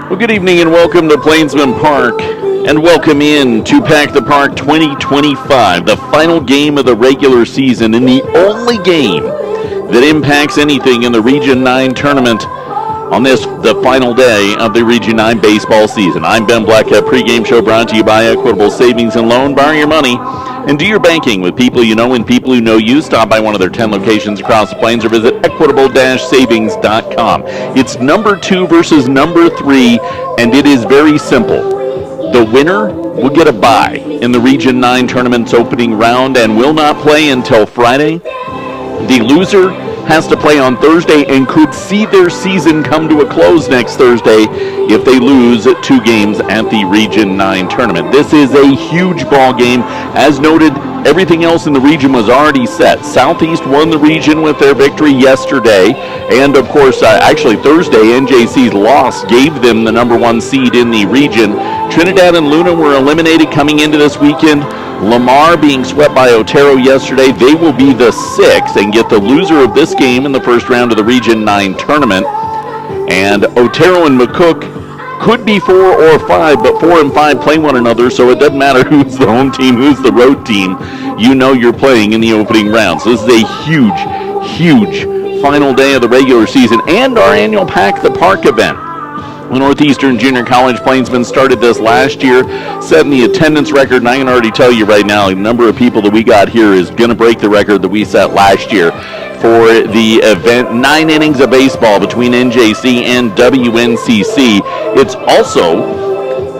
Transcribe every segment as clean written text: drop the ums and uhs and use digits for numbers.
Well, good evening and welcome to Plainsman Park, and welcome in to Pack the Park 2025, the final game of the regular season and the only game that impacts anything in the Region 9 tournament on the final day of the Region 9 baseball season. I'm Ben Blackett, pregame show brought to you by Equitable Savings and Loan. Borrow your money and do your banking with people you know and people who know you. Stop by one of their 10 locations across the plains or visit equitable-savings.com. It's number 2 versus number 3, and it is very simple. The winner will get a bye in the Region 9 tournament's opening round and will not play until Friday. The loser has to play on Thursday and could see their season come to a close next Thursday if they lose 2 games at the Region 9 tournament. This is a huge ball game. As noted, everything else in the region was already set. Southeast won the region with their victory yesterday, and of course, actually Thursday, NJC's loss gave them the number 1 seed in the region. Trinidad and Luna were eliminated coming into this weekend. Lamar being swept by Otero yesterday. They will be the 6th and get the loser of this game in the first round of the Region 9 tournament. And Otero and McCook could be 4 or 5, but 4 and 5 play one another, so it doesn't matter who's the home team, who's the road team. You know you're playing in the opening round. So this is a huge, huge final day of the regular season and our annual Pack the Park event. The Northeastern Junior College Plainsmen started this last year, setting the attendance record, and I can already tell you right now, the number of people that we got here is going to break the record that we set last year for the event. 9 innings of baseball between NJC and WNCC. It's also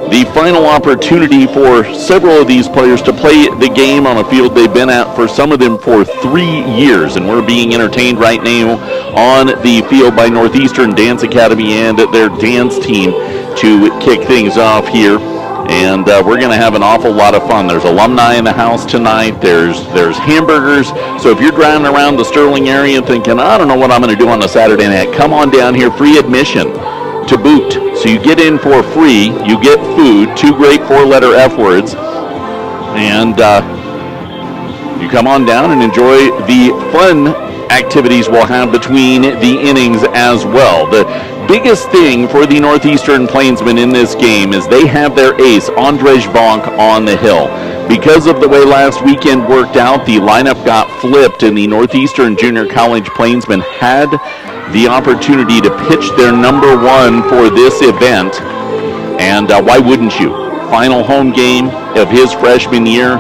the final opportunity for several of these players to play the game on a field they've been at for some of them for 3 years, and we're being entertained right now on the field by Northeastern Dance Academy and their dance team to kick things off here. And we're going to have an awful lot of fun. There's alumni in the house tonight. There's hamburgers. So if you're driving around the Sterling area thinking, I don't know what I'm going to do on a Saturday night, come on down here, free admission to boot. So you get in for free, you get food, 2 great 4-letter F words, and you come on down and enjoy the fun activities we'll have between the innings as well. The biggest thing for the Northeastern Plainsmen in this game is they have their ace, Andrzej Bonk, on the hill. Because of the way last weekend worked out, the lineup got flipped, and the Northeastern Junior College Plainsmen had the opportunity to pitch their number 1 for this event, and why wouldn't you? Final home game of his freshman year.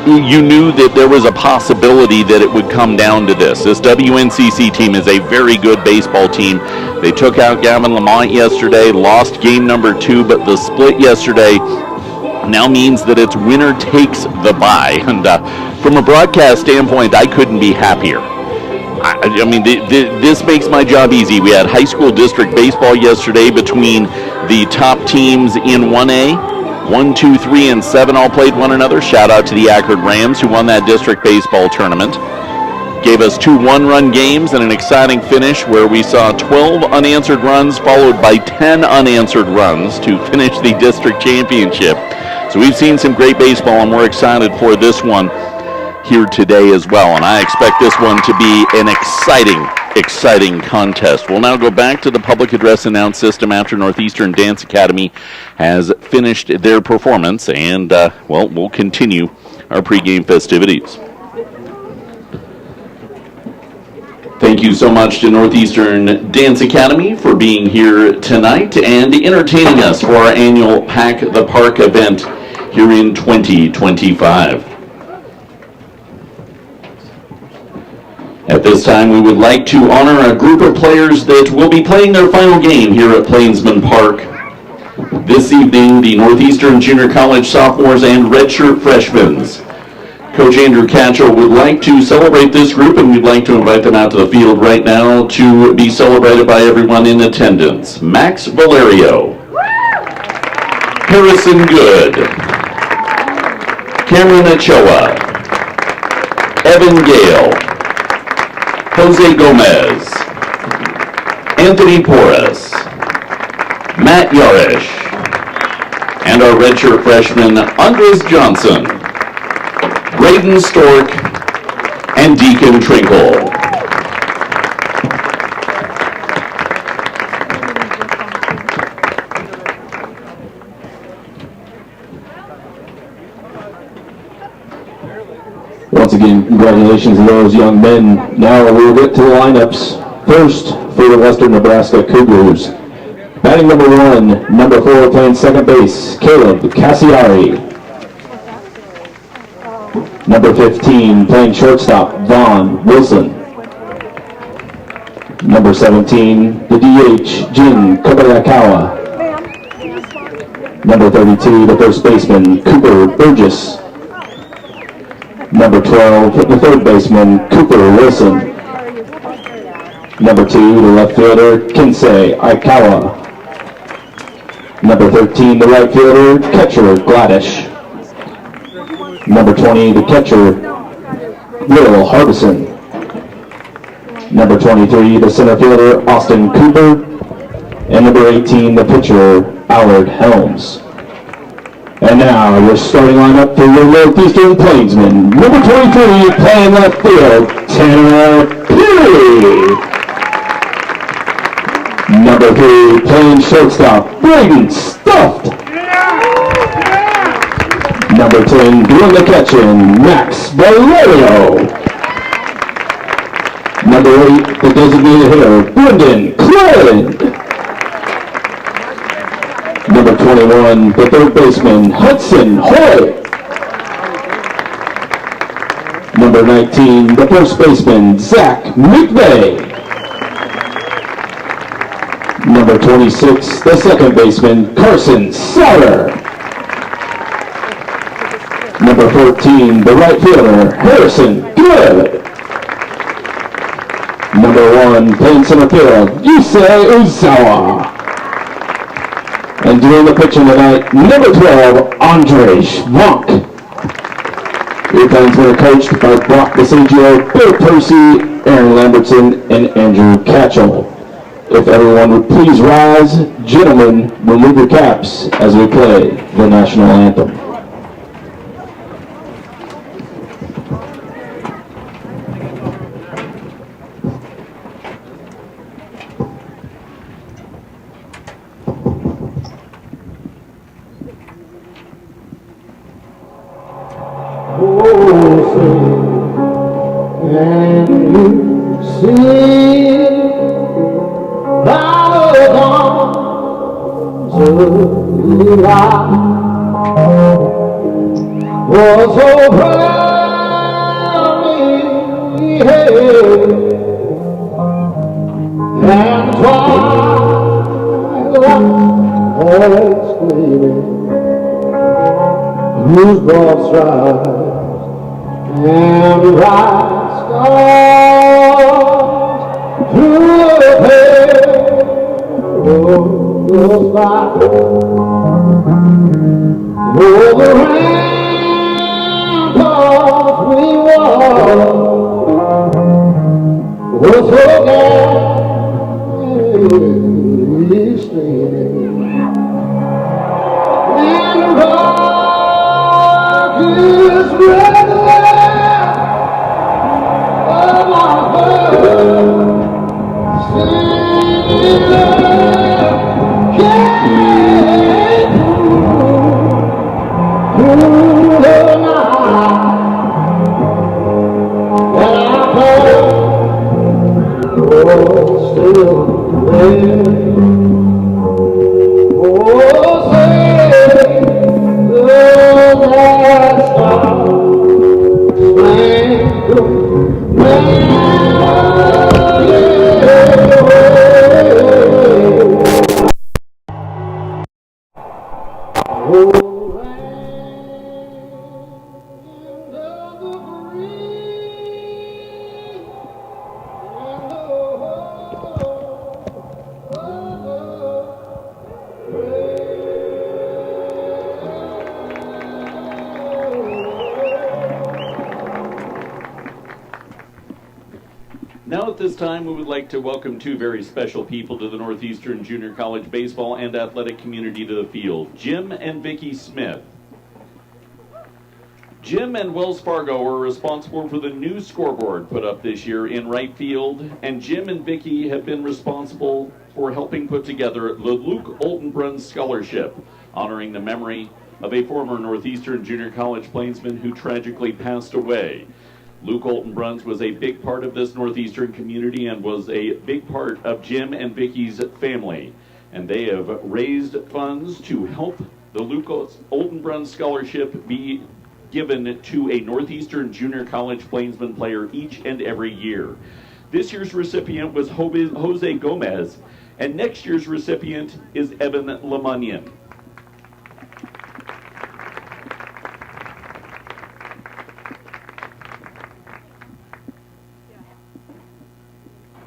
You knew that there was a possibility that it would come down to this. This WNCC team is a very good baseball team. They took out Gavin Lamont yesterday, lost game number 2, but the split yesterday now means that it's winner takes the bye. And from a broadcast standpoint, I couldn't be happier. I mean, this makes my job easy. We had high school district baseball yesterday between the top teams in 1A. 1, 2, 3, and 7 all played one another. Shout out to the Akron Rams who won that district baseball tournament. Gave us 2 one-run games and an exciting finish where we saw 12 unanswered runs followed by 10 unanswered runs to finish the district championship. So we've seen some great baseball, and we're excited for this one here today as well, and I expect this one to be an exciting contest. We'll now go back to the public address announce system after Northeastern Dance Academy has finished their performance, and we'll continue our pregame festivities. Thank you so much to Northeastern Dance Academy for being here tonight and entertaining us for our annual Pack the Park event here in 2025. At this time, we would like to honor a group of players that will be playing their final game here at Plainsman Park. This evening, the Northeastern Junior College sophomores and redshirt freshmen. Coach Andrew Catchell would like to celebrate this group, and we'd like to invite them out to the field right now to be celebrated by everyone in attendance. Max Valerio, Harrison Good, Cameron Ochoa, Evan Gale, Jose Gomez, Anthony Porras, Matt Yarish, and our redshirt freshman Andres Johnson, Braden Stork, and Deacon Trinkle. again, congratulations to those young men. Now we'll get to the lineups. First, for the Western Nebraska Cougars. Batting number 1, number 4, playing second base, Caleb Cassiari. Number 15, playing shortstop, Vaughn Wilson. Number 17, the DH, Jin Kobayakawa. Number 32, the first baseman, Cooper Burgess. Number 12, the third baseman, Cooper Wilson. Number 2, the left fielder, Kinsei Aikawa. Number 13, the right fielder, catcher Gladish. Number 20, the catcher, Will Harbison. Number 23, the center fielder, Austin Cooper. And number 18, the pitcher, Allard Helms. And now your starting lineup for your Northeastern Plainsmen. Number 23, playing left field, Tanner Peary. Number 3, playing shortstop, Braden Stuffed. Number 10, doing the catching, Max Valerio. Number 8, the designated hitter, Brendan Clegg. Number 21, the third baseman, Hudson Hoy. Number 19, the first baseman, Zach McVeigh. Number 26, the second baseman, Carson Sauer. Number 14, the right fielder, Harrison Good. Number 1, playing center field, Yusei Uzawa. And doing the pitching tonight, number 12, Andre Schwank. Your Plainsmen are coached by Brock DeSagio, Bill Percy, Aaron Lambertson, and Andrew Catchell. If everyone would please rise, gentlemen, remove your caps as we play the national anthem. Now at this time, we would like to welcome two very special people to the Northeastern Junior College baseball and athletic community to the field, Jim and Vicki Smith. Jim and Wells Fargo were responsible for the new scoreboard put up this year in right field, and Jim and Vicki have been responsible for helping put together the Luke Oldenbrunn Scholarship, honoring the memory of a former Northeastern Junior College Plainsman who tragically passed away. Luke Oltenbruns was a big part of this Northeastern community and was a big part of Jim and Vicky's family. And they have raised funds to help the Luke Oltenbruns Scholarship be given to a Northeastern Junior College Plainsman player each and every year. This year's recipient was Jose Gomez, and next year's recipient is Evan Lemunion.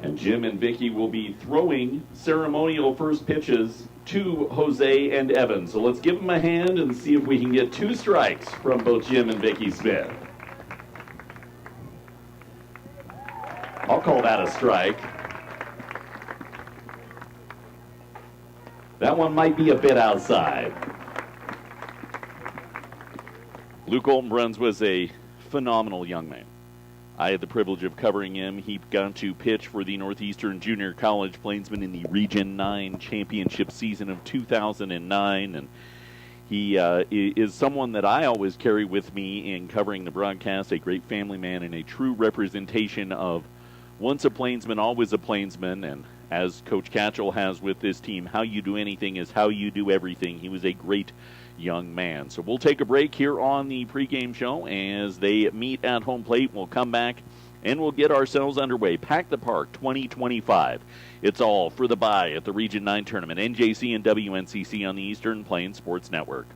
And Jim and Vicky will be throwing ceremonial first pitches to Jose and Evan. So let's give them a hand and see if we can get 2 strikes from both Jim and Vicky Smith. I'll call that a strike. That one might be a bit outside. Luke Oltenbruns was a phenomenal young man. I had the privilege of covering him. He got to pitch for the Northeastern Junior College Plainsmen in the Region 9 championship season of 2009. And he is someone that I always carry with me in covering the broadcast, a great family man and a true representation of once a Plainsman, always a Plainsman. And as Coach Catchell has with this team, how you do anything is how you do everything. He was a great young man. So we'll take a break here on the pregame show as they meet at home plate. We'll come back and we'll get ourselves underway. Pack the Park 2025. It's all for the bye at the Region 9 tournament. NJC and WNCC on the Eastern Plains Sports Network.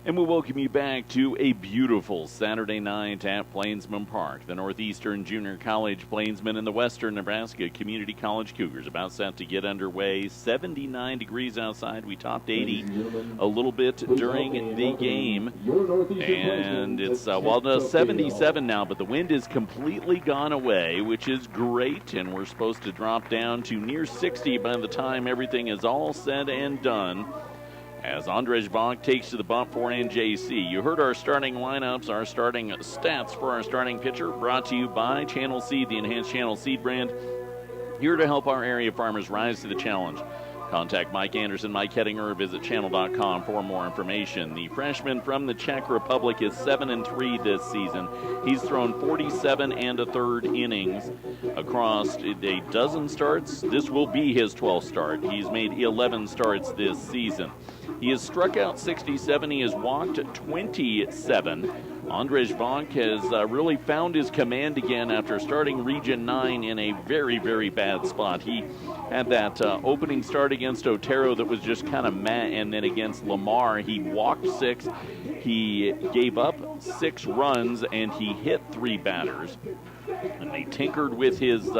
And we'll welcome you back to a beautiful Saturday night at Plainsman Park. The Northeastern Junior College Plainsmen and the Western Nebraska Community College Cougars about set to get underway. 79 degrees outside. We topped 80 a little bit during the game. And it's, well, no, 77 now, but the wind is completely gone away, which is great. And we're supposed to drop down to near 60 by the time everything is all said and done, as Andrej Vonk takes to the bump for NJC. You heard our starting lineups, our starting stats for our starting pitcher, brought to you by Channel Seed, the enhanced Channel Seed brand, here to help our area farmers rise to the challenge. Contact Mike Anderson, Mike Hettinger, or visit channel.com for more information. The freshman from the Czech Republic is 7-3 this season. He's thrown 47 1/3 innings across a dozen starts. This will be his 12th start. He's made 11 starts this season. He has struck out 67. He has walked 27. Andrej Vonk has really found his command again after starting Region 9 in a very, very bad spot. He had that opening start against Otero that was just kind of meh, and then against Lamar, he walked 6. He gave up 6 runs, and he hit 3 batters. And they tinkered with his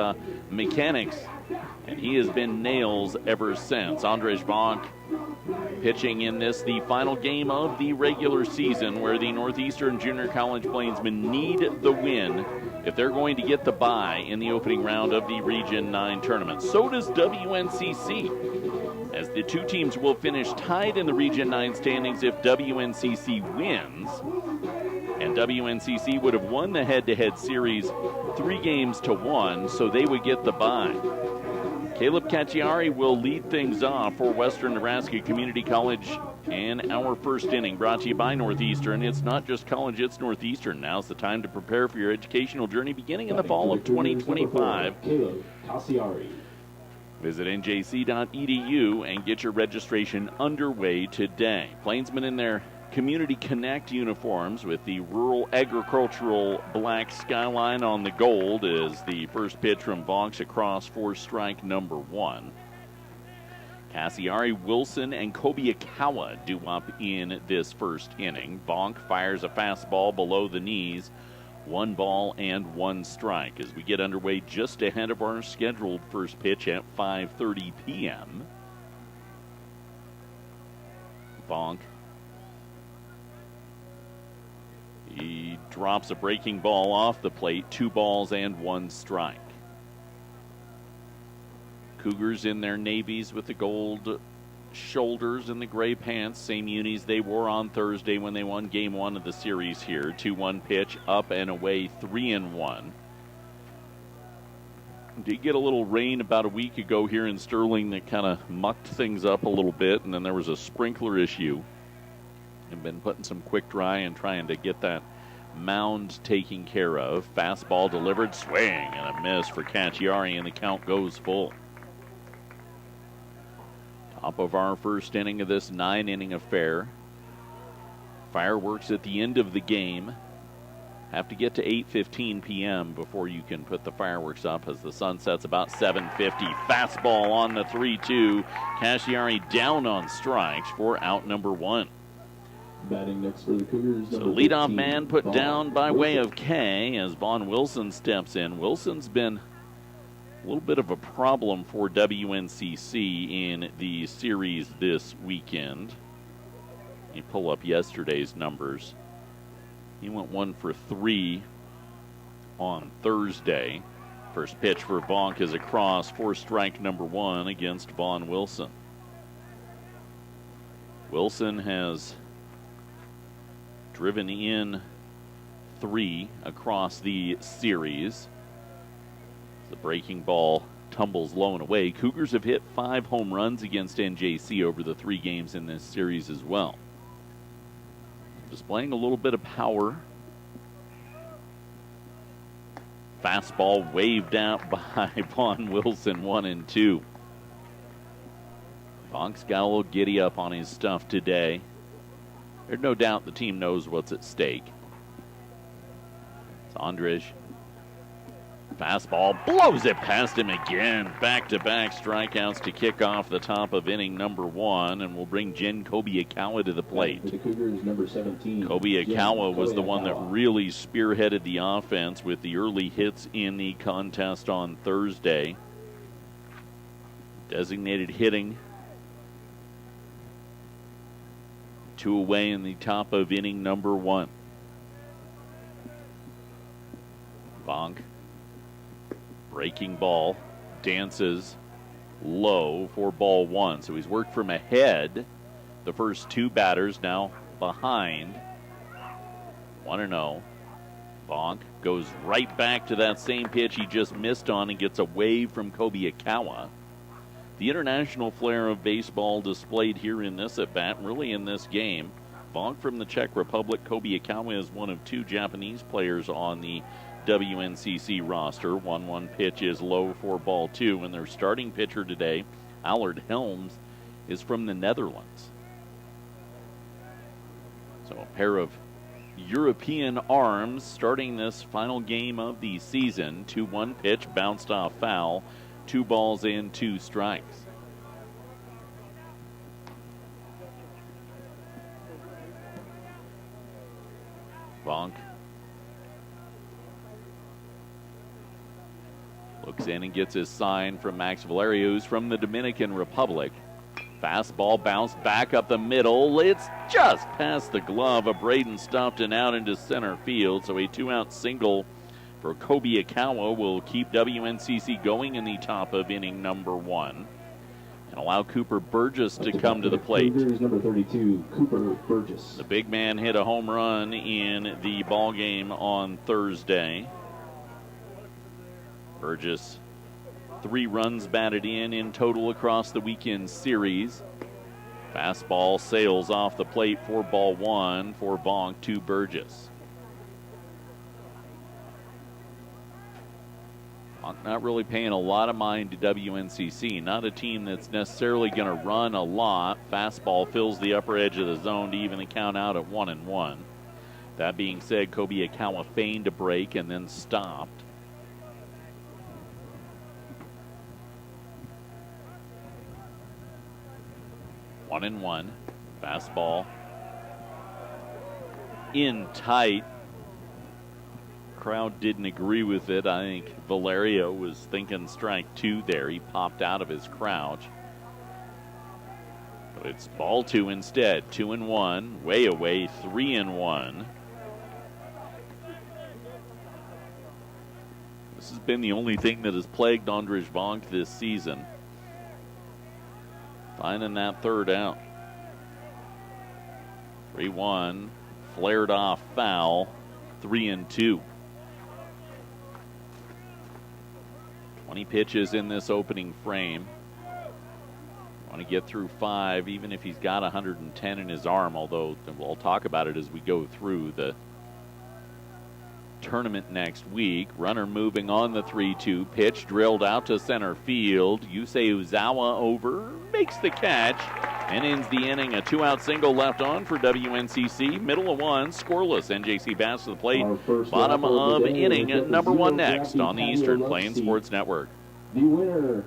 mechanics, and he has been nails ever since. Andrej Vonk pitching in this, the final game of the regular season, where the Northeastern Junior College Plainsmen need the win if they're going to get the bye in the opening round of the Region 9 tournament. So does WNCC, as the two teams will finish tied in the Region 9 standings if WNCC wins. And WNCC would have won the head-to-head series 3-1, so they would get the bye. Caleb Cacciari will lead things off for Western Nebraska Community College in our first inning, brought to you by Northeastern. It's not just college, it's Northeastern. Now's the time to prepare for your educational journey beginning in the fall of 2025. Caleb Cacciari. Visit njc.edu and get your registration underway today. Plainsmen in their Community Connect uniforms with the rural agricultural black skyline on the gold is the first pitch from Vonks across for strike number 1. Cacciari, Wilson, and Kobiakawa due up in this first inning. Vonk fires a fastball below the knees. 1 ball and 1 strike as we get underway just ahead of our scheduled first pitch at 5:30 p.m. Vonk. He drops a breaking ball off the plate, 2 balls and 1 strike. Cougars in their navies with the gold shoulders and the gray pants, same unis they wore on Thursday when they won Game 1 of the series here. 2-1 pitch, up and away, 3-1. Did get a little rain about a week ago here in Sterling that kind of mucked things up a little bit, and then there was a sprinkler issue. And been putting some quick dry and trying to get that mound taken care of. Fastball delivered, swing, and a miss for Cacciari, and the count goes full. Top of our first inning of this 9-inning affair. Fireworks at the end of the game. Have to get to 8:15 p.m. before you can put the fireworks up, as the sun sets about 7:50. Fastball on the 3-2. Cacciari down on strikes for out number 1. Batting next for the Cougars. So leadoff man put down by way of K as Vaughn Wilson steps in. Wilson's been a little bit of a problem for WNCC in the series this weekend. You pull up yesterday's numbers. He went 1 for 3 on Thursday. First pitch for Vonk is across for strike number 1 against Vaughn Wilson. Wilson has driven in 3 across the series. The breaking ball tumbles low and away. Cougars have hit 5 home runs against NJC over the 3 games in this series as well. Displaying a little bit of power. Fastball waved out by Vaughn Wilson, 1-2. Vonk's got a little giddy up on his stuff today. There's no doubt the team knows what's at stake. It's Andrej Fastball blows it past him again. Back-to-back strikeouts to kick off the top of inning number 1, and we'll bring Jen Kobiakawa to the plate. The Cougars, number 17. Kobiakawa was the one that really spearheaded the offense with the early hits in the contest on Thursday. Designated hitting. 2 away in the top of inning number 1. Bonk. Breaking ball. Dances low for ball 1. So he's worked from ahead. The first 2 batters now behind. 1-0. Bonk goes right back to that same pitch he just missed on and gets away from Kobiakawa. The international flair of baseball displayed here in this at-bat, really in this game. Bonk from the Czech Republic. Kobiakawa is one of 2 Japanese players on the WNCC roster. 1-1 pitch is low for ball 2, and their starting pitcher today, Allard Helms, is from the Netherlands. So a pair of European arms starting this final game of the season. 2-1 pitch bounced off foul. 2 balls and 2 strikes. Bonk looks in and gets his sign from Max Valerio, who's from the Dominican Republic. Fastball bounced back up the middle. It's just past the glove of Braden Stumpton out into center field. So a 2-out single for Kobiakawa will keep WNCC going in the top of inning number 1 and allow Cooper Burgess to come to the plate. Number 32, Cooper Burgess. The big man hit a home run in the ball game on Thursday. Burgess, 3 runs batted in total across the weekend series. Fastball sails off the plate for ball 1 for Bonk to Burgess. Bonk not really paying a lot of mind to WNCC. Not a team that's necessarily going to run a lot. Fastball fills the upper edge of the zone to even the count out at 1-1. That being said, Kobiakawa feigned a break and then stopped. One and one. Fastball in tight. Crowd didn't agree with it. I think Valerio was thinking strike 2 there. He popped out of his crouch. But it's ball 2 instead. 2-1. Way away. 3-1. This has been the only thing that has plagued Andrzej Bonk this season. Finding that 3rd out. 3-1. Flared off foul. 3-2. 20 pitches in this opening frame. Want to get through 5, even if he's got 110 in his arm, although we'll talk about it as we go through the tournament next week. Runner moving on the 3-2 pitch, drilled out to center field. Yusei Uzawa over, makes the catch, and ends the inning. A 2-out single left on for WNCC. Middle of 1, scoreless. NJC Bass to the plate. Bottom of inning number 1 next on the Eastern Plains Sports Network. The winner.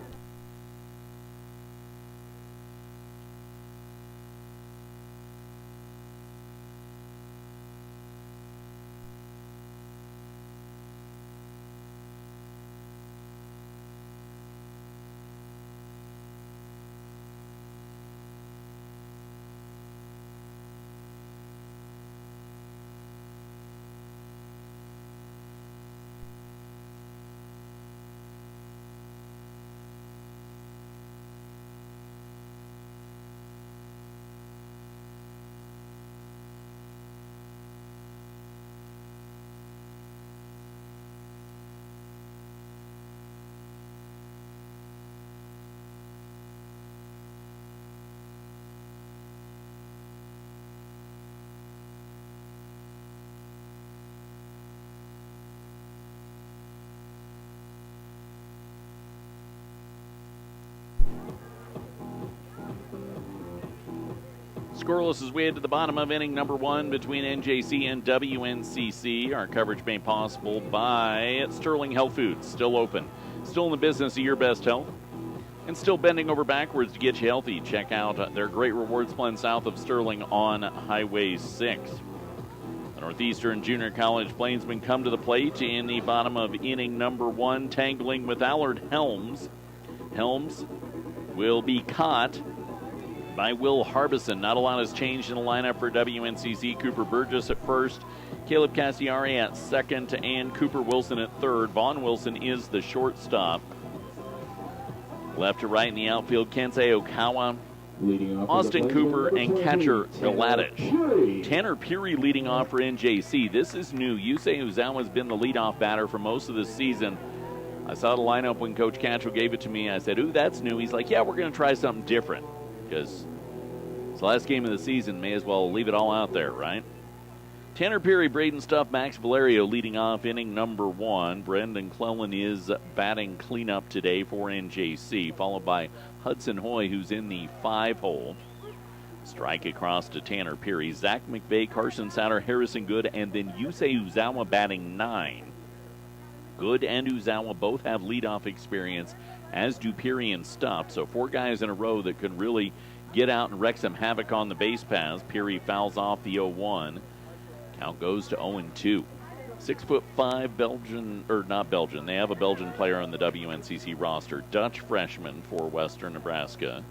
Scoreless as we head to the bottom of inning number 1 between NJC and WNCC. Our coverage made possible by Sterling Health Foods, still open, still in the business of your best health, and still bending over backwards to get you healthy. Check out their great rewards plan south of Sterling on Highway 6. The Northeastern Junior College Plainsmen come to the plate in the bottom of inning number 1, tangling with Allard Helms. Helms will be caught by Will Harbison. Not a lot has changed in the lineup for WNCC. Cooper Burgess at first, Caleb Cassiari at second, and Cooper Wilson at third. Vaughn Wilson is the shortstop. Left to right in the outfield, Kensei Okawa, Austin Cooper, and catcher Galadich. Tanner Peary leading off for NJC. This is new. Yusei Uzawa has been the leadoff batter for most of the season. I saw the lineup when Coach Cantrell gave it to me. I said, ooh, that's new. He's like, yeah, we're going to try something different, because it's the last game of the season. May as well leave it all out there, right? Tanner Peary, Braden Stuff, Max Valerio leading off inning number 1. Brendan Clellan is batting cleanup today for NJC, followed by Hudson Hoy, who's in the 5-hole. Strike across to Tanner Peary. Zach McVeigh, Carson Sauter, Harrison Good, and then Yusei Uzawa batting 9. Good and Uzawa both have leadoff experience, as do Peary and Stuff. So 4 guys in a row that could really get out and wreak some havoc on the base paths. Peary fouls off the 0-1. Count goes to 0-2. 6'5" Belgian, or not Belgian, they have a Belgian player on the WNCC roster. Dutch freshman for Western Nebraska.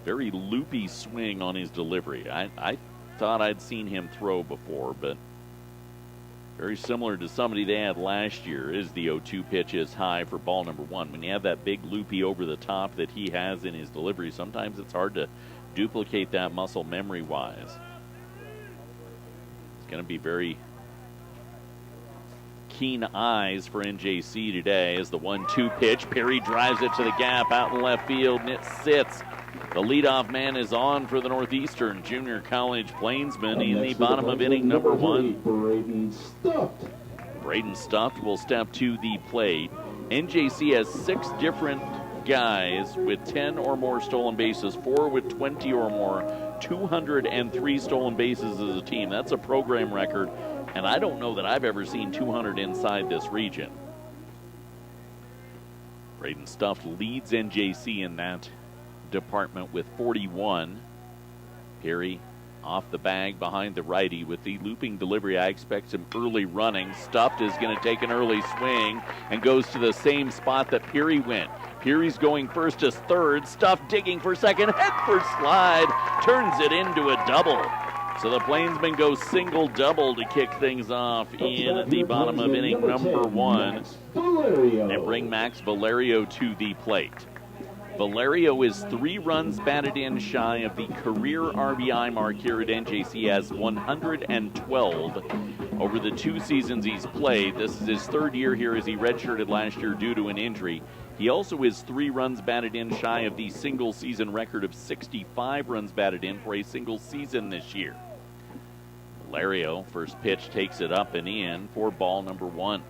Very loopy swing on his delivery. I thought I'd seen him throw before, but very similar to somebody they had last year. Is the 0-2 pitch is high for ball number 1. When you have that big loopy over the top that he has in his delivery, sometimes it's hard to duplicate that muscle memory-wise. It's going to be very keen eyes for NJC today as the 1-2 pitch. Perry drives it to the gap out in left field, and it sits. The leadoff man is on for the Northeastern Junior College Plainsmen in the bottom of inning number 1. Braden Stuffed will step to the plate. NJC has 6 different guys with 10 or more stolen bases, 4 with 20 or more, 203 stolen bases as a team. That's a program record, and I don't know that I've ever seen 200 inside this region. Braden Stuffed leads NJC in that department with 41. Perry off the bag behind the righty with the looping delivery. I expect some early running. Stuffed is going to take an early swing and goes to the same spot that Peary went. Peary's going first as third. Stuffed digging for second. Head first slide. Turns it into a double. So the Plainsmen go single-double to kick things off in the bottom of inning number 1. And bring Max Valerio to the plate. Valerio is 3 runs batted in shy of the career RBI mark here at NJC, has 112 over the 2 seasons he's played. This is his 3rd year here as he redshirted last year due to an injury. He also is 3 runs batted in shy of the single season record of 65 runs batted in for a single season this year. Valerio, first pitch, takes it up and in for ball number 1.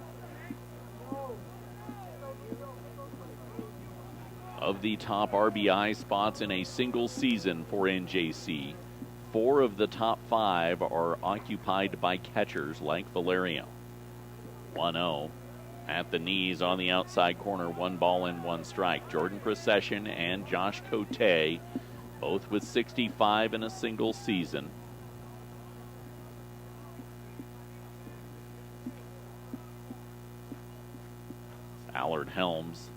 Of the top RBI spots in a single season for NJC, 4 of the top 5 are occupied by catchers like Valerio. 1-0 at the knees on the outside corner, 1 ball and 1 strike. Jordan Procession and Josh Cote, both with 65 in a single season. Allard Helms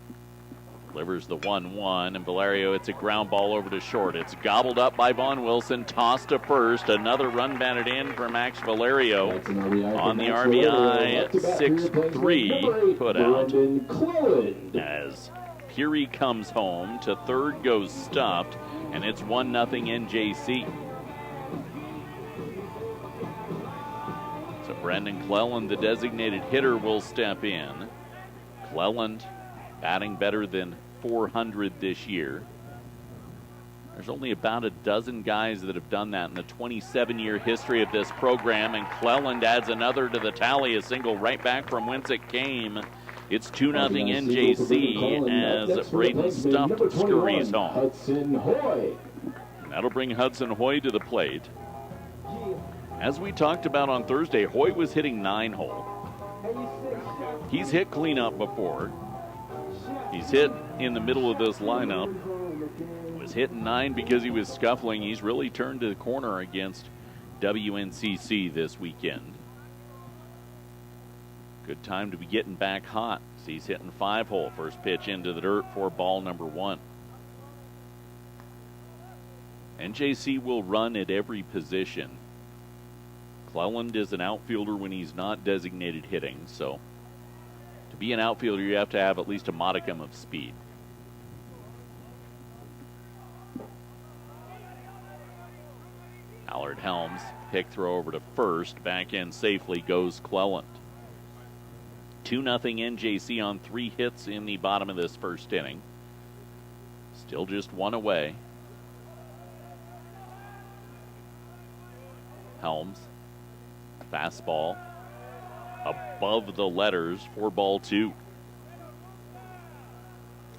delivers the 1-1, and Valerio, it's a ground ball over to short. It's gobbled up by Vaughn Wilson, tossed to first. Another run batted in for Max Valerio on the RBI 6-3 put out. As Peary comes home, to third goes Stuffed, and it's 1-0 NJC. So Brendan Cleland, the designated hitter, will step in. Cleland batting better than 400 this year. There's only about a dozen guys that have done that in the 27-year history of this program, and Cleland adds another to the tally, a single right back from whence it came. It's 2-0 NJC as Braden Stuffed scurries home. That'll bring Hudson Hoy to the plate. As we talked about on Thursday, Hoy was hitting 9-hole. He's hit cleanup before. He's hit in the middle of this lineup. Was hitting 9 because he was scuffling. He's really turned to the corner against WNCC this weekend. Good time to be getting back hot. So he's hitting 5-hole. First pitch into the dirt for ball number 1. NJC will run at every position. Cleland is an outfielder when he's not designated hitting, so to be an outfielder, you have to have at least a modicum of speed. Allard Helms, pick throw over to first. Back in safely goes Cleland. 2-0 NJC on 3 hits in the bottom of this first inning. Still just 1 away. Helms. Fastball above the letters for ball 2.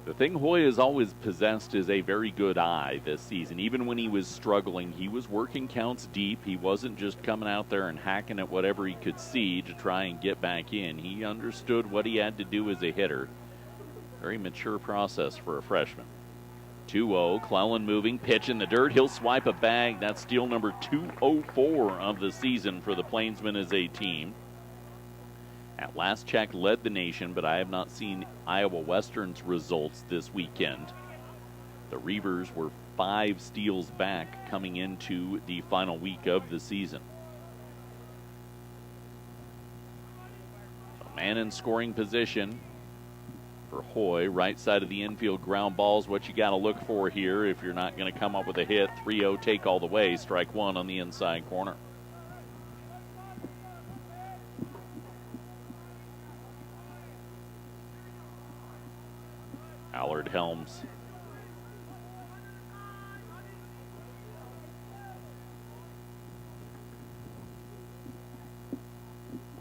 The thing Hoy has always possessed is a very good eye this season. Even when he was struggling, he was working counts deep. He wasn't just coming out there and hacking at whatever he could see to try and get back in. He understood what he had to do as a hitter. Very mature process for a freshman. 2-0, Cleland moving, pitch in the dirt. He'll swipe a bag. That's steal number 204 of the season for the Plainsmen as a team. At last check, led the nation, but I have not seen Iowa Western's results this weekend. The Reavers were 5 steals back coming into the final week of the season. So man in scoring position for Hoy. Right side of the infield, ground balls what you got to look for here if you're not going to come up with a hit. 3-0, take all the way. Strike 1 on the inside corner. Allard Helms.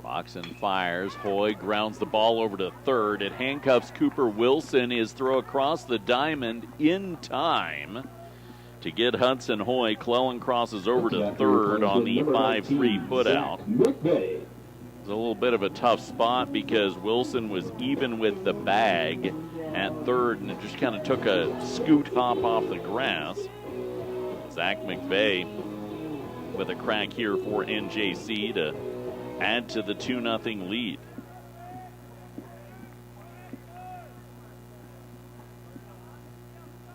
Rocks and fires. Hoy grounds the ball over to third. It handcuffs Cooper Wilson. His throw across the diamond in time to get Hudson Hoy. Cleland crosses over to third on the 5-3 put out. It's a little bit of a tough spot because Wilson was even with the bag at third, and it just kind of took a scoot hop off the grass. Zach McVeigh with a crack here for NJC to add to the 2-0 lead.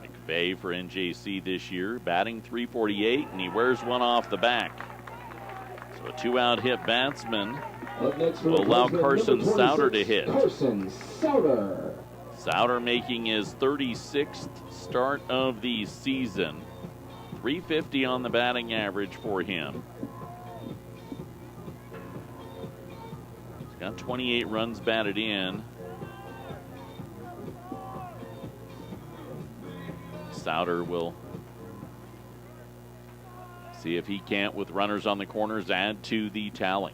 McVeigh for NJC this year, batting .348, and he wears one off the back. So a 2-out hit batsman will allow Carson Souter to hit. Carson Souter. Souter making his 36th start of the season. .350 on the batting average for him. He's got 28 runs batted in. Souter will see if he can't, with runners on the corners, add to the tally.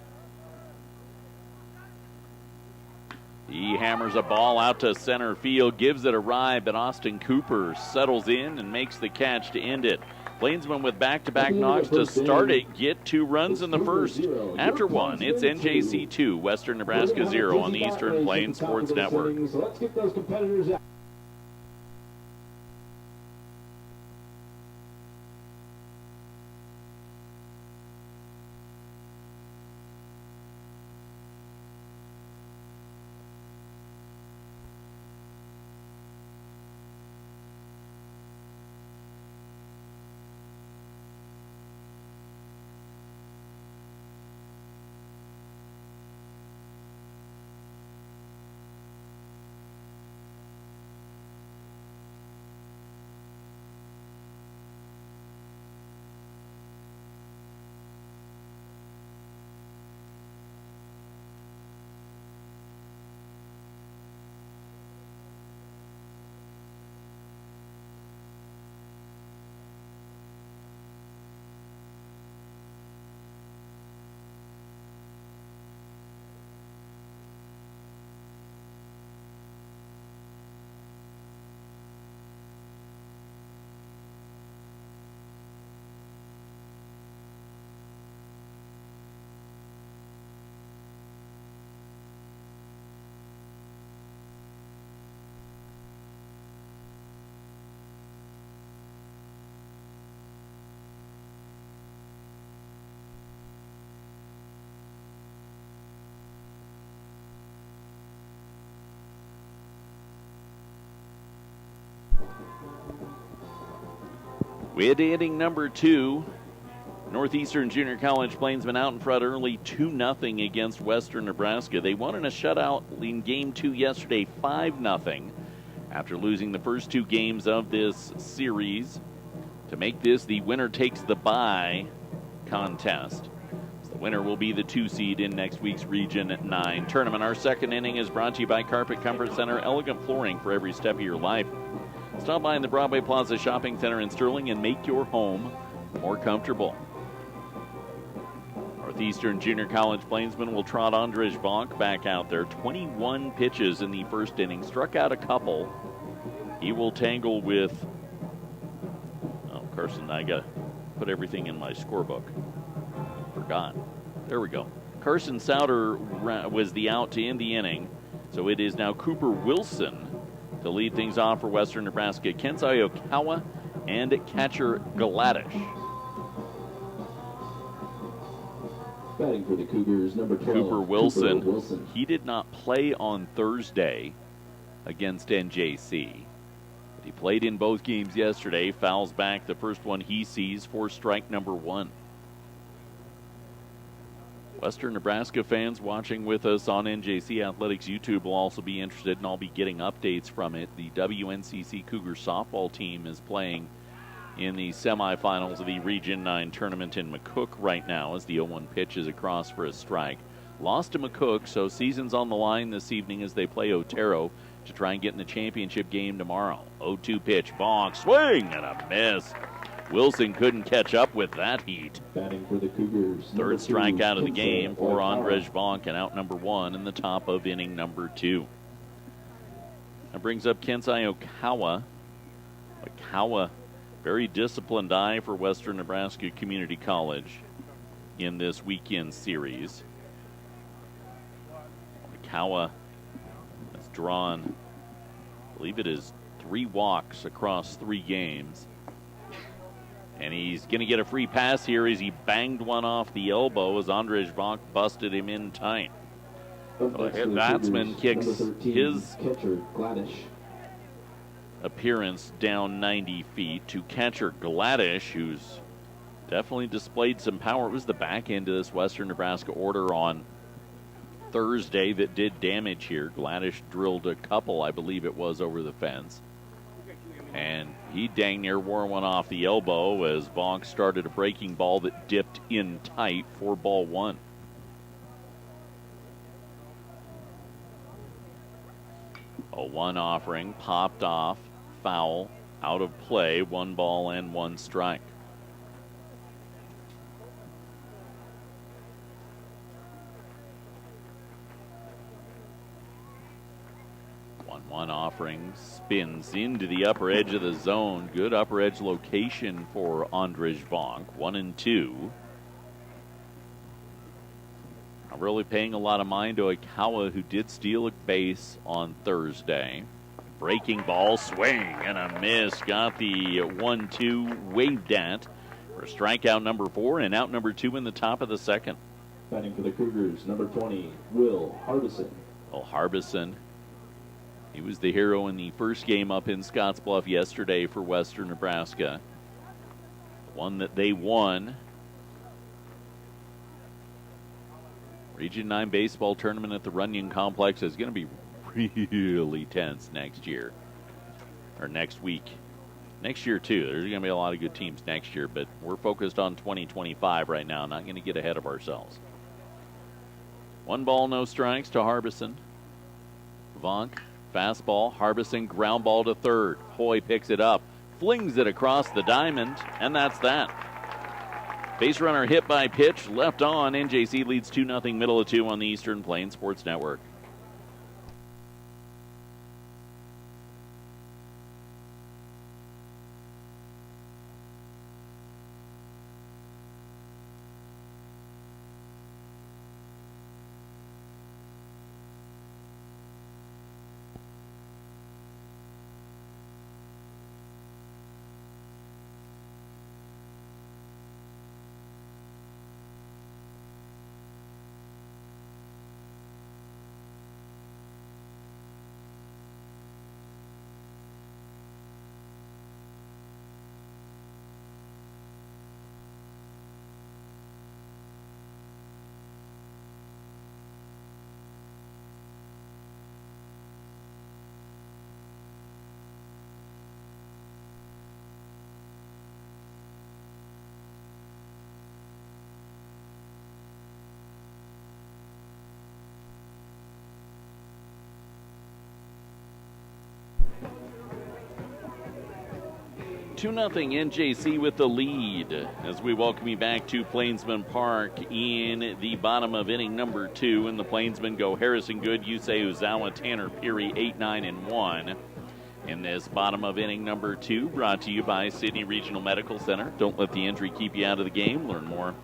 He hammers a ball out to center field, gives it a ride, but Austin Cooper settles in and makes the catch to end it. Plainsmen with back-to-back knocks to start it, get 2 runs in the first. After 1, it's NJC 2, Western Nebraska 0 on the Eastern Plains Sports Network. Let's get those competitors out. With inning number 2, Northeastern Junior College Plainsman out in front early 2-0 against Western Nebraska. They won in a shutout in Game 2 yesterday, 5-0, after losing the first 2 games of this series. To make this the winner takes the bye contest. So the winner will be the 2 seed in next week's Region 9 tournament. Our second inning is brought to you by Carpet Comfort Center, elegant flooring for every step of your life. Stop by in the Broadway Plaza Shopping Center in Sterling and make your home more comfortable. Northeastern Junior College Plainsman will trot Andrej Bonk back out there. 21 pitches in the first inning, struck out a couple. He will tangle with... Oh, Carson, I got to put everything in my scorebook. Forgot. There we go. Carson Souter was the out to end the inning. So it is now Cooper Wilson to lead things off for Western Nebraska. Kensai Okawa and catcher Gladish. Batting for the Cougars, number 12, Cooper Wilson. He did not play on Thursday against NJC. But he played in both games yesterday. Fouls back the first one he sees for strike number 1. Western Nebraska fans watching with us on NJC Athletics YouTube will also be interested, and I'll be getting updates from it. The WNCC Cougar softball team is playing in the semifinals of the Region 9 tournament in McCook right now as the 0-1 pitch is across for a strike. Lost to McCook, so season's on the line this evening as they play Otero to try and get in the championship game tomorrow. 0-2 pitch, Bonk, swing and a miss. Wilson couldn't catch up with that heat. Batting for the Cougars, third strikeout of the game for Andrej Bonk, and out number 1 in the top of inning number 2. That brings up Kensai Okawa. Okawa, very disciplined eye for Western Nebraska Community College in this weekend series. Okawa has drawn, I believe it is 3 walks across 3 games. And he's going to get a free pass here as he banged one off the elbow as Andrej Bonk busted him in tight. So a hit batsman kicks 13, his catcher, Gladish. Appearance down 90 feet to catcher Gladish, who's definitely displayed some power. It was the back end of this Western Nebraska order on Thursday that did damage here. Gladish drilled a couple, I believe it was, over the fence. And he dang near wore one off the elbow as Bonk started a breaking ball that dipped in tight for ball 1. A 1 offering, popped off, foul, out of play, 1 ball and 1 strike. One offering spins into the upper edge of the zone. Good upper edge location for Andrej Bonk. 1-2. Not really paying a lot of mind to Okawa, who did steal a base on Thursday. Breaking ball, swing and a miss. Got the 1-2 waved at for strikeout number 4 and out number 2 in the top of the second. Batting for the Cougars, number 20, Will Harbison. Well, Harbison, he was the hero in the first game up in Scottsbluff yesterday for Western Nebraska. The one that they won. Region 9 baseball tournament at the Runyon Complex is going to be really tense next year. Or next week. Next year, too. There's going to be a lot of good teams next year, but we're focused on 2025 right now. Not going to get ahead of ourselves. 1 ball, no strikes to Harbison. Bonk. Fastball, Harbison, ground ball to third. Hoy picks it up, flings it across the diamond, and that's that. Base runner hit by pitch, left on. NJC leads 2-0, middle of 2 on the Eastern Plains Sports Network. 2-0 NJC with the lead as we welcome you back to Plainsman Park in the bottom of inning number 2. And the Plainsmen go Harrison Good, Yusei Uzawa, Tanner Peary, 8, 9, and 1. In this bottom of inning number 2, brought to you by Sydney Regional Medical Center. Don't let the injury keep you out of the game. Learn more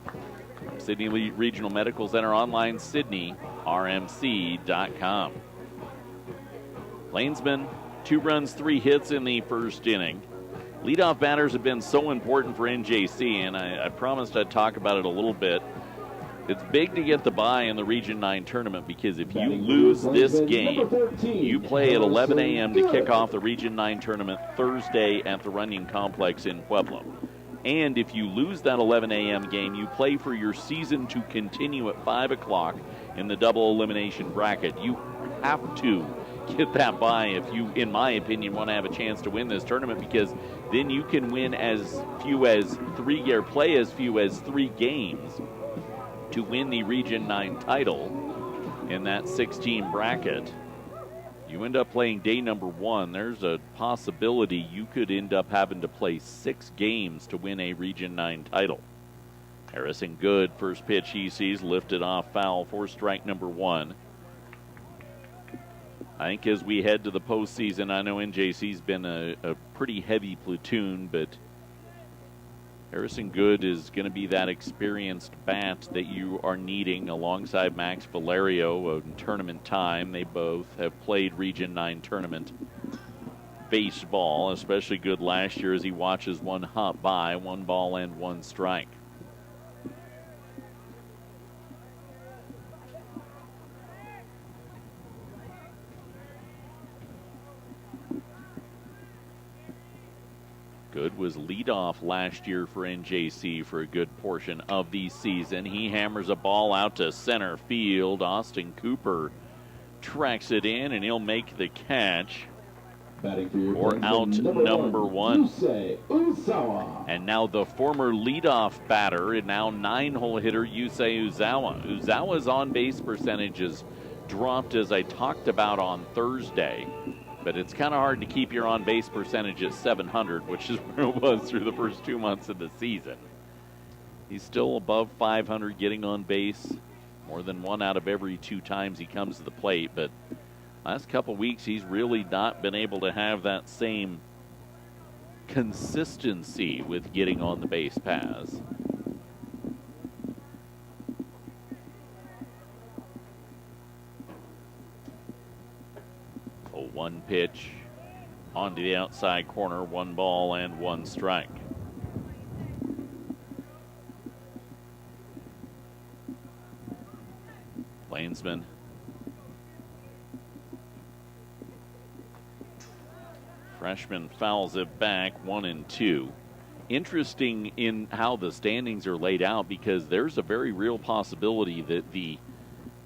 from Sydney Regional Medical Center online, sydneyrmc.com. Plainsmen, 2 runs, 3 hits in the first inning. Leadoff batters have been so important for NJC, and I promised I'd talk about it a little bit. It's big to get the bye in the Region 9 tournament because if you lose this game, you play at 11 a.m. to kick off the Region 9 tournament Thursday at the Runyon Complex in Pueblo. And if you lose that 11 a.m. game, you play for your season to continue at 5 o'clock in the double elimination bracket. You have to get that bye if you, in my opinion, want to have a chance to win this tournament, because then you can win as few as 3 or play as few as 3 games to win the Region 9 title in that 16 bracket. You end up playing day number 1, there's a possibility you could end up having to play 6 games to win a Region 9 title. Harrison Good, first pitch he sees, lifted off foul for strike number 1. I think as we head to the postseason, I know NJC's been a pretty heavy platoon, but Harrison Good is going to be that experienced bat that you are needing alongside Max Valerio in tournament time. They both have played Region 9 tournament baseball, especially Good last year as he watches one hop by, 1 ball and 1 strike. Good was leadoff last year for NJC for a good portion of the season. He hammers a ball out to center field. Austin Cooper tracks it in, and he'll make the catch for out number 1. And now the former leadoff batter and now 9-hole hitter Yusei Uzawa. Uzawa's on-base percentage is dropped, as I talked about on Thursday. But it's kind of hard to keep your on-base percentage at 700, which is where it was through the first 2 months of the season. He's still above 500 getting on base, more than 1 out of every 2 times he comes to the plate. But last couple weeks, he's really not been able to have that same consistency with getting on the base paths. One pitch onto the outside corner, 1 ball and 1 strike. Plainsman freshman fouls it back, 1-2. Interesting in how the standings are laid out, because there's a very real possibility that the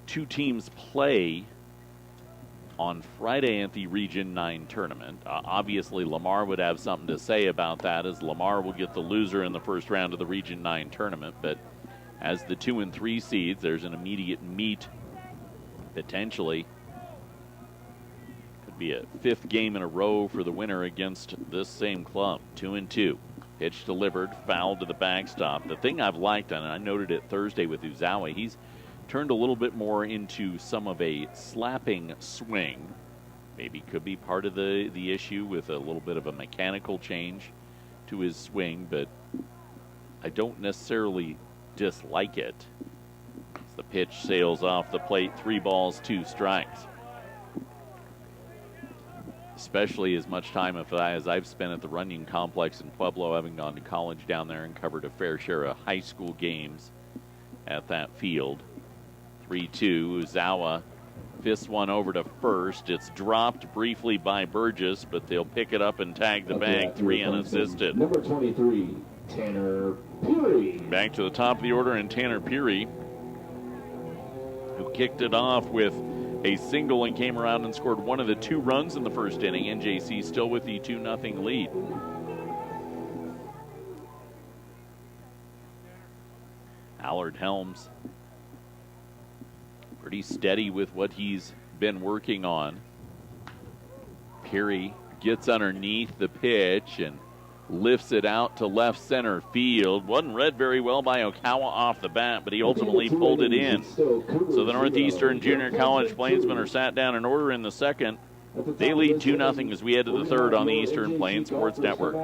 2 teams play on Friday at the Region 9 tournament. Obviously, Lamar would have something to say about that, as Lamar will get the loser in the first round of the Region 9 tournament. But as the 2 and 3 seeds, there's an immediate meet, potentially. Could be a 5th game in a row for the winner against this same club. 2-2. Pitch delivered, foul to the backstop. The thing I've liked, and I noted it Thursday with Uzawa, he's turned a little bit more into some of a slapping swing. Maybe could be part of the issue with a little bit of a mechanical change to his swing, but I don't necessarily dislike it. As the pitch sails off the plate, 3 balls, 2 strikes. Especially as much time as I've spent at the Runyon Complex in Pueblo, having gone to college down there and covered a fair share of high school games at that field. 3-2, Uzawa fists one over to first. It's dropped briefly by Burgess, but they'll pick it up and tag the bag, 3 unassisted. Number 23, Tanner Peary. Back to the top of the order, and Tanner Peary, who kicked it off with a single and came around and scored 1 of the 2 runs in the first inning. NJC still with the 2-0 lead. Allard Helms pretty steady with what he's been working on. Peary gets underneath the pitch and lifts it out to left center field. Wasn't read very well by Okawa off the bat, but he ultimately pulled it in. So the Northeastern Junior College Plainsmen are sat down in order in the second. They lead 2-0 as we head to the third on the Eastern Plains Sports Network.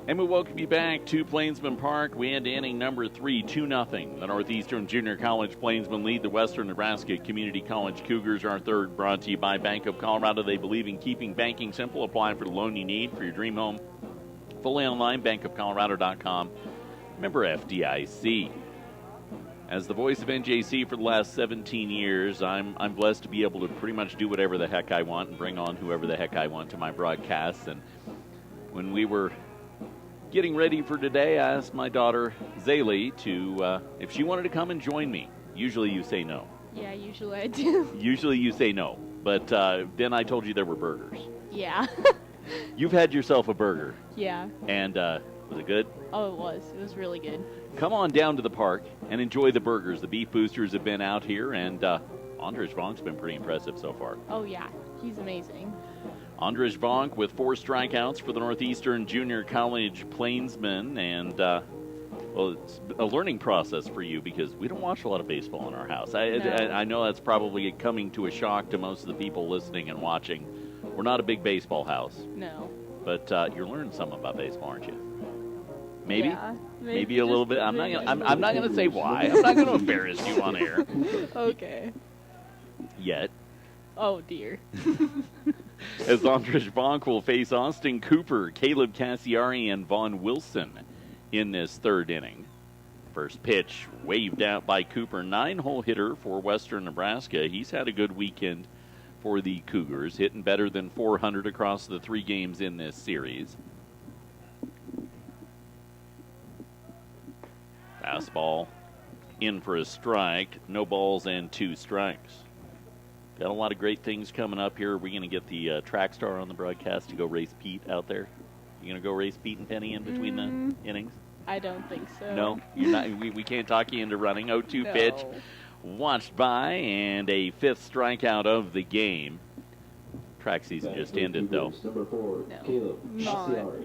And we welcome you back to Plainsman Park. We end inning number 3, 2-0. The Northeastern Junior College Plainsmen lead the Western Nebraska Community College Cougars. Our third brought to you by Bank of Colorado. They believe in keeping banking simple. Apply for the loan you need for your dream home. Fully online, bankofcolorado.com. Member FDIC. As the voice of NJC for the last 17 years, I'm blessed to be able to pretty much do whatever the heck I want and bring on whoever the heck I want to my broadcasts. And when we were getting ready for today, I asked my daughter, Zaylee, to if she wanted to come and join me. Usually you say no. Yeah, usually I do. Usually you say no. But then I told you there were burgers. Yeah. You've had yourself a burger. Yeah. And was it good? Oh, it was. It was really good. Come on down to the park and enjoy the burgers. The Beef Boosters have been out here, and Andrej Vonk's been pretty impressive so far. Oh, yeah. He's amazing. Andrej Vonk with 4 strikeouts for the Northeastern Junior College Plainsmen, and well, it's a learning process for you because we don't watch a lot of baseball in our house. I know that's probably coming to a shock to most of the people listening and watching. We're not a big baseball house. No. But you're learning something about baseball, aren't you? Maybe? Yeah, maybe a little bit. I'm not gonna say why. I'm not gonna embarrass you on air. Okay. Yet. Oh dear. As Andrej Vonk will face Austin Cooper, Caleb Cassiari, and Vaughn Wilson in this third inning. First pitch waved out by Cooper, 9-hole hitter for Western Nebraska. He's had a good weekend for the Cougars, hitting better than 400 across the 3 games in this series. Fastball in for a strike, no balls and 2 strikes. Got a lot of great things coming up here. Are we going to get the track star on the broadcast to go race Pete out there? You going to go race Pete and Penny in between the innings? I don't think so. No, you're not. We can't talk you into running. 0-2 pitch. Watched by, and a 5th strikeout of the game. Track season just ended, though. Number 4, Caleb Cassiari.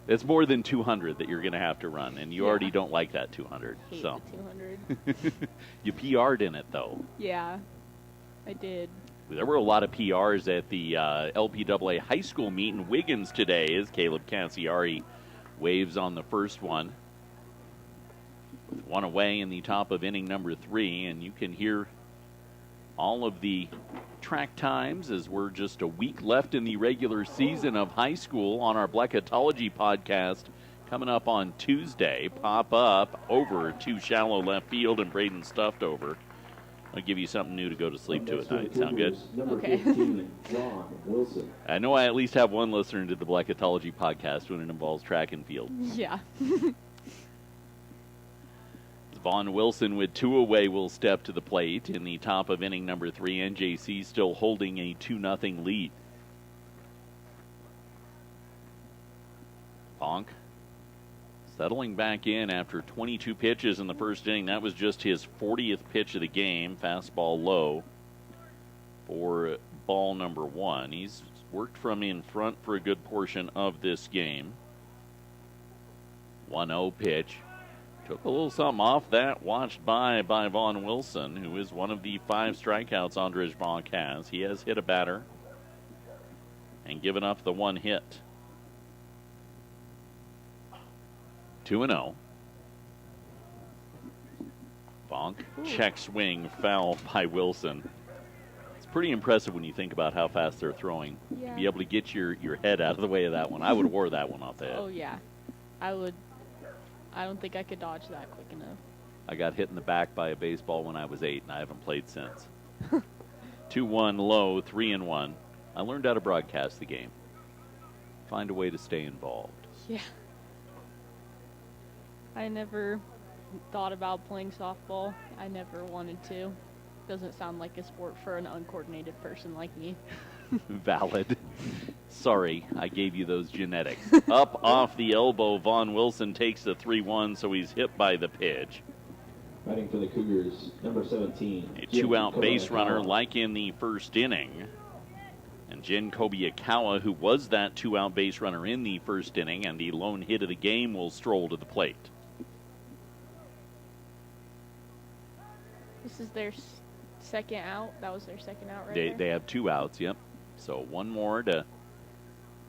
It's more than 200 that you're going to have to run, and you already don't like that 200. Hate so the 200. You PR'd in it, though. Yeah, I did. There were a lot of PRs at the LPAA high school meet in Wiggins today as Caleb Cassiari waves on the first one. With 1 away in the top of inning number 3, and you can hear all of the track times as we're just a week left in the regular season of high school on our Bleckatology podcast coming up on Tuesday. Pop up over to shallow left field and Braden stuffed over. I'll give you something new to go to sleep to at night. Sound good? Okay. 15, John Wilson. I know I at least have one listener to the Bleckatology podcast when it involves track and field. Yeah. Vaughn Wilson with 2 away will step to the plate in the top of inning number 3. NJC still holding a 2-0 lead. Bonk settling back in after 22 pitches in the first inning. That was just his 40th pitch of the game. Fastball low for ball number 1. He's worked from in front for a good portion of this game. 1-0 pitch. Took a little something off that, watched by Vaughn Wilson, who is one of the 5 strikeouts Andrej Bonk has. He has hit a batter and given up the 1 hit. 2-0. Bonk, check swing, foul by Wilson. It's pretty impressive when you think about how fast they're throwing. Yeah. Be able to get your head out of the way of that one. I would have wore that one off the head. Oh, yeah. I would. I don't think I could dodge that quick enough. I got hit in the back by a baseball when I was 8, and I haven't played since. 2-1 low, 3-1. I learned how to broadcast the game. Find a way to stay involved. Yeah. I never thought about playing softball. I never wanted to. Doesn't sound like a sport for an uncoordinated person like me. Valid. Sorry, I gave you those genetics. Up off the elbow, Vaughn Wilson takes the 3-1, so he's hit by the pitch. Batting for the Cougars, number 17. A 2-out base runner like in the first inning. And Jin Kobayakawa, who was that 2-out base runner in the first inning and the lone hit of the game, will stroll to the plate. This is their second out. That was their second out right there. They have 2 outs, yep. So 1 more to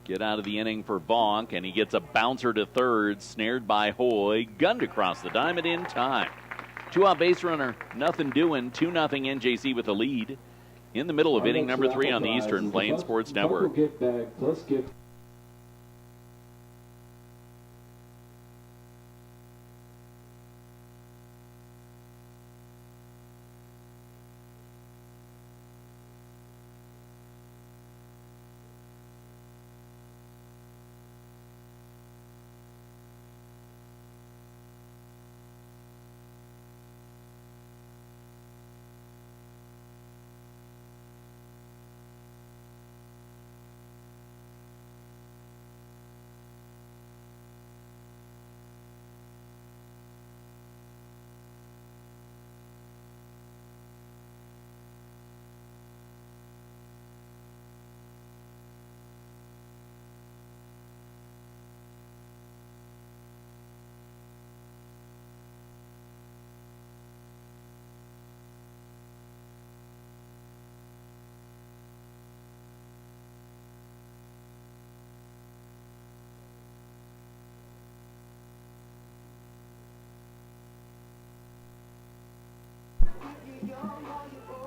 get out of the inning for Bonk, and he gets a bouncer to third, snared by Hoy, gunned across the diamond in time. 2-out base runner, nothing doing, 2-0 NJC with the lead. In the middle of inning number 3 on the Eastern Plains Sports Network.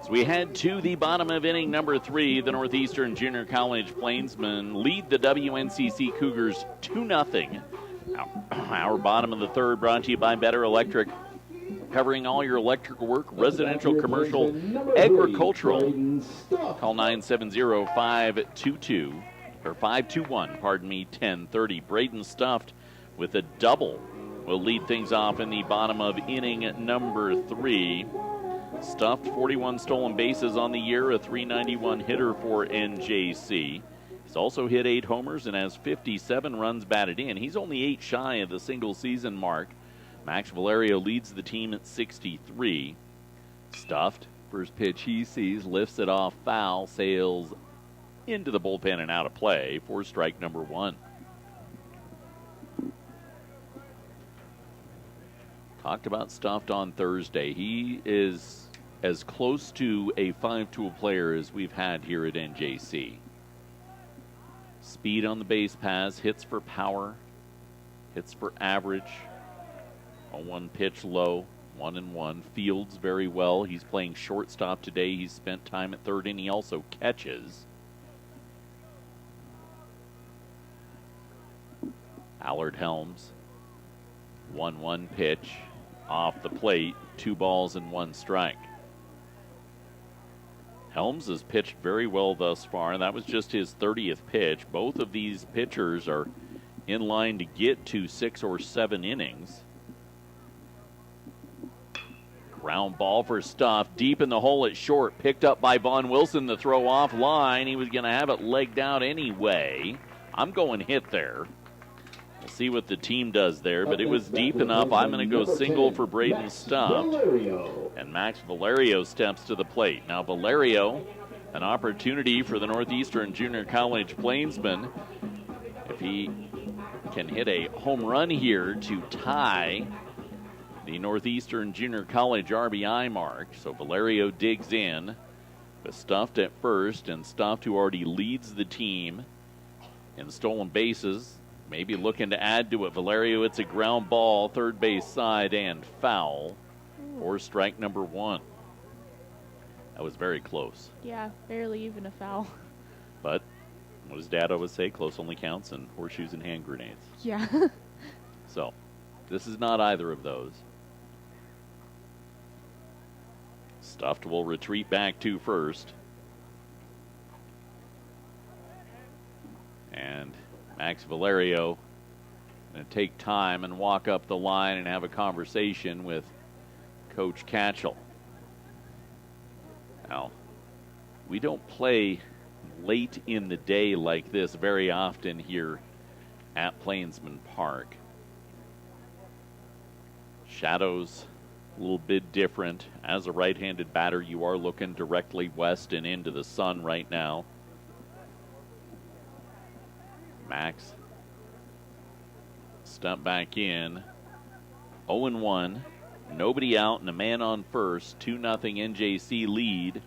As we head to the bottom of inning number 3, the Northeastern Junior College Plainsmen lead the WNCC Cougars 2-0. Our bottom of the third brought to you by Better Electric, covering all your electrical work, residential, commercial, agricultural. Call 970-522 or 521, 1030. Braden Stuffed with a double will lead things off in the bottom of inning number 3. Stuffed 41 stolen bases on the year, a .391 hitter for NJC. He's also hit 8 homers and has 57 runs batted in. He's only 8 shy of the single season mark. Max Valerio leads the team at 63. Stuffed, first pitch he sees, lifts it off foul, sails into the bullpen and out of play for strike number 1. Talked about Stuffed on Thursday. He is as close to a 5-tool player as we've had here at NJC. Speed on the base paths, hits for power, hits for average. A 1 pitch low, 1-1. Fields very well. He's playing shortstop today. He's spent time at third, and he also catches. Allard Helms, 1-1 pitch off the plate, 2 balls and 1 strike. Helms has pitched very well thus far, and that was just his 30th pitch. Both of these pitchers are in line to get to 6 or 7 innings. Ground ball for Stuff. Deep in the hole at short. Picked up by Vaughn Wilson. The throw off line. He was going to have it legged out anyway. I'm going hit there. We'll see what the team does there, but it was deep enough. I'm going to go single for Braden Stuff. And Max Valerio steps to the plate. Now Valerio, an opportunity for the Northeastern Junior College Plainsman. If he can hit a home run here to tie the Northeastern Junior College RBI mark. So Valerio digs in with Stuffed at first, and Stuffed, who already leads the team in stolen bases, maybe looking to add to it. Valerio, it's a ground ball, third base side, and foul for strike number one. That was very close. Yeah, barely even a foul. But what does Dad always say? Close only counts in horseshoes and hand grenades. Yeah. So this is not either of those. Stuffed will retreat back to first. And Max Valerio going to take time and walk up the line and have a conversation with Coach Catchell. Now, we don't play late in the day like this very often here at Plainsman Park. Shadows a little bit different. As a right-handed batter, you are looking directly west and into the sun right now. Max step back in. 0-1. Nobody out and a man on first. 2-0 NJC lead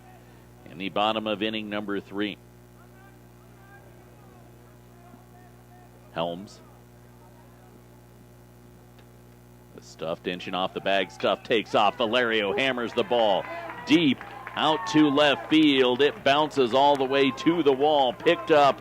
in the bottom of inning number 3. Helms. The Stuffed inching off the bag. Stuff takes off. Valerio hammers the ball deep out to left field. It bounces all the way to the wall. Picked up.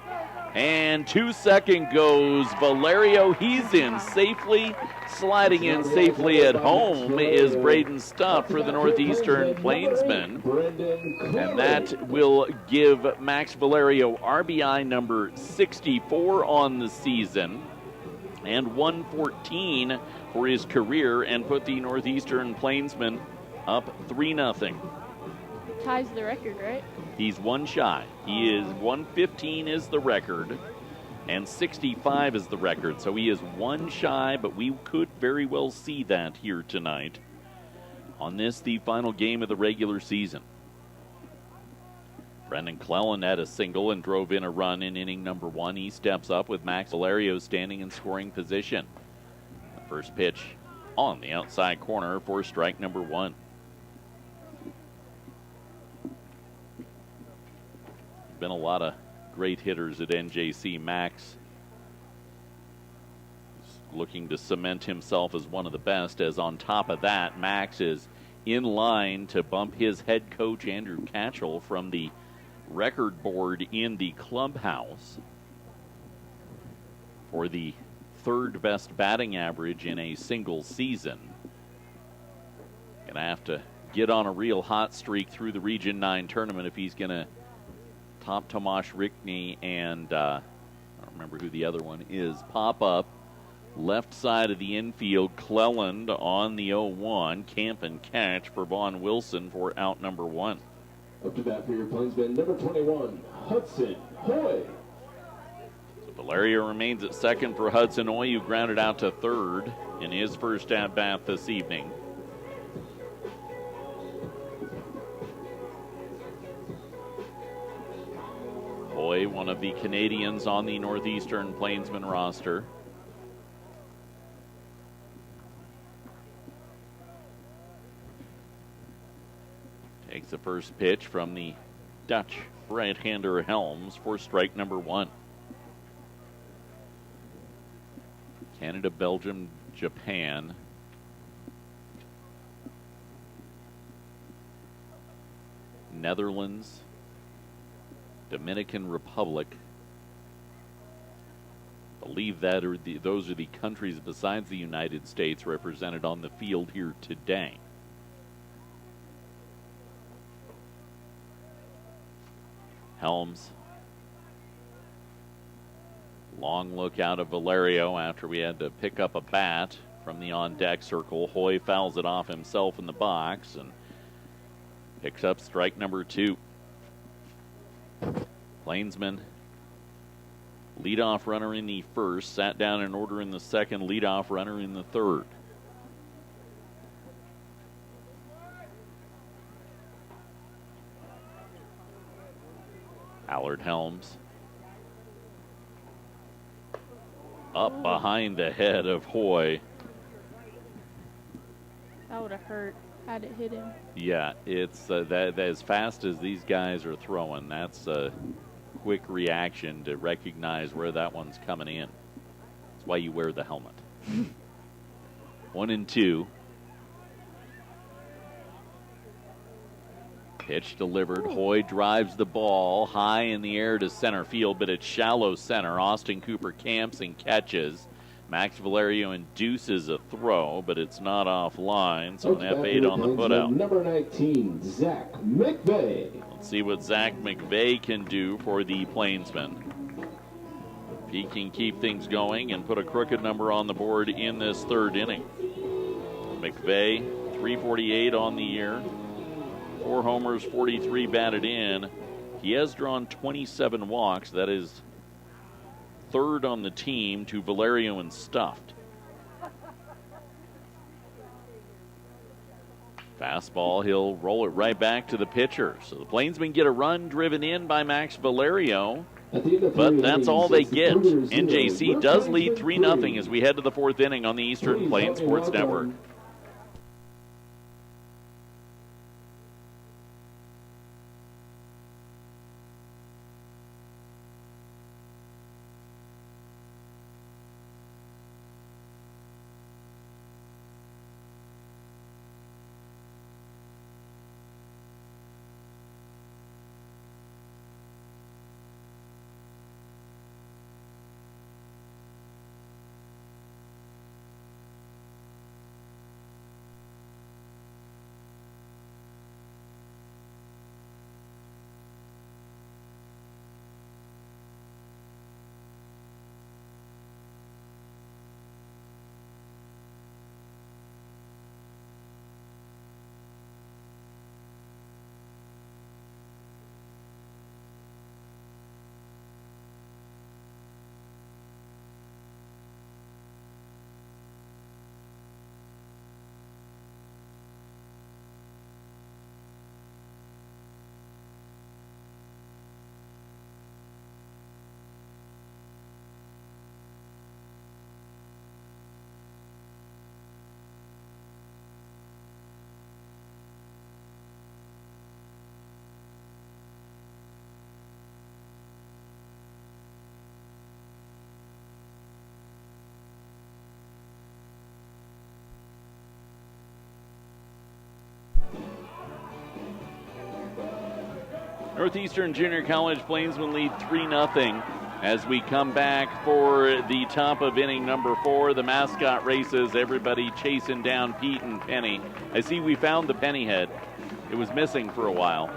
And 2 seconds goes Valerio. He's in safely. Sliding in safely at home is Braden Stuff for the Northeastern Plainsmen. And that will give Max Valerio RBI number 64 on the season and 114 for his career, and put the Northeastern Plainsmen up 3-0. Ties the record, right? He's one shy. He is 115 is the record, and 65 is the record. So he is one shy, but we could very well see that here tonight on this, the final game of the regular season. Brendan Clellan had a single and drove in a run in inning number 1. He steps up with Max Valerio standing in scoring position. The first pitch on the outside corner for strike number 1. Been a lot of great hitters at NJC. Max is looking to cement himself as one of the best, as on top of that, Max is in line to bump his head coach Andrew Catchell from the record board in the clubhouse for the third best batting average in a single season. Gonna have to get on a real hot streak through the Region 9 tournament if he's gonna top Tomasz Rickney and I don't remember who the other one is. Pop up left side of the infield. Cleland on the 0-1. Camp and catch for Vaughn Wilson for out number 1. Up to bat for your Plainsman, number 21, Hudson Hoy. So Valerio remains at second for Hudson Hoy, who grounded out to third in his first at bat this evening. Hoy, one of the Canadians on the Northeastern Plainsman roster. Takes the first pitch from the Dutch right-hander Helms for strike number 1. Canada, Belgium, Japan. Netherlands, Dominican Republic. I believe that those are the countries besides the United States represented on the field here today. Helms. Long look out of Valerio after we had to pick up a bat from the on-deck circle. Hoy fouls it off himself in the box and picks up strike number 2. Plainsman, leadoff runner in the first, sat down in order in the second, leadoff runner in the third. Allard Helms up behind the head of Hoy. That would have hurt had it hit him. Yeah, it's that as fast as these guys are throwing, that's a quick reaction to recognize where that one's coming in. That's why you wear the helmet. 1-2. Pitch delivered. Hoy drives the ball high in the air to center field, but it's shallow center. Austin Cooper camps and catches. Max Valerio induces a throw, but it's not offline, so an F8 on the putout. Number 19, Zach McVeigh. Let's see what Zach McVeigh can do for the Plainsmen. If he can keep things going and put a crooked number on the board in this third inning. McVeigh, 348 on the year. 4 homers, 43 batted in. He has drawn 27 walks. That is third on the team to Valerio and Stuffed. Fastball, he'll roll it right back to the pitcher. So the Plainsmen get a run driven in by Max Valerio, but that's all they get. NJC does lead 3-0 as we head to the 4th inning on the Eastern Plains Sports Network. Northeastern Junior College Plainsmen lead 3-0 as we come back for the top of inning number 4. The mascot races, everybody chasing down Pete and Penny. I see we found the Penny head. It was missing for a while.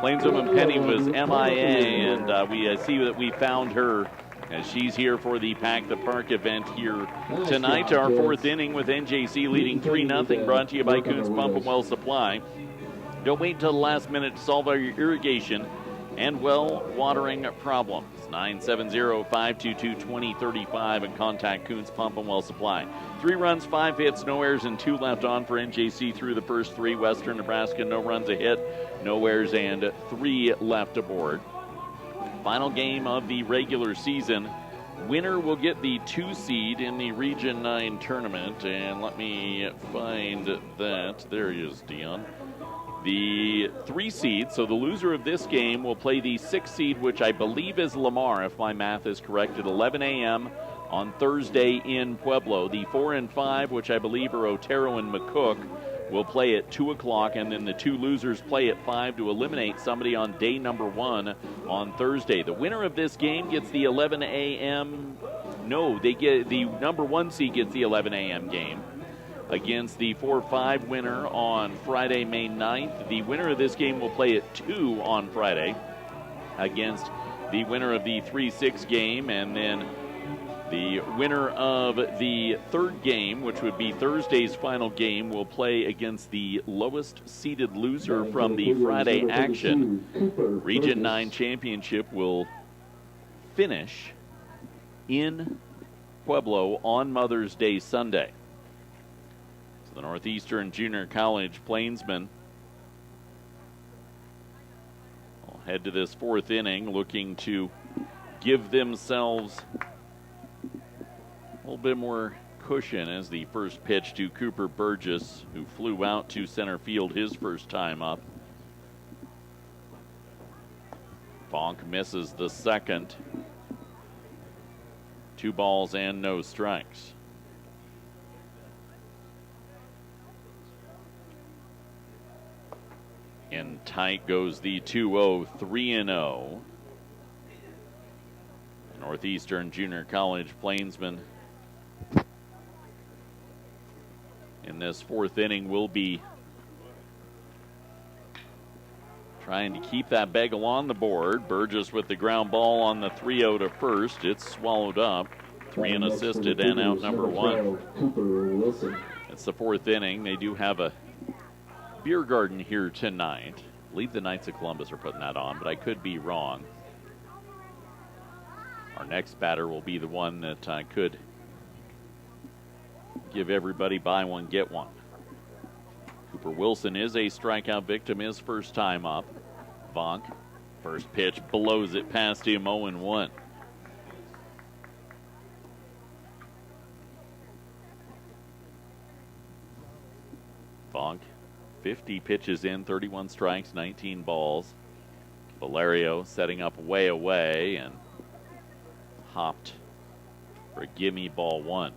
Plainswoman Penny was MIA, and we see that we found her as she's here for the Pack the Park event here tonight. Our 4th inning with NJC leading 3-0, brought to you by Coons Pump and Well Supply. Don't wait until the last minute to solve all your irrigation and well watering problems. 970-522-2035 and contact Coons Pump and Well Supply. 3 runs, 5 hits, no errors, and 2 left on for NJC through the first 3. Western Nebraska, no runs, a hit, no errors, and 3 left aboard. Final game of the regular season. Winner will get the 2 seed in the Region 9 tournament. And let me find that. There he is, Dion. The 3 seed, so the loser of this game will play the 6 seed, which I believe is Lamar, if my math is correct, at 11 a.m. on Thursday in Pueblo. The 4 and 5, which I believe are Otero and McCook, will play at 2 o'clock, and then the 2 losers play at 5 to eliminate somebody on day number 1 on Thursday. The winner of this game gets the 11 a.m. No, they get the number 1 seed gets the 11 a.m. game against the 4-5 winner on Friday, May 9th. The winner of this game will play at 2 on Friday against the winner of the 3-6 game, and then The winner of the third game, which would be Thursday's final game, will play against the lowest seeded loser from the Friday action. Region 9 championship will finish in Pueblo on Mother's Day Sunday. So the Northeastern Junior College Plainsmen will head to this fourth inning looking to give themselves a little bit more cushion as the first pitch to Cooper Burgess, who flew out to center field his first time up. Bonk misses the second. 2 balls and no strikes. And tight goes the 2-0, 3-0. Northeastern Junior College Plainsmen in this fourth inning will be trying to keep that Bagel on the board. Burgess with the ground ball on the 3-0 to first. It's swallowed up. 3 unassisted and out number 1. It's the fourth inning. They do have a beer garden here tonight. I believe the Knights of Columbus are putting that on, but I could be wrong. Our next batter will be the one that could give everybody buy one, get one. Cooper Wilson is a strikeout victim his first time up. Vonk, first pitch, blows it past him, 0-1. Vonk, 50 pitches in, 31 strikes, 19 balls. Valerio setting up way away and hopped for a gimme ball 1.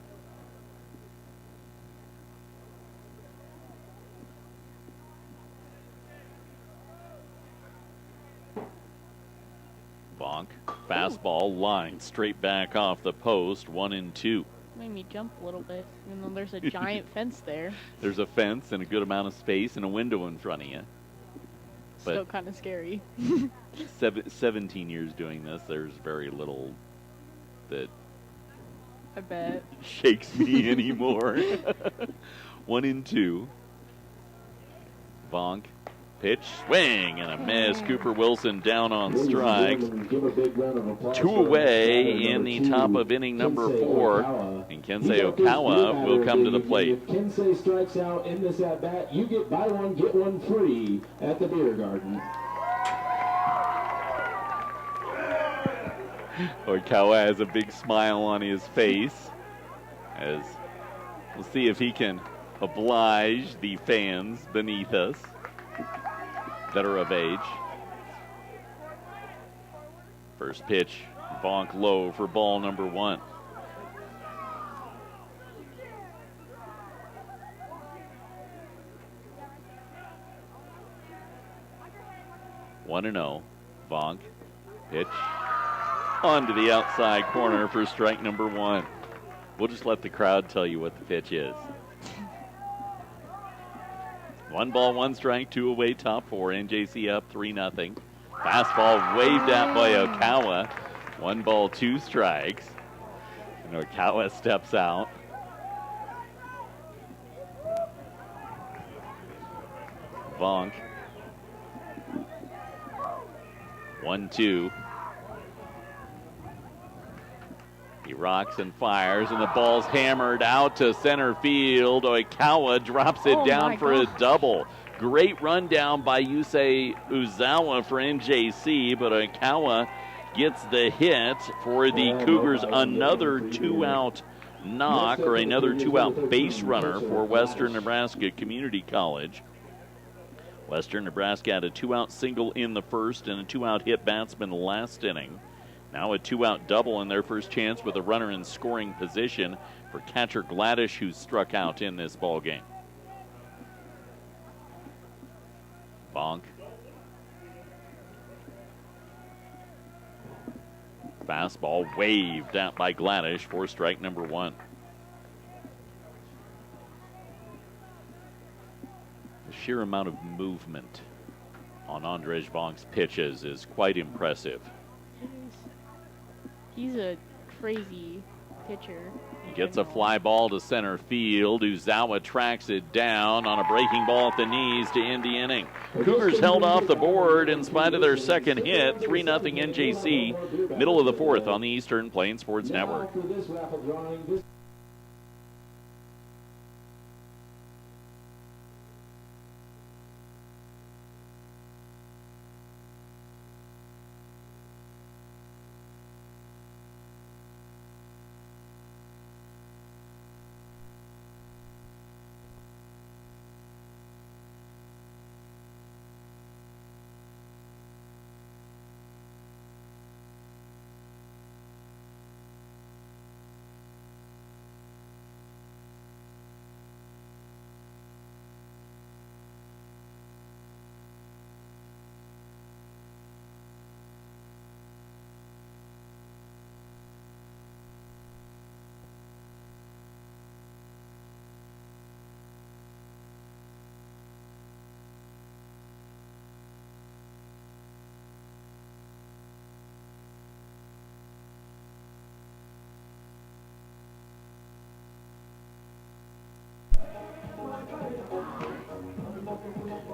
Bonk, fastball line straight back off the post, 1-2. Made me jump a little bit, even though there's a giant fence there. There's a fence and a good amount of space and a window in front of you. Still kind of scary. 17 years doing this, there's very little that I bet shakes me anymore. 1-2. Bonk, pitch, swing, and a miss. Cooper Wilson down on strikes. 2 away in the top of inning number 4. And Kensei Okawa will come to the plate. If Kensei strikes out in this at-bat, you get buy one, get one free at the beer garden. Okawa has a big smile on his face as we'll see if he can oblige the fans beneath us that are of age. First pitch, Bonk low for ball number 1. One and 0. Bonk, pitch onto the outside corner for strike number 1. We'll just let the crowd tell you what the pitch is. 1 ball, 1 strike, 2 away, top 4. NJC up 3-0. Fastball waved at by Okawa. 1 ball, 2 strikes. And Okawa steps out. Vonk. 1-2. He rocks and fires, and the ball's hammered out to center field. Oikawa drops it down for a double. Great run down by Yusei Uzawa for NJC, but Oikawa gets the hit for the Cougars. Another 2-out knock, or another 2-out base runner for Western Nebraska Community College. Western Nebraska had a 2-out single in the first and a 2-out hit batsman last inning. Now a 2-out double in their first chance with a runner in scoring position for catcher Gladish, who struck out in this ball game. Bonk. Fastball waved out by Gladish for strike number 1. The sheer amount of movement on Andrzej Bonk's pitches is quite impressive. He's a crazy pitcher. He gets a fly ball to center field. Uzawa tracks it down on a breaking ball at the knees to end the inning. Cougars held off the board in spite of their second hit. 3-0 NJC. Middle of the fourth on the Eastern Plains Sports Network.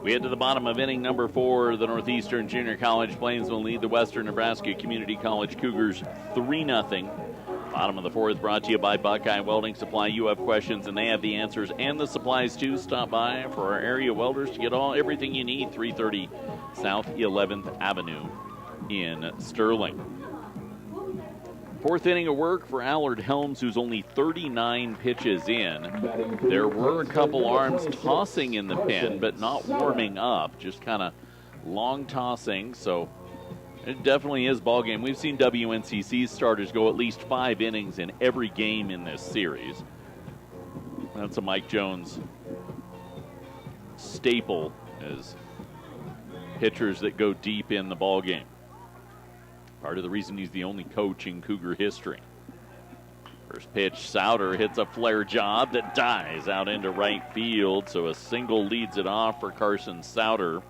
We head to the bottom of inning number 4. The Northeastern Junior College Plains will lead the Western Nebraska Community College Cougars 3-0. Bottom of the fourth brought to you by Buckeye Welding Supply. You have questions and they have the answers and the supplies too. Stop by for our area welders to get everything you need. 330 South 11th Avenue in Sterling. Fourth inning of work for Allard Helms, who's only 39 pitches in. There were a couple arms tossing in the pen, but not warming up, just kind of long tossing. So it definitely is ball game. We've seen WNCC's starters go at least 5 innings in every game in this series. That's a Mike Jones staple as pitchers that go deep in the ball game. Part of the reason he's the only coach in Cougar history. First pitch, Souter hits a flare job that dies out into right field, so a single leads it off for Carson Souter.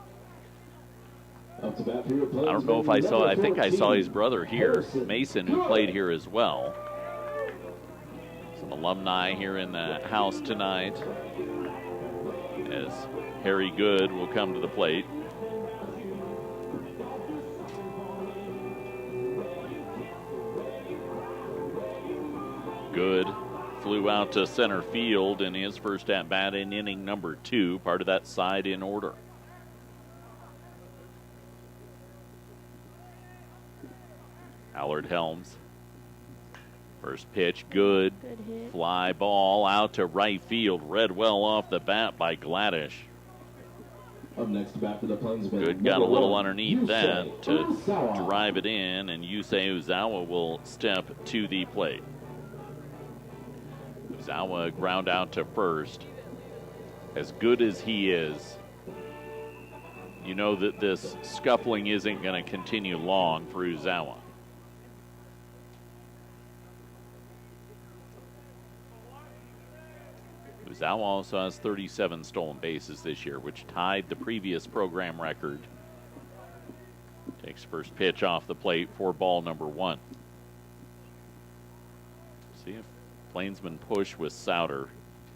I don't know if I think I saw his brother here, Mason, who played here as well. Some alumni here in the house tonight as Harry Good will come to the plate. Good flew out to center field in his first at-bat in inning number 2, part of that side in order. Allard Helms. First pitch, good hit. Fly ball out to right field. Read well off the bat by Gladish. Up next to bat for the Plainsmen. Good got a little underneath that to drive it in, and Yusei Uzawa will step to the plate. Uzawa ground out to first. As good as he is, you know that this scuffling isn't going to continue long for Uzawa. Uzawa also has 37 stolen bases this year, which tied the previous program record. Takes first pitch off the plate for ball number 1. See if Plainsmen push with Souter.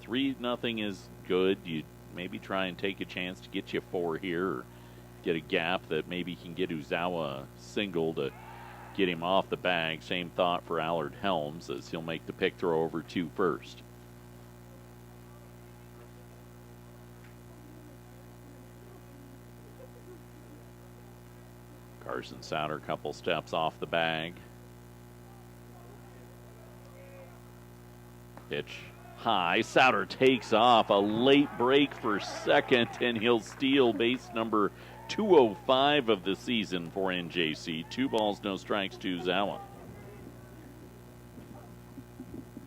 3-0 is good. You maybe try and take a chance to get you 4 here, or get a gap that maybe can get Uzawa a single to get him off the bag. Same thought for Allard Helms, as he'll make the pick throw over to first. Carson Souter, couple steps off the bag. Pitch high. Souter takes off. A late break for second, and he'll steal base number 205 of the season for NJC. 2 balls, no strikes to Uzawa.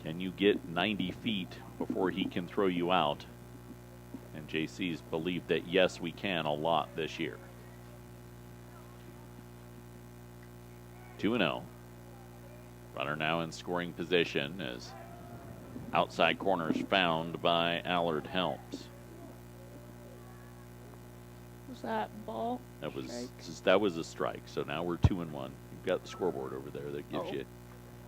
Can you get 90 feet before he can throw you out? NJC's believed that yes, we can a lot this year. 2-0. Runner now in scoring position as outside corners found by Allard Helms. Was that ball? That was a strike. So now we're 2-1. You've got the scoreboard over there that gives you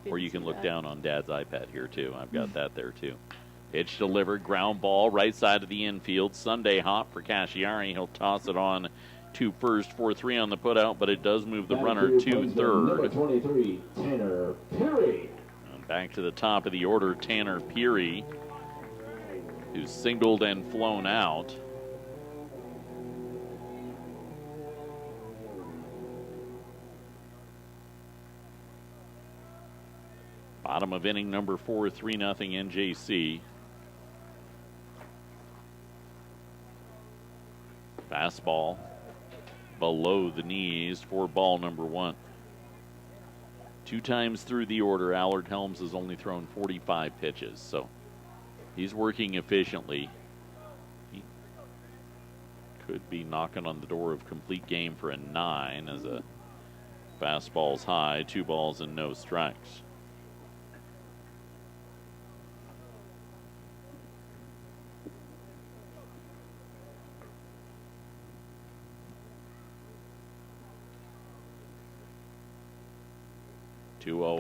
Or you can look down on Dad's iPad here, too. I've got that there, too. Pitch delivered, ground ball, right side of the infield. Sunday hop for Casciari. He'll toss it on to first, 4-3 on the putout, but it does move the runner to third. Number 23, Tanner Peary. And back to the top of the order, Tanner Peary, who's singled and flown out. Bottom of inning number 4, 3-0 NJC. Fastball below the knees for ball number 1. 2 times through the order, Allard Helms has only thrown 45 pitches, so he's working efficiently. He could be knocking on the door of complete game for a 9 as a fastball's high, 2 balls and no strikes.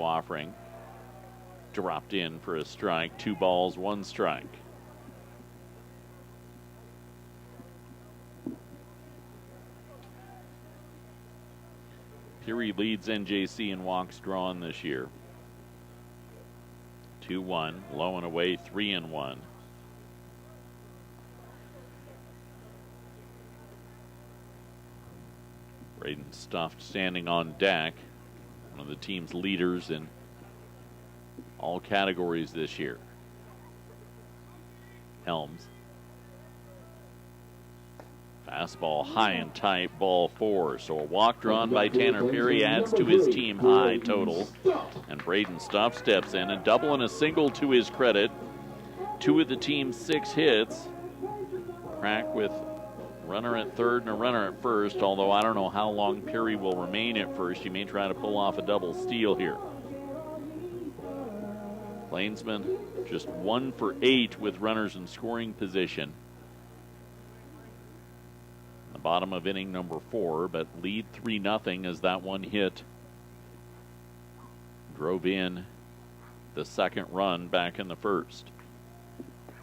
Offering. Dropped in for a strike. 2 balls, 1 strike. Peary leads NJC in walks drawn this year. 2-1, low and away, 3-1. Braden Stuffed standing on deck. One of the team's leaders in all categories this year. Helms. Fastball high and tight, ball 4. So a walk drawn by Tanner Peary adds to his team high total. And Braden Stuff steps in, a double and a single to his credit. 2 of the team's 6 hits. Crack with runner at third and a runner at first, although I don't know how long Peary will remain at first. He may try to pull off a double steal here. Plainsmen just 1 for 8 with runners in scoring position. The bottom of inning number 4, but lead 3-0 as that one hit drove in the second run back in the first.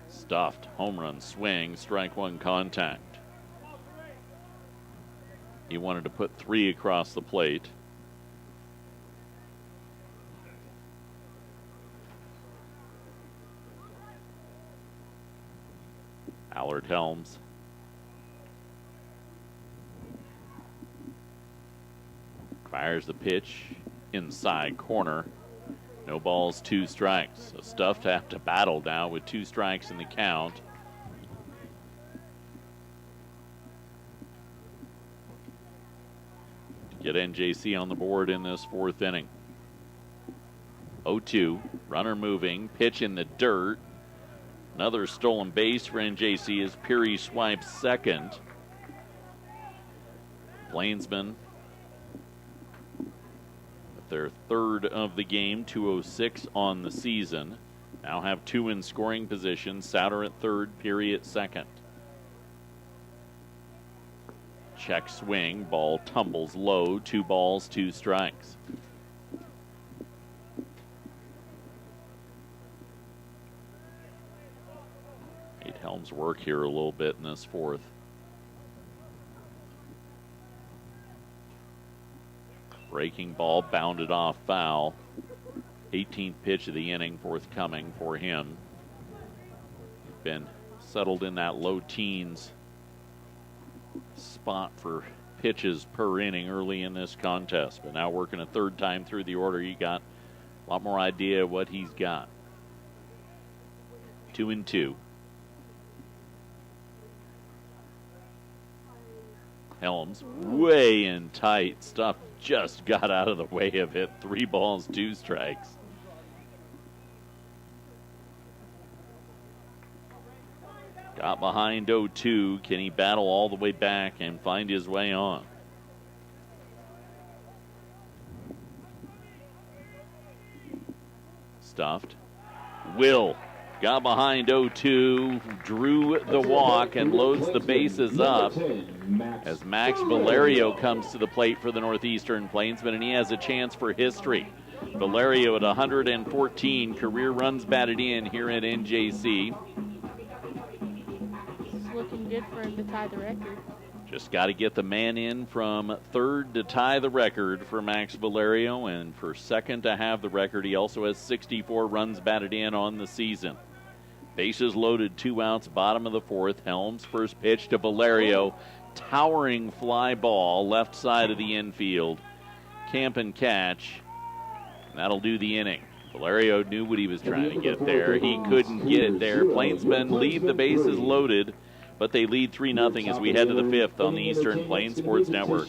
Stuffed, home run swing, strike 1 contact. He wanted to put 3 across the plate. Allard Helms. Fires the pitch inside corner. No balls, 2 strikes. So Stuffed to have to battle now with 2 strikes in the count. Get NJC on the board in this 4th inning. 0-2, runner moving, pitch in the dirt. Another stolen base for NJC as Peary swipes second. Plainsmen with their 3rd of the game, 206 on the season. Now have 2 in scoring position, Souter at 3rd, Peary at 2nd. Check swing, ball tumbles low, 2 balls, 2 strikes. Made Helms work here a little bit in this 4th. Breaking ball bounded off foul. 18th pitch of the inning forthcoming for him. Been settled in that low teens spot for pitches per inning early in this contest, but now working a 3rd time through the order, he got a lot more idea of what he's got. 2-2. Helms way in tight. Stuff just got out of the way of it. 3 balls, 2 strikes. Got behind 0-2. Can he battle all the way back and find his way on? Stuffed. Will. Got behind 0-2. Drew the walk and loads the bases up as Max Valerio comes to the plate for the Northeastern Plainsmen, and he has a chance for history. Valerio at 114 career runs batted in here at NJC. It's looking good for him to tie the record. Just got to get the man in from third to tie the record for Max Valerio, and for second to have the record. He also has 64 runs batted in on the season. Bases loaded, 2 outs, bottom of the fourth. Helms first pitch to Valerio. Towering fly ball, left side of the infield. Camp and catch. That'll do the inning. Valerio knew what he was trying to get there. He couldn't get there. Plainsmen leave the bases loaded, but they lead 3-0 as we head to the fifth on the Eastern Plains Sports Network.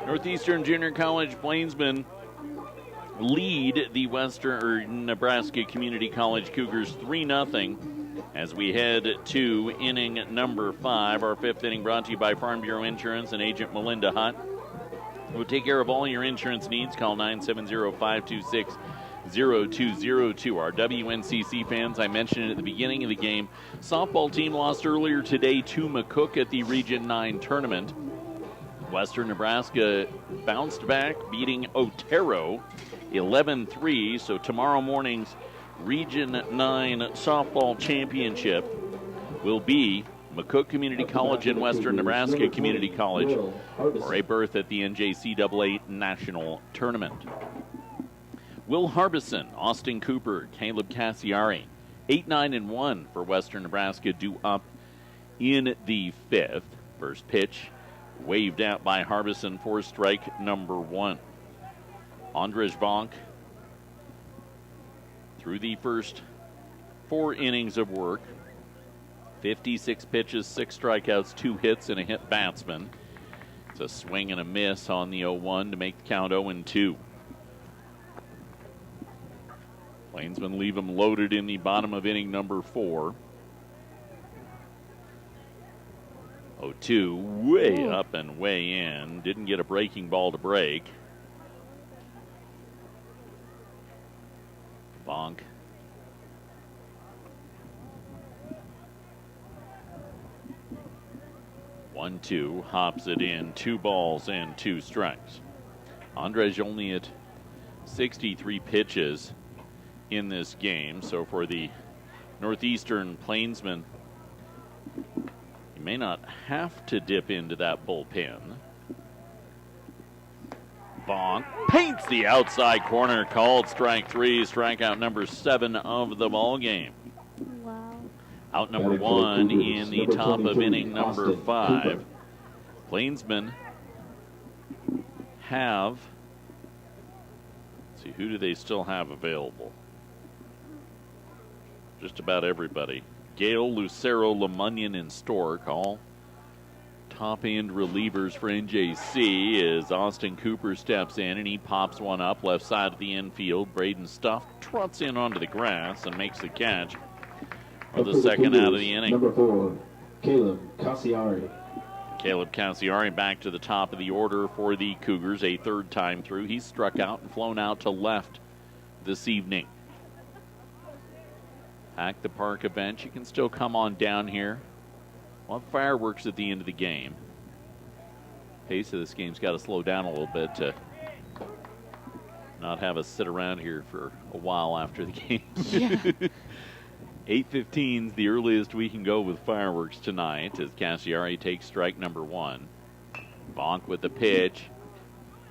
Northeastern Junior College Plainsmen lead the Nebraska Community College Cougars 3-0 as we head to inning number 5. Our fifth inning brought to you by Farm Bureau Insurance and Agent Melinda Hutt. We'll take care of all your insurance needs. Call 970-526-0202. Our WNCC fans, I mentioned it at the beginning of the game, softball team lost earlier today to McCook at the Region 9 tournament. Western Nebraska bounced back, beating Otero 11-3. So tomorrow morning's Region 9 softball championship will be McCook Community College and Western Nebraska Community College for a berth at the NJCAA National Tournament. Will Harbison, Austin Cooper, Caleb Cassiari, 8-9-1 for Western Nebraska, due up in the fifth. First pitch waved out by Harbison for strike number 1. Andrzej Bonk through the first 4 innings of work. 56 pitches, 6 strikeouts, 2 hits, and a hit batsman. It's a swing and a miss on the 0-1 to make the count 0-2. Plainsmen leave them loaded in the bottom of inning number 4. 0-2, way up and way in. Didn't get a breaking ball to break. Bonk. One, 2, hops it in. 2 balls and 2 strikes. Andrzej only at 63 pitches in this game. So for the Northeastern Plainsmen, you may not have to dip into that bullpen. Bonk paints the outside corner, called strike 3, strikeout number 7 of the ball game. Wow. Out number 1 in the top of inning number 5. Plainsmen have, let's see, who do they still have available? Just about everybody. Gale, Lucero, Lemunion, and Stork, all top-end relievers for NJC as Austin Cooper steps in and he pops one up left side of the infield. Braden Stuff trots in onto the grass and makes the catch for the second out of the inning. Number 4, Caleb Cassiari. Caleb Cassiari back to the top of the order for the Cougars, a third time through. He's struck out and flown out to left this evening. Pack the Park event. You can still come on down here. We'll have fireworks at the end of the game. Pace of this game's got to slow down a little bit to not have us sit around here for a while after the game. Yeah. 8:15 is the earliest we can go with fireworks tonight as Cassiari takes strike number one. Bonk with the pitch.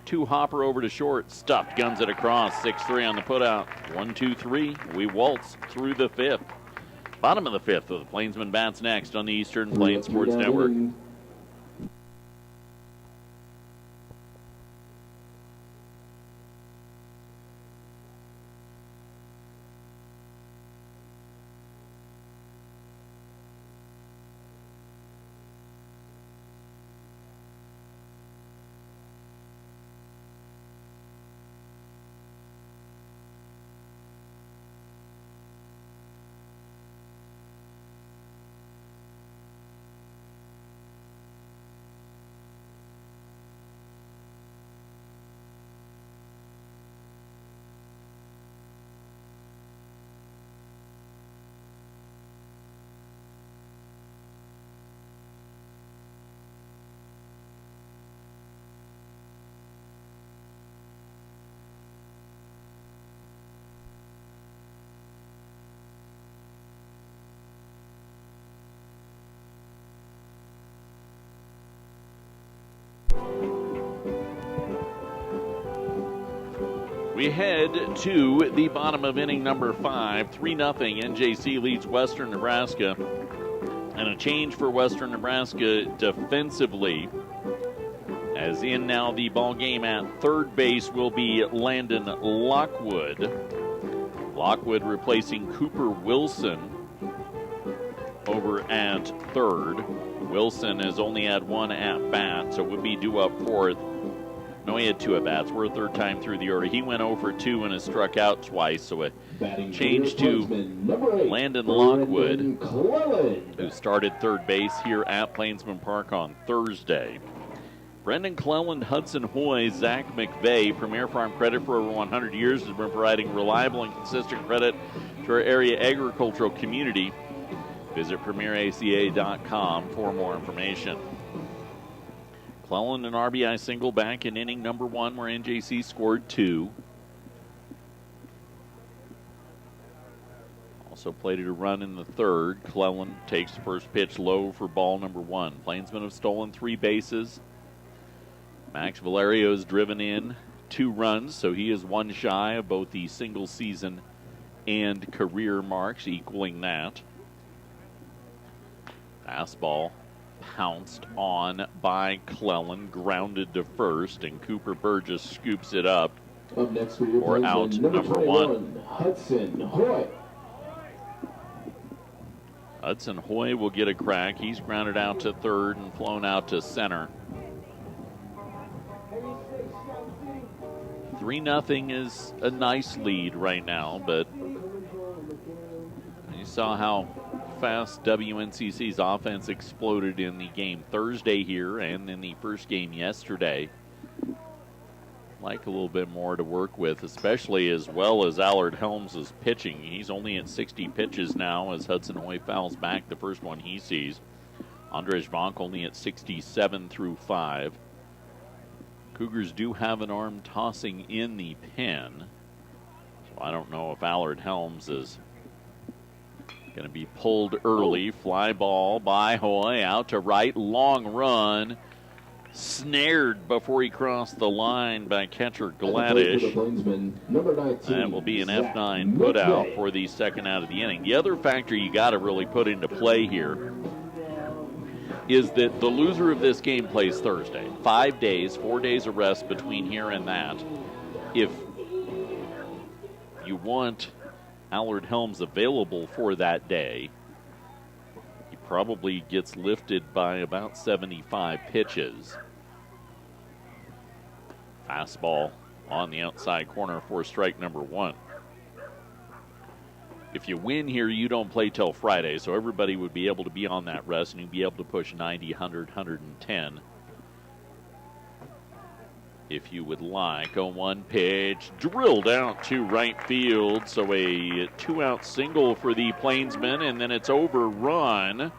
Two hopper over to short. Stuffed, guns it across. 6-3 on the putout. 1-2-3. We waltz through the fifth. Bottom of the fifth with the Plainsman bats next on the Eastern Plains Sports Network. We head to the bottom of inning number 5. 3-0. NJC leads Western Nebraska. And a change for Western Nebraska defensively. As in now the ball game at third base will be Landon Lockwood. Lockwood replacing Cooper Wilson over at third. Wilson has only had one at-bat, so would be due up fourth. No, he had two at-bats. We're a third time through the order. He went 0 for 2 and has struck out twice, so a change to Landon Lockwood, who started third base here at Plainsman Park on Thursday. Brendan Cleland, Hudson Hoy, Zach McVeigh, Premier Farm Credit for over 100 years, has been providing reliable and consistent credit to our area agricultural community. Visit premieraca.com for more information. Cleland, an RBI single back in inning number 1 where NJC scored 2. Also plated a run in the third. Cleland takes the first pitch low for ball number 1. Plainsmen have stolen 3 bases. Max Valerio's driven in 2 runs, so he is 1 shy of both the single season and career marks, equaling that. Fastball pounced on by Cleland, grounded to first, and Cooper Burgess scoops it up next for out number 1. Hudson Hoy. Hudson Hoy will get a crack. He's grounded out to third and flown out to center. 3-0 is a nice lead right now, but you saw how fast WNCC's offense exploded in the game Thursday here and in the first game yesterday. Like a little bit more to work with, especially as well as Allard Helms is pitching. He's only at 60 pitches now as Hudson Hoy fouls back the first one he sees. Andrej Vonk only at 67 through 5. Cougars do have an arm tossing in the pen, so I don't know if Allard Helms is going to be pulled early. Fly ball by Hoy out to right. Long run. Snared before he crossed the line by catcher Gladish. That will be an F9 put out for the second out of the inning. The other factor you got to really put into play here is that the loser of this game plays Thursday. 5 days, 4 days of rest between here and that. If you want Allard Helms available for that day, he probably gets lifted by about 75 pitches. Fastball on the outside corner for strike number 1. if you win here, you don't play till Friday, so everybody would be able to be on that rest, and you'd be able to push 90, 100, 110 if you would like. 0-1 pitch, drilled out to right field, so a 2-out single for the Plainsmen, and then it's overrun.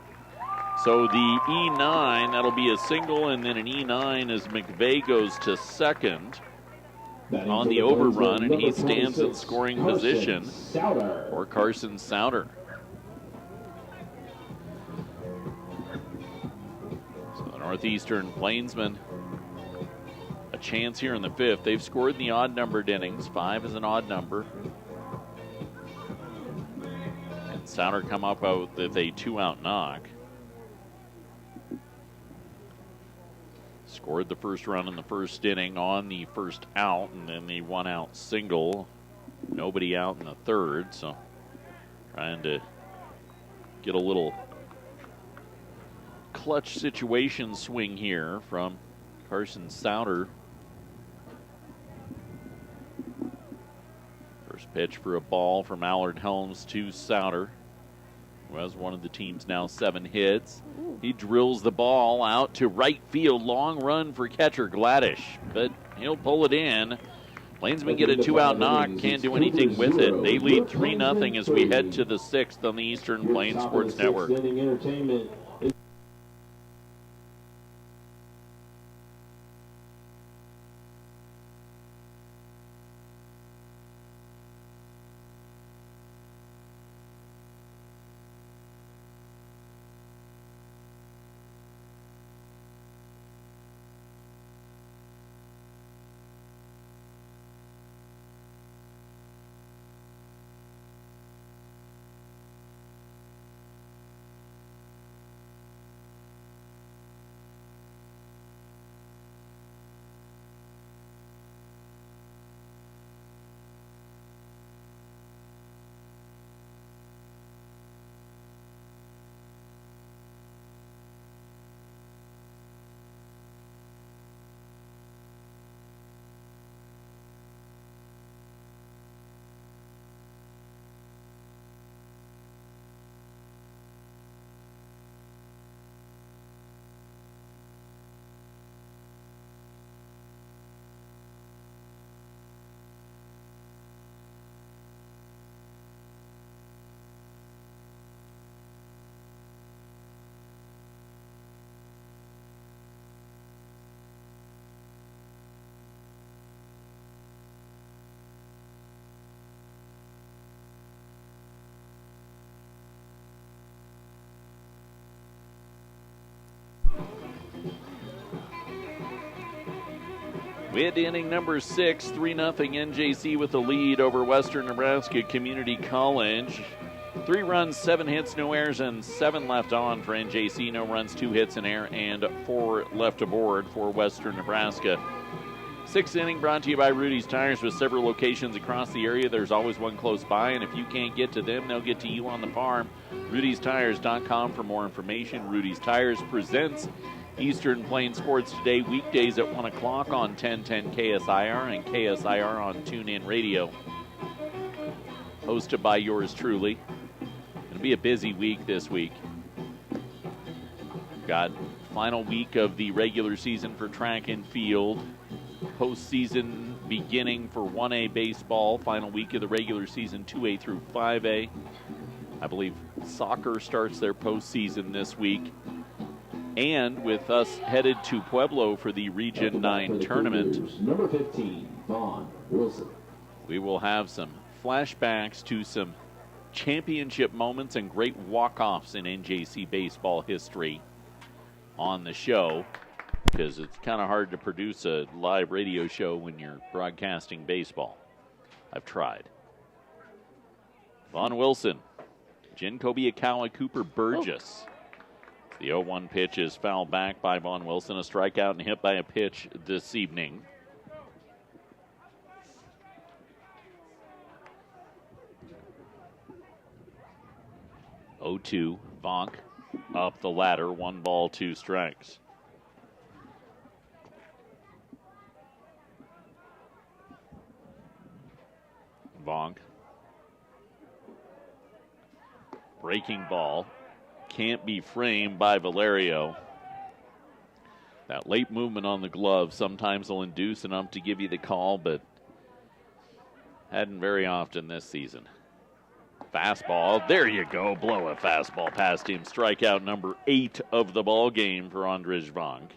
So the E9, that'll be a single, and then an E9 as McVeigh goes to second on the overrun, and he stands in scoring position for Carson Souter. So the Northeastern Plainsmen, a chance here in the fifth. They've scored in the odd-numbered innings. 5 is an odd number. And Souter come up with a 2-out knock. Scored the first run in the first inning on the first out, and then the 1-out single. Nobody out in the third, so trying to get a little clutch situation swing here from Carson Souter. First pitch for a ball from Allard Helms to Souter, who has one of the team's now 7 hits. He drills the ball out to right field. Long run for catcher Gladish, but he'll pull it in. Plainsmen get a 2-out knock. Can't do anything with it. They lead 3-0 as we head to the 6th on the Eastern Plains Sports Network. We head to inning number 6, 3-0 NJC with the lead over Western Nebraska Community College. 3 runs, 7 hits, no errors, and 7 left on for NJC. No runs, 2 hits, an error, and 4 left aboard for Western Nebraska. 6th inning brought to you by Rudy's Tires. With several locations across the area, there's always one close by, and if you can't get to them, they'll get to you on the farm. Rudy'sTires.com for more information. Rudy's Tires presents Eastern Plains Sports Today, weekdays at 1 o'clock on 1010 KSIR and KSIR on TuneIn Radio. Hosted by yours truly. It'll be a busy week this week. Got final week of the regular season for track and field. Postseason beginning for 1A baseball. Final week of the regular season, 2A through 5A. I believe soccer starts their postseason this week. And with us headed to Pueblo for the Region 9 tournament, Number 15, Vaughn Wilson. We will have some flashbacks to some championship moments and great walk-offs in NJC baseball history on the show, because it's kind of hard to produce a live radio show when you're broadcasting baseball. I've tried. Vaughn Wilson, Jen Kobiakawa, Cooper Burgess. The 0-1 pitch is fouled back by Vaughn Wilson. A strikeout and hit by a pitch this evening. (0-2) Vonk up the ladder. 1 ball, 2 strikes. Vonk Breaking ball. Can't be framed by Valerio. That late movement on the glove sometimes will induce an ump to give you the call, but hadn't very often this season. Fastball, there you go, blow a fastball past him. Strikeout number 8 of the ball game for Andrej Vonk.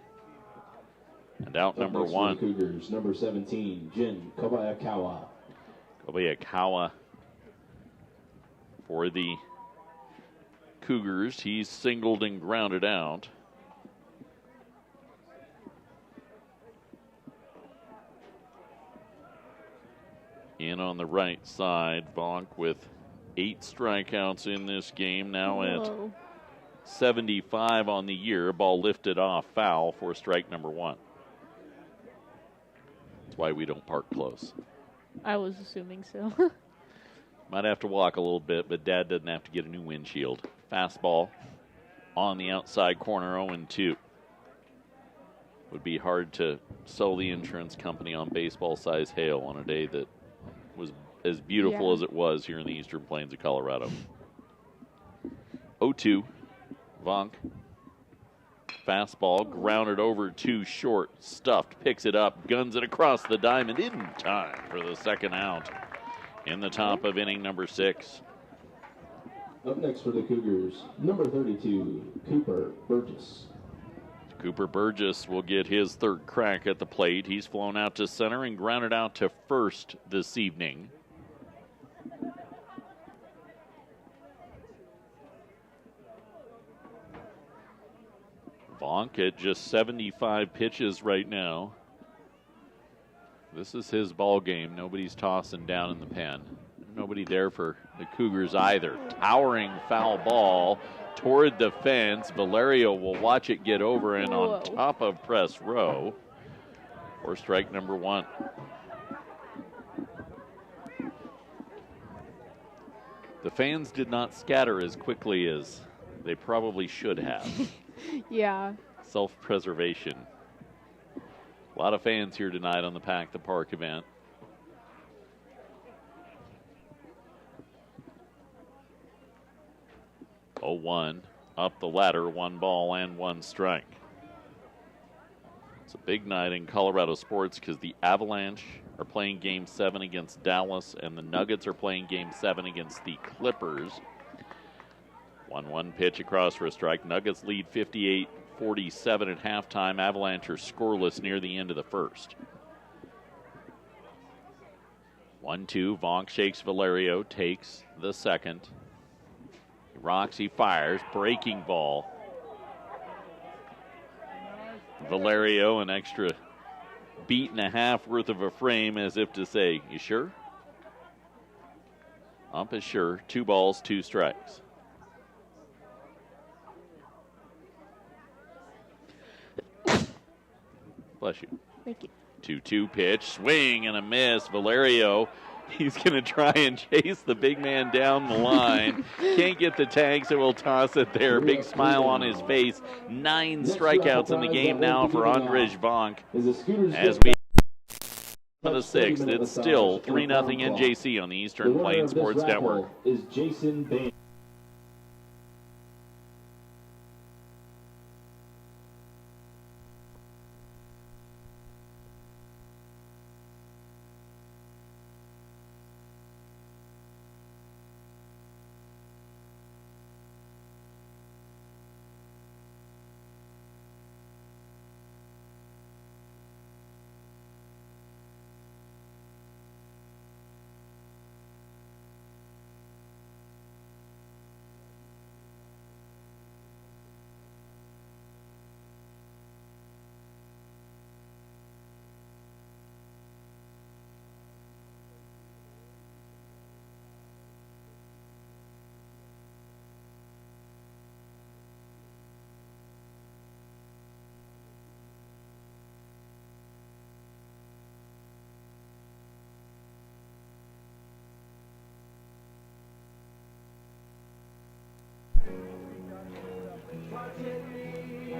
And out number 1. Cougars, number 17, Jin Kobayakawa. Kobayakawa for the Cougars. He's singled and grounded out. In on the right side, Vonk with 8 strikeouts in this game, now at 75 on the year. Ball lifted off, foul for strike number 1. That's why we don't park close. I was assuming so. Might have to walk a little bit, but Dad doesn't have to get a new windshield. Fastball on the outside corner, 0-2. Would be hard to sell the insurance company on baseball-sized hail on a day that was as beautiful as it was here in the Eastern Plains of Colorado. 0-2. Vonk. Fastball grounded over too short. Stuffed, picks it up, guns it across the diamond in time for the second out in the top of inning number 6. Up next for the Cougars, number 32, Cooper Burgess. Cooper Burgess will get his third crack at the plate. He's flown out to center and grounded out to first this evening. Vonk at just 75 pitches right now. This is his ball game. Nobody's tossing down in the pen. Nobody there for the Cougars either. Towering foul ball toward the fence. Valerio will watch it get over and on top of press row for strike number 1. The fans did not scatter as quickly as they probably should have. Yeah. Self-preservation. A lot of fans here tonight on the Pack the Park event. Oh, 1 up the ladder, 1 ball and 1 strike. It's a big night in Colorado sports because the Avalanche are playing Game 7 against Dallas and the Nuggets are playing Game 7 against the Clippers. 1-1 pitch across for a strike. Nuggets lead 58-47 at halftime. Avalanche are scoreless near the end of the first. 1-2. Vonk shakes Valerio, takes the second. He rocks, he fires. Breaking ball. Valerio, an extra beat and a half worth of a frame as if to say, you sure? Ump is sure. 2 balls, 2 strikes. Bless you. Thank you. 2-2 pitch, swing and a miss. Valerio, he's going to try and chase the big man down the line. Can't get the tag, so we'll toss it there. Big smile on his face. 9 strikeouts in the game now for Andrej Vonk. As we for the 6th, it's still 3-0 NJC on the Eastern Plains Sports Network. Is Jason Bain.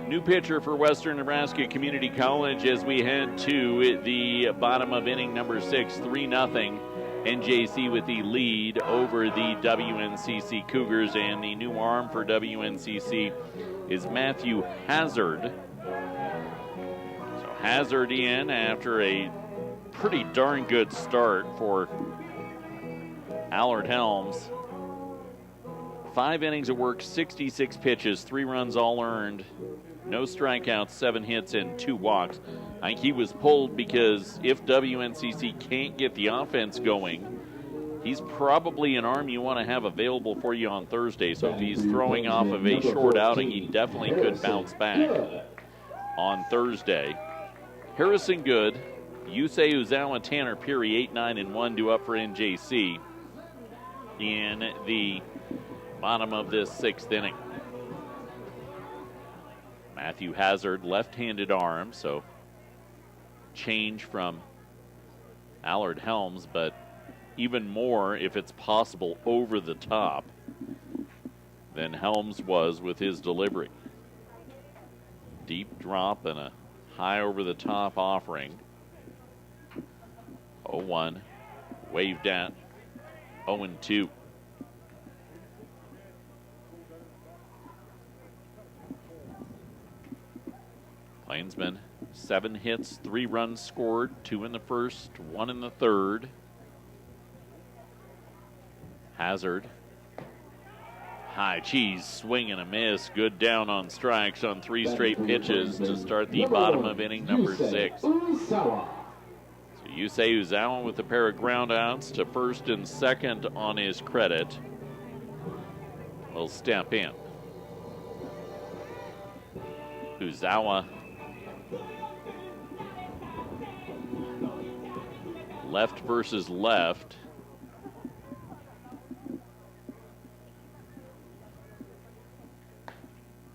New pitcher for Western Nebraska Community College as we head to the bottom of inning number 6, 3-0. NJC with the lead over the WNCC Cougars, and the new arm for WNCC is Matthew Hazard. So Hazard in after a pretty darn good start for Allard Helms. 5 innings of work, 66 pitches, 3 runs all earned, no strikeouts, 7 hits, and 2 walks. I think he was pulled because if WNCC can't get the offense going, he's probably an arm you want to have available for you on Thursday. So if he's throwing off of a short outing, he definitely could bounce back on Thursday. Harrison Good, Yusei Uzawa, Tanner Peary, 8-9-1 due up for NJC in the bottom of this 6th inning. Matthew Hazard, left-handed arm, so change from Allard Helms, but even more, if it's possible, over the top than Helms was with his delivery. Deep drop and a high over-the-top offering. 0-1, waved at, 0-2. Plainsmen, 7 hits, 3 runs scored, 2 in the first, 1 in the third. Hazard, high cheese, swing and a miss. Good down on strikes on 3 straight pitches to start the bottom of inning number 6. So Yusei Uzawa with a pair of ground outs to first and second on his credit will step in. Uzawa, left versus left.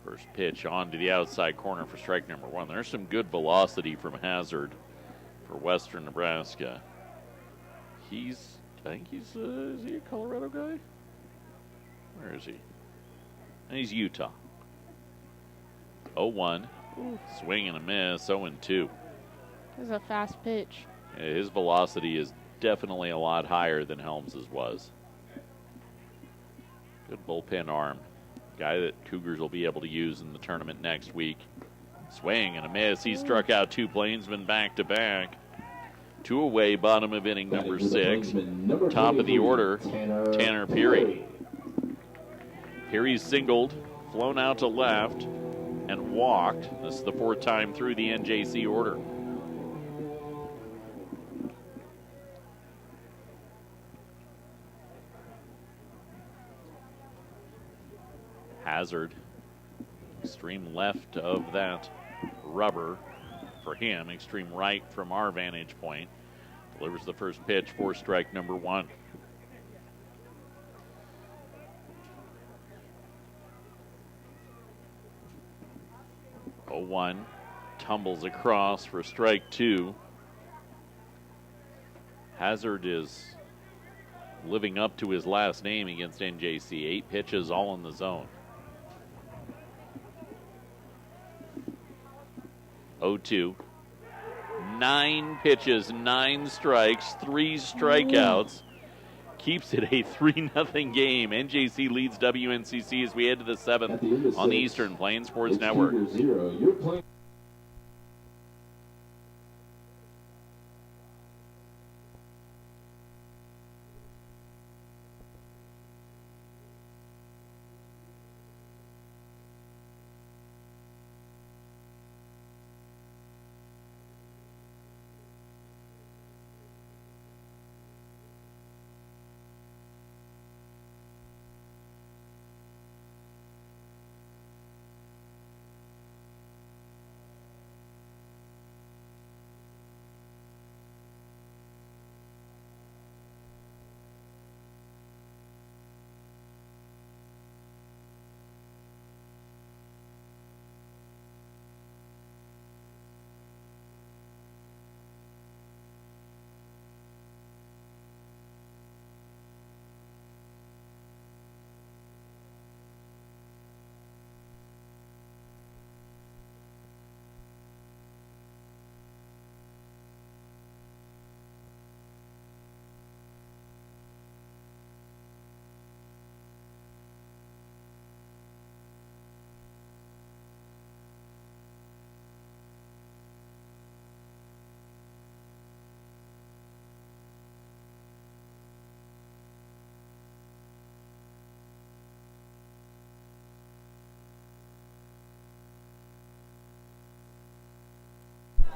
First pitch onto the outside corner for strike number 1. There's some good velocity from Hazard for Western Nebraska. I think he's, is he a Colorado guy? Where is he? And he's Utah. 0-1, swing and a miss, 0-2. This is a fast pitch. His velocity is definitely a lot higher than Helms's was. Good bullpen arm. Guy that Cougars will be able to use in the tournament next week. Swing and a miss. He struck out 2 Plainsmen back-to-back. 2 away, bottom of inning number 6. Top of the order, Tanner Peary. Peary's singled, flown out to left, and walked. This is the 4th time through the NJC order. Hazard, extreme left of that rubber for him, extreme right from our vantage point. Delivers the first pitch for strike number 1. Oh, 1 tumbles across for strike 2. Hazard is living up to his last name against NJC. 8 pitches, all in the zone. 0-2. 9 pitches, 9 strikes, 3 strikeouts. Keeps it a 3-0 game. NJC leads WNCC as we head to the 7th on the Eastern Plains Sports Network.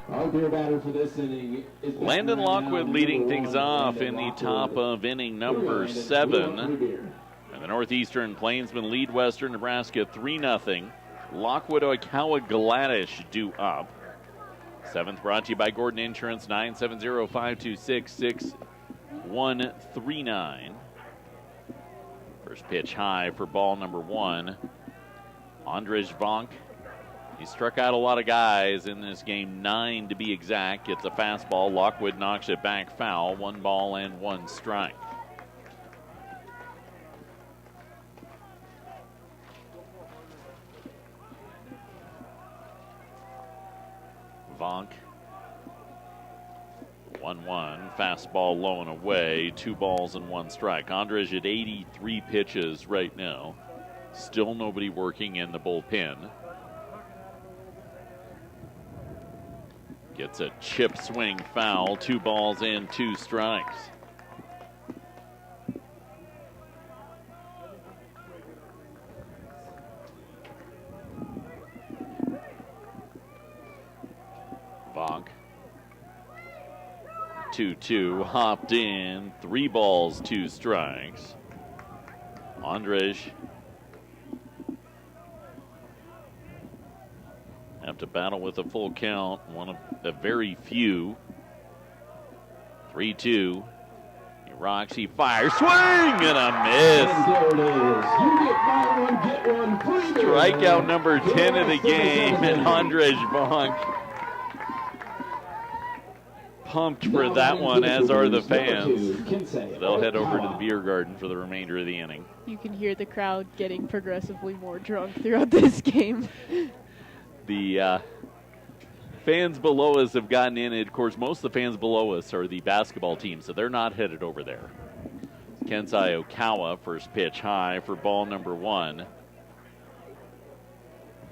Our beer batter for this inning is Landon Lockwood leading things off in the top of inning number 7. And the Northeastern Plainsmen lead Western Nebraska 3-0. Lockwood, Oikawa, Gladish due up. 7th brought to you by Gordon Insurance, 970-526-6139. First pitch high for ball number 1. Andrzej Vonk. He struck out a lot of guys in this game, 9 to be exact. Gets a fastball. Lockwood knocks it back foul. 1 ball and 1 strike. Vonk. 1-1. Fastball low and away. 2 balls and 1 strike. Andrzej at 83 pitches right now. Still nobody working in the bullpen. Gets a chip swing foul. 2 balls and 2 strikes. Vonk. 2-2. Hopped in. 3 balls, 2 strikes. Andrzej have to battle with a full count. One of the very few. 3-2. He rocks, he fires. Swing and a miss. And there it is. You buy one, get one free. Strikeout number 10 of the game, and Andrzej Vonk pumped for that one, as are the fans. They'll head over to the beer garden for the remainder of the inning. You can hear the crowd getting progressively more drunk throughout this game. The fans below us have gotten in. Of course, most of the fans below us are the basketball team, so they're not headed over there. Kensai Okawa, first pitch high for ball number 1.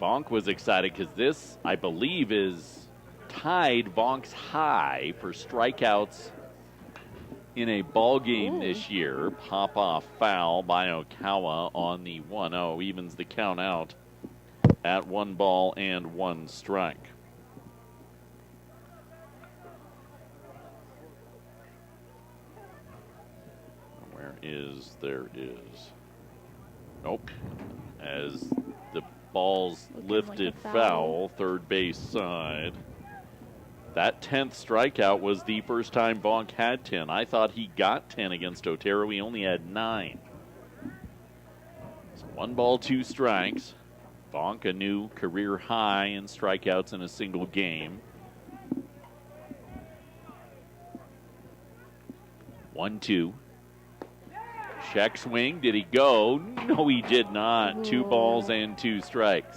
Vonk was excited because this, I believe, is tied Vonk's high for strikeouts in a ball game this year. Pop-off foul by Okawa on the 1-0. Evens the count out at 1 ball and 1 strike. Where is, there is. Nope. As the ball's lifted like foul, third base side. That 10th strikeout was the first time Vonk had 10. I thought he got 10 against Otero. He only had 9. So 1 ball, 2 strikes. Vonk, a new career high in strikeouts in a single game. 1-2. Check swing. Did he go? No, he did not. 2 balls and 2 strikes.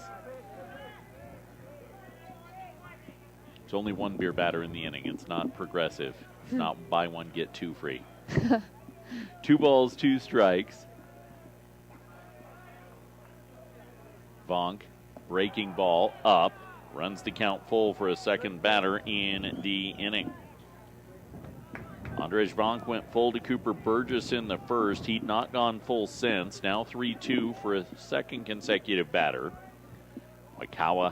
It's only 1 beer batter in the inning. It's not progressive. It's not buy 1, get 2 free. 2 balls, 2 strikes. Vonk, breaking ball up, runs the count full for a second batter in the inning. Andrzej Vonk went full to Cooper Burgess in the first. He'd not gone full since. Now 3-2 for a second consecutive batter. Oikawa.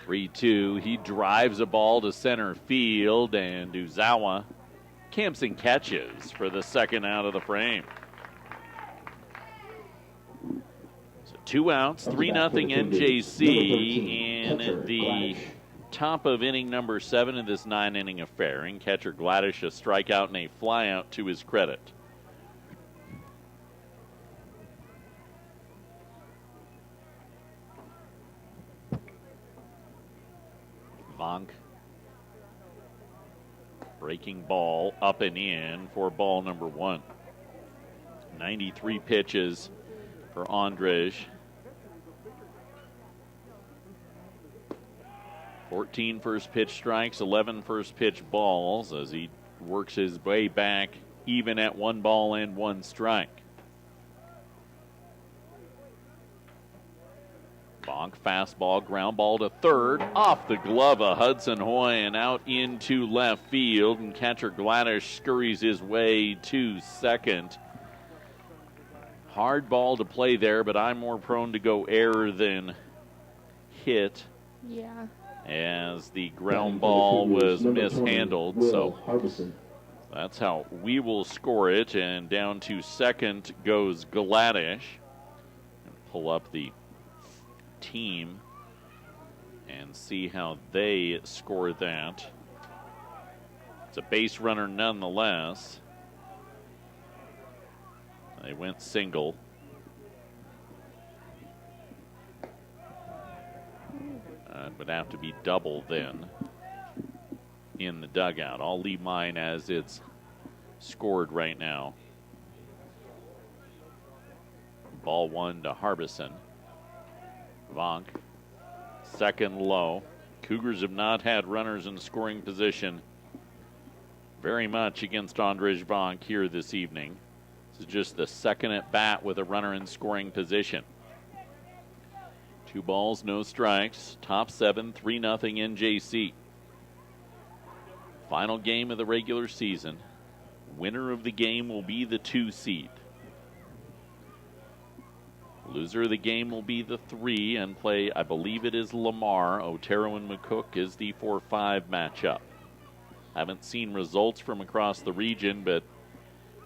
3-2. He drives a ball to center field, and Uzawa camps and catches for the second out of the frame. 2 outs, 3-0 NJC in the top of inning number 7 of this 9-inning affair. And catcher Gladish a strikeout and a flyout to his credit. Vonk. Breaking ball up and in for ball number 1. 93 pitches for Andrzej. 14 first pitch strikes, 11 first pitch balls as he works his way back even at 1 ball and 1 strike. Vonk fastball, ground ball to third, off the glove of Hudson Hoy and out into left field, and catcher Gladish scurries his way to second. Hard ball to play there, but I'm more prone to go error than hit Yeah. as the ground ball was mishandled. So that's how we will score it. And down to second goes Gladish. Pull up the team and see how they score that. It's a base runner nonetheless. They went single. It would have to be double then in the dugout. I'll leave mine as it's scored right now. Ball one to Harbison. Vonk, second low. Cougars have not had runners in scoring position very much against Andrej Vonk here this evening. This is just the second at bat with a runner in scoring position. 2 balls, no strikes. Top 7, 3-0 NJC. Final game of the regular season. Winner of the game will be the 2 seed. Loser of the game will be the 3 and play, I believe it is Lamar. Otero and McCook is the 4-5 matchup. Haven't seen results from across the region, but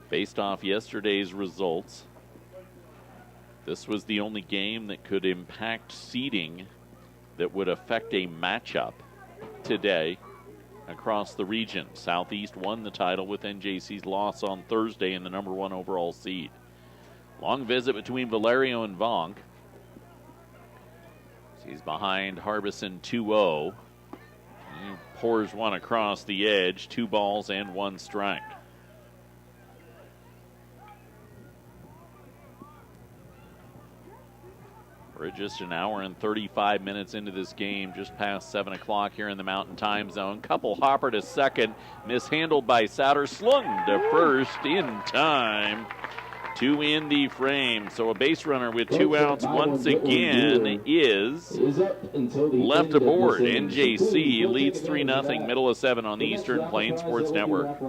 based off yesterday's results, this was the only game that could impact seeding that would affect a matchup today across the region. Southeast won the title with NJC's loss on Thursday in the number 1 overall seed. Long visit between Valerio and Vonk. He's behind Harbison 2-0. He pours one across the edge. 2 balls and 1 strike. We're just an hour and 35 minutes into this game, just past 7 o'clock here in the Mountain Time Zone. Couple hopper to second, mishandled by Sauter, slung to first in time to end the frame. So a base runner with 2 outs once again is left aboard. NJC leads 3-0, middle of 7 on the Eastern Plains Sports Network.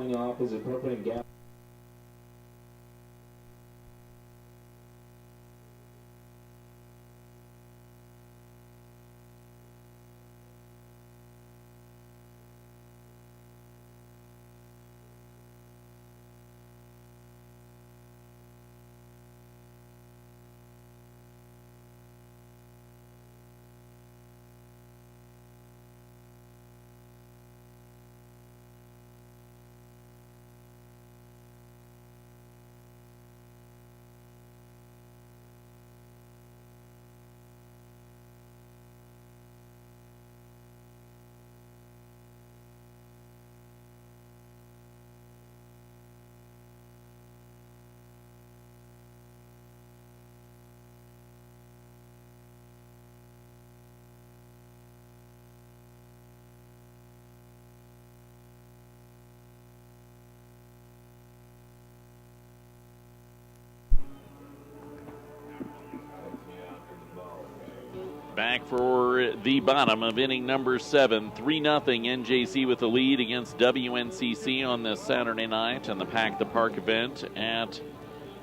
Back for the bottom of inning number 7. 3-0 NJC with the lead against WNCC on this Saturday night and the Pack the Park event at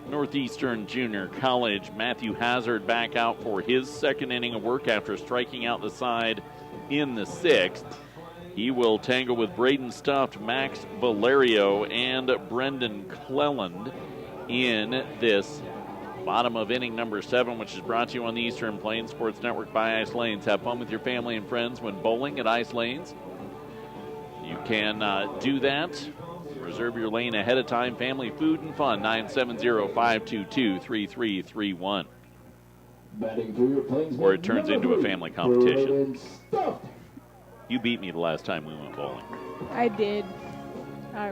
Northeastern Junior College. Matthew Hazard back out for his second inning of work after striking out the side in the 6th. He will tangle with Braden Stuft, Max Valerio, and Brendan Cleland in this bottom of inning number 7, which is brought to you on the Eastern Plains Sports Network by Ice Lanes. Have fun with your family and friends when bowling at Ice Lanes. You can do that. Reserve your lane ahead of time. Family Food and Fun, 970-522-3331. Or it turns into a family competition. You beat me the last time we went bowling. I did. I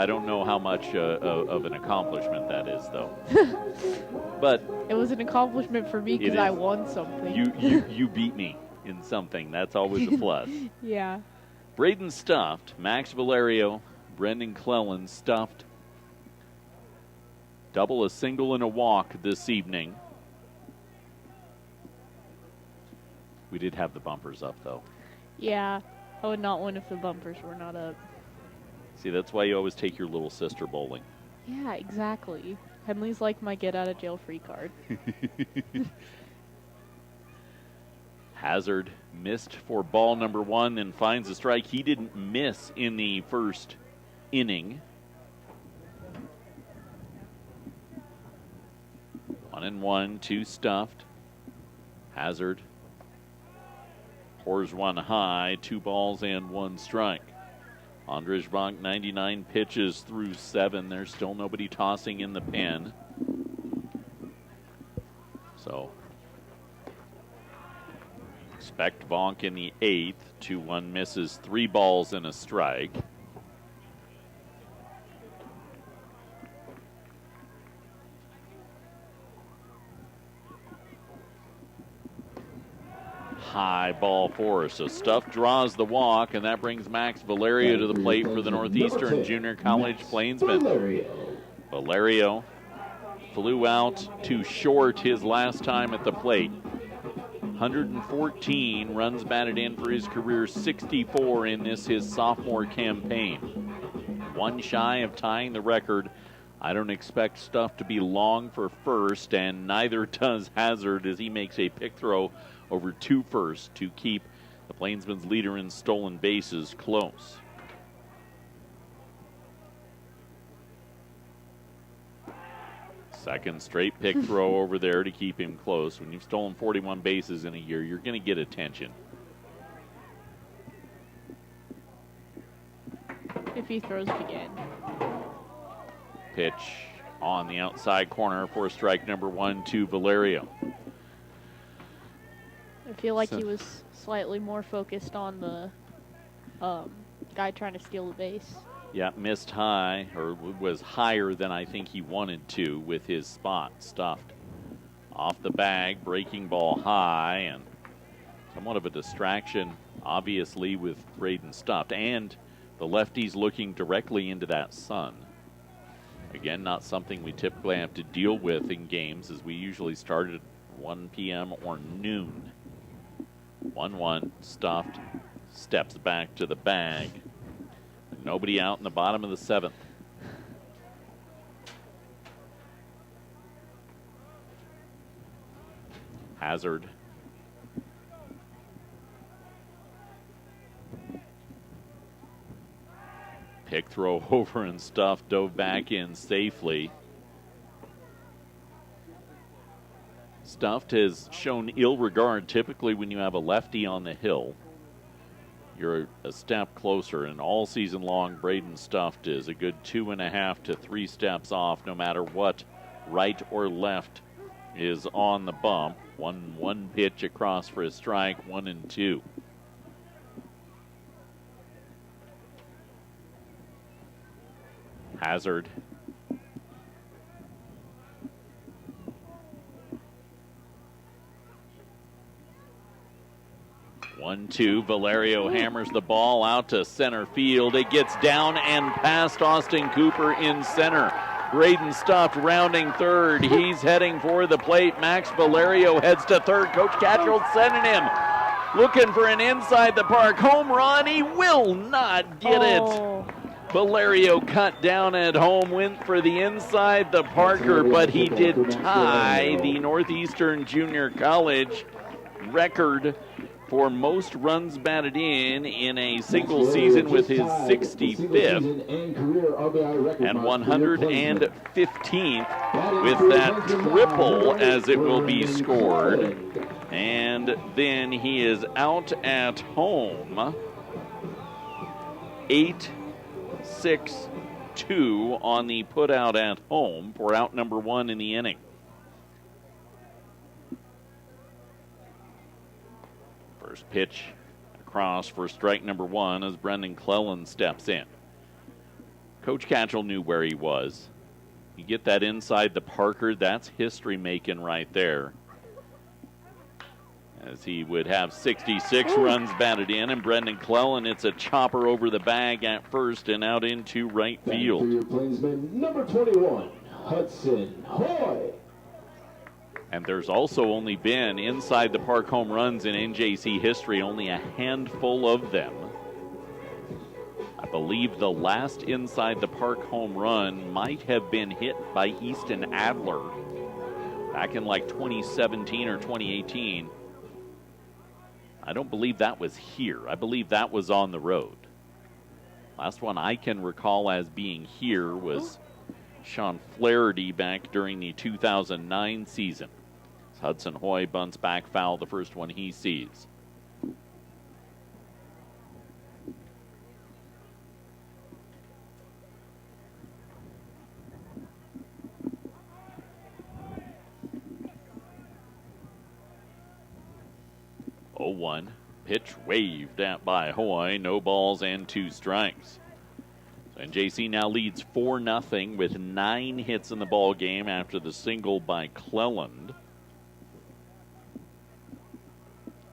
don't know how much of an accomplishment that is, though. But it was an accomplishment for me because I won something. You beat me in something. That's always a plus. Yeah. Braden Stuft, Max Valerio, Brendan Cleland Stuft. Double, a single, and a walk this evening. We did have the bumpers up, though. Yeah. I would not win if the bumpers were not up. See, that's why you always take your little sister bowling. Yeah, exactly. Henley's like my get-out-of-jail-free card. Hazard missed for ball number 1 and finds a strike. He didn't miss in the first inning. 1-1, 2 stuffed. Hazard pours one high, 2 balls and 1 strike. Andrzej Bonk, 99 pitches through 7. There's still nobody tossing in the pen. So expect Bonk in the 8th. 2-1 misses, 3 balls and a strike. High ball 4. So Stuff draws the walk, and that brings Max Valerio to the plate for the Northeastern Junior College Plainsmen. Valerio flew out too short his last time at the plate. 114 runs batted in for his career, 64 in this his sophomore campaign. 1 shy of tying the record. I don't expect Stuff to be long for first, and neither does Hazard as he makes a pick throw over 2 firsts to keep the Plainsmen's leader in stolen bases close. Second straight pick throw over there to keep him close. When you've stolen 41 bases in a year, you're going to get attention. If he throws it again. Pitch on the outside corner for strike number 1 to Valerio. I feel like he was slightly more focused on the guy trying to steal the base. Yeah, missed high, or was higher than I think he wanted to with his spot stuffed. Off the bag, breaking ball high, and somewhat of a distraction, obviously, with Braden stuffed. And the lefties looking directly into that sun. Again, not something we typically have to deal with in games, as we usually start at 1 p.m. or noon. 1-1, stuffed, steps back to the bag. Nobody out in the bottom of the 7th. Hazard. Pick throw over and Stuff dove back in safely. Stuffed has shown ill regard. Typically when you have a lefty on the hill, you're a step closer, and all season long Braden Stuffed is a good 2.5 to 3 steps off no matter what right or left is on the bump. One pitch across for a strike, 1-2. Hazard. One, two. Valerio hammers the ball out to center field. It gets down and past Austin Cooper in center. Braden Stuffed rounding third. He's heading for the plate. Max Valerio heads to third. Coach Catchell sending him. Looking for an inside the park home run. He will not get it. Valerio cut down at home, went for the inside the Parker, but he did tie the Northeastern Junior College record for most runs batted in a single season with his 65th and 115th with that triple as it will be scored. And then he is out at home 8-6-2 on the put out at home for out number 1 in the inning. First pitch across for strike number 1 as Brendan Clellan steps in. Coach Catchell knew where he was. You get that inside the Parker, that's history making right there. As he would have 66 runs batted in, and Brendan Clellan, it's a chopper over the bag at first and out into right field. For your Plainsman, number 21, Hudson Hoy. And there's also only been inside the park home runs in NJC history, only a handful of them. I believe the last inside the park home run might have been hit by Easton Adler back in like 2017 or 2018. I don't believe that was here. I believe that was on the road. Last one I can recall as being here was Sean Flaherty back during the 2009 season. Hudson Hoy bunts back foul, the first one he sees. Oh, 1. Pitch waved at by Hoy. No balls and 2 strikes. And JC now leads 4-0 with 9 hits in the ball game after the single by Cleland.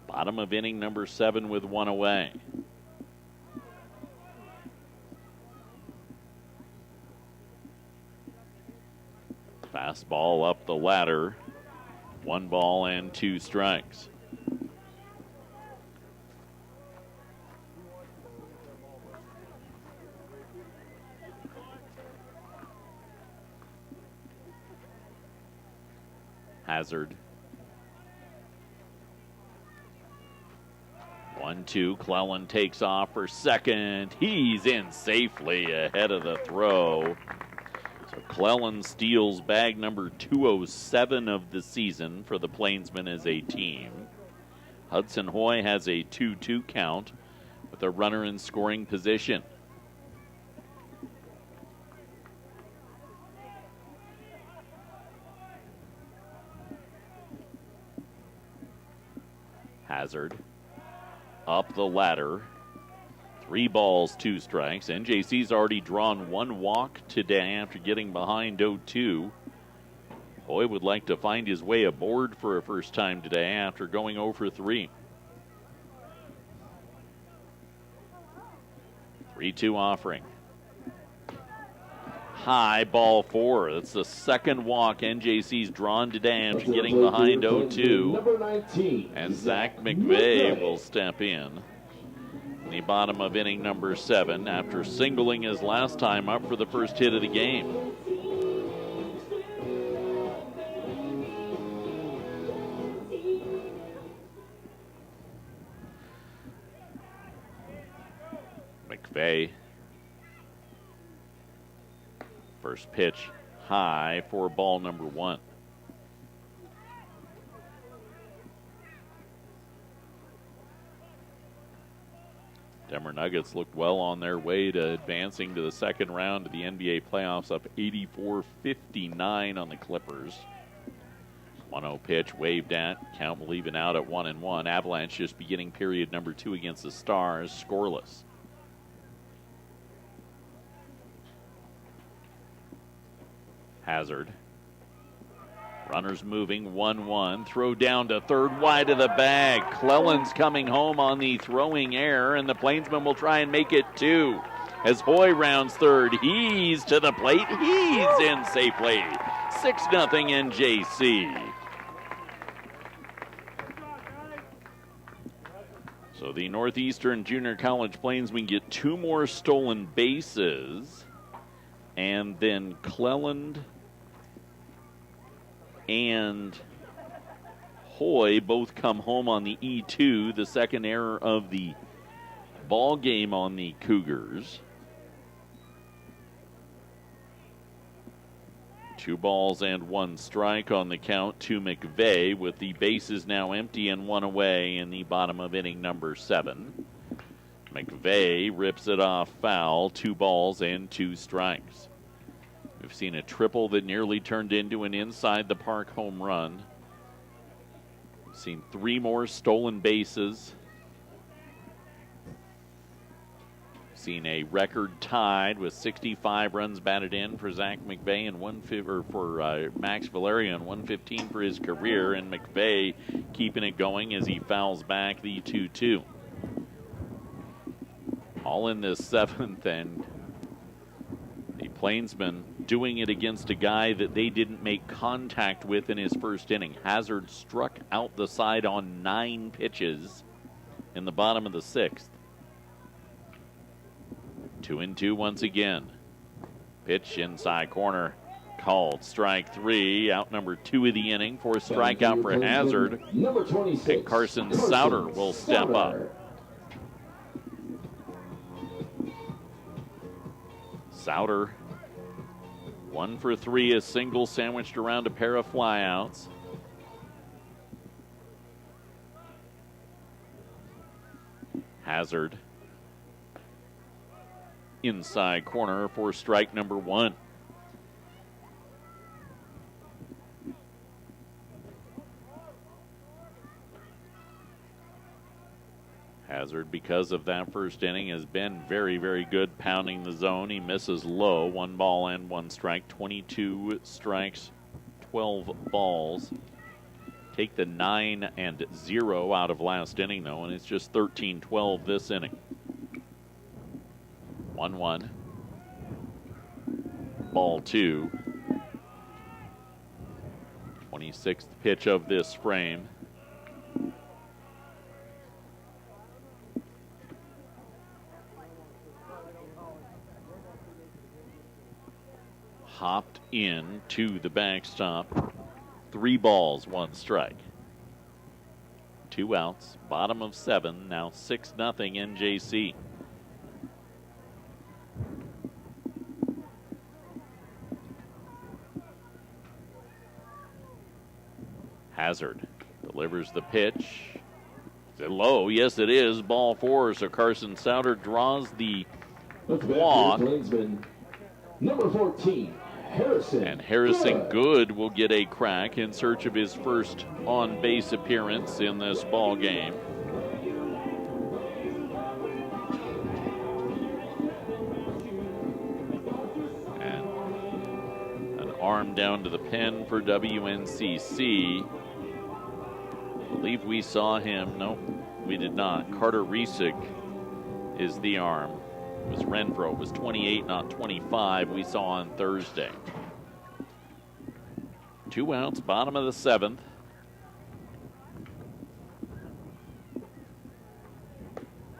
Bottom of inning number 7 with 1 away. Fastball up the ladder. 1 ball and 2 strikes. Hazard. 1-2. Cleland takes off for second. He's in safely ahead of the throw. So Cleland steals bag number 207 of the season for the Plainsmen as a team. Hudson Hoy has a 2-2 count with a runner in scoring position. Hazard up the ladder. 3 balls, 2 strikes. NJC's already drawn 1 walk today after getting behind 0-2. Hoy would like to find his way aboard for a first time today after going 0 for 3. 3-2 offering. High, ball 4. That's the second walk NJC's drawn today after getting behind 0-2. And Zach McVeigh will step in the bottom of inning number 7 after singling his last time up for the first hit of the game. McVeigh. First pitch high for ball number 1. Denver Nuggets looked well on their way to advancing to the second round of the NBA playoffs, up 84-59 on the Clippers. 1-0 pitch waved at. Count will even out at 1-1. Avalanche just beginning period number 2 against the Stars, scoreless. Hazard. Runners moving, 1-1. Throw down to third, wide of the bag. Cleland's coming home on the throwing error, and the Plainsmen will try and make it 2. As Hoy rounds third, he's to the plate. He's in safely. 6-0 NJC. So the Northeastern Junior College Plainsmen get 2 more stolen bases, and then Cleland and Hoy both come home on the E2, the second error of the ball game on the Cougars. 2 balls and 1 strike on the count to McVeigh, with the bases now empty and 1 away in the bottom of inning number 7. McVeigh rips it off foul, 2 balls and 2 strikes. We've seen a triple that nearly turned into an inside the park home run. We've seen 3 more stolen bases. We've seen a record tied with 65 runs batted in for Zach McVeigh and for Max Valeria, and 115 for his career. And McVeigh keeping it going as he fouls back the 2-2. All in this 7th, and the Plainsmen doing it against a guy that they didn't make contact with in his first inning. Hazard struck out the side on 9 pitches in the bottom of the 6th. 2-2 once again. Pitch inside corner. Called strike 3, out number 2 of the inning for a strikeout for Hazard. Number 26. And Carson Souter will step up. Souter, 1 for 3, a single sandwiched around a pair of flyouts. Hazard, inside corner for strike number 1. Hazard, because of that first inning, has been very, very good pounding the zone. He misses low, 1 ball and 1 strike, 22 strikes, 12 balls. Take the 9-0 out of last inning, though, and it's just 13-12 this inning. 1-1. Ball 2. 26th pitch of this frame. Hopped in to the backstop. 3 balls, 1 strike. 2 outs, bottom of 7, now 6-0 NJC. Hazard delivers the pitch. Is it low? Yes, it is. Ball 4, so Carson Souter draws the walk. Number 14. Harrison. And Harrison Good will get a crack in search of his first on-base appearance in this ball game. And an arm down to the pen for WNCC. I believe we saw him. No, we did not. Carter Riesick is the arm. It was Renfro. It was 28, not 25, we saw on Thursday. 2 outs, bottom of the 7th.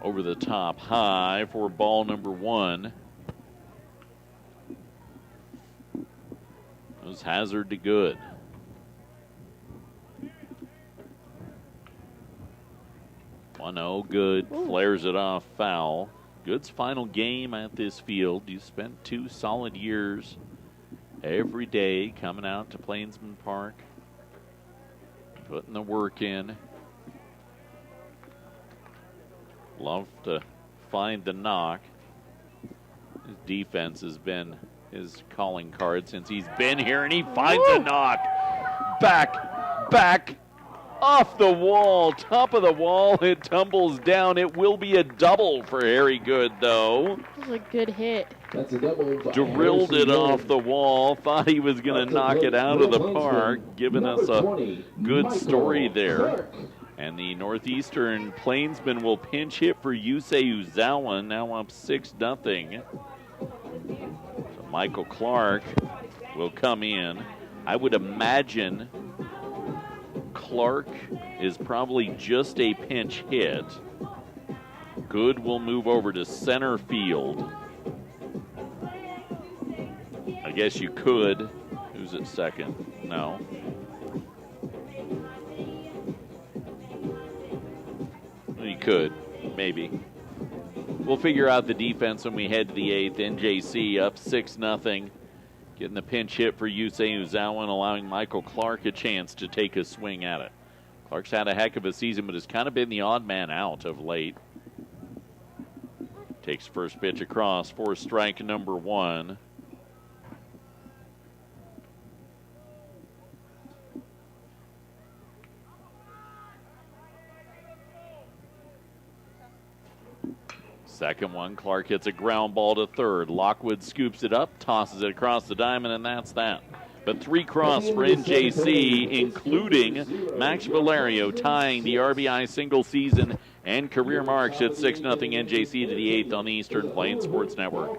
Over the top, high for ball number 1. It was Hazard to Good. 1-0, Good. Flares it off foul. Good's final game at this field. You spent 2 solid years every day coming out to Plainsman Park, putting the work in. Love to find the knock. His defense has been his calling card since he's been here, and he finds a knock. Back. Off the wall, top of the wall, it tumbles down. It will be a double for Harry Good, though. That was a good hit. That's a double. Drilled it off the wall, thought he was going to knock it out of the park, giving us a good story there. And the Northeastern Plainsmen will pinch hit for Yusei Uzawa, now up 6-0. So Michael Clark will come in. I would imagine Clark is probably just a pinch hit. Good will move over to center field. I guess you could. Who's at second? No. You could, maybe. We'll figure out the defense when we head to the 8th. NJC up 6-0. Getting the pinch hit for Yusei Uzawa and allowing Michael Clark a chance to take a swing at it. Clark's had a heck of a season, but has kind of been the odd man out of late. Takes first pitch across for strike number 1. Second one, Clark hits a ground ball to third. Lockwood scoops it up, tosses it across the diamond, and that's that. But 3 cross for NJC, including Max Valerio tying the RBI single season and career marks at 6-0 NJC to the 8th on the Eastern Plains Sports Network.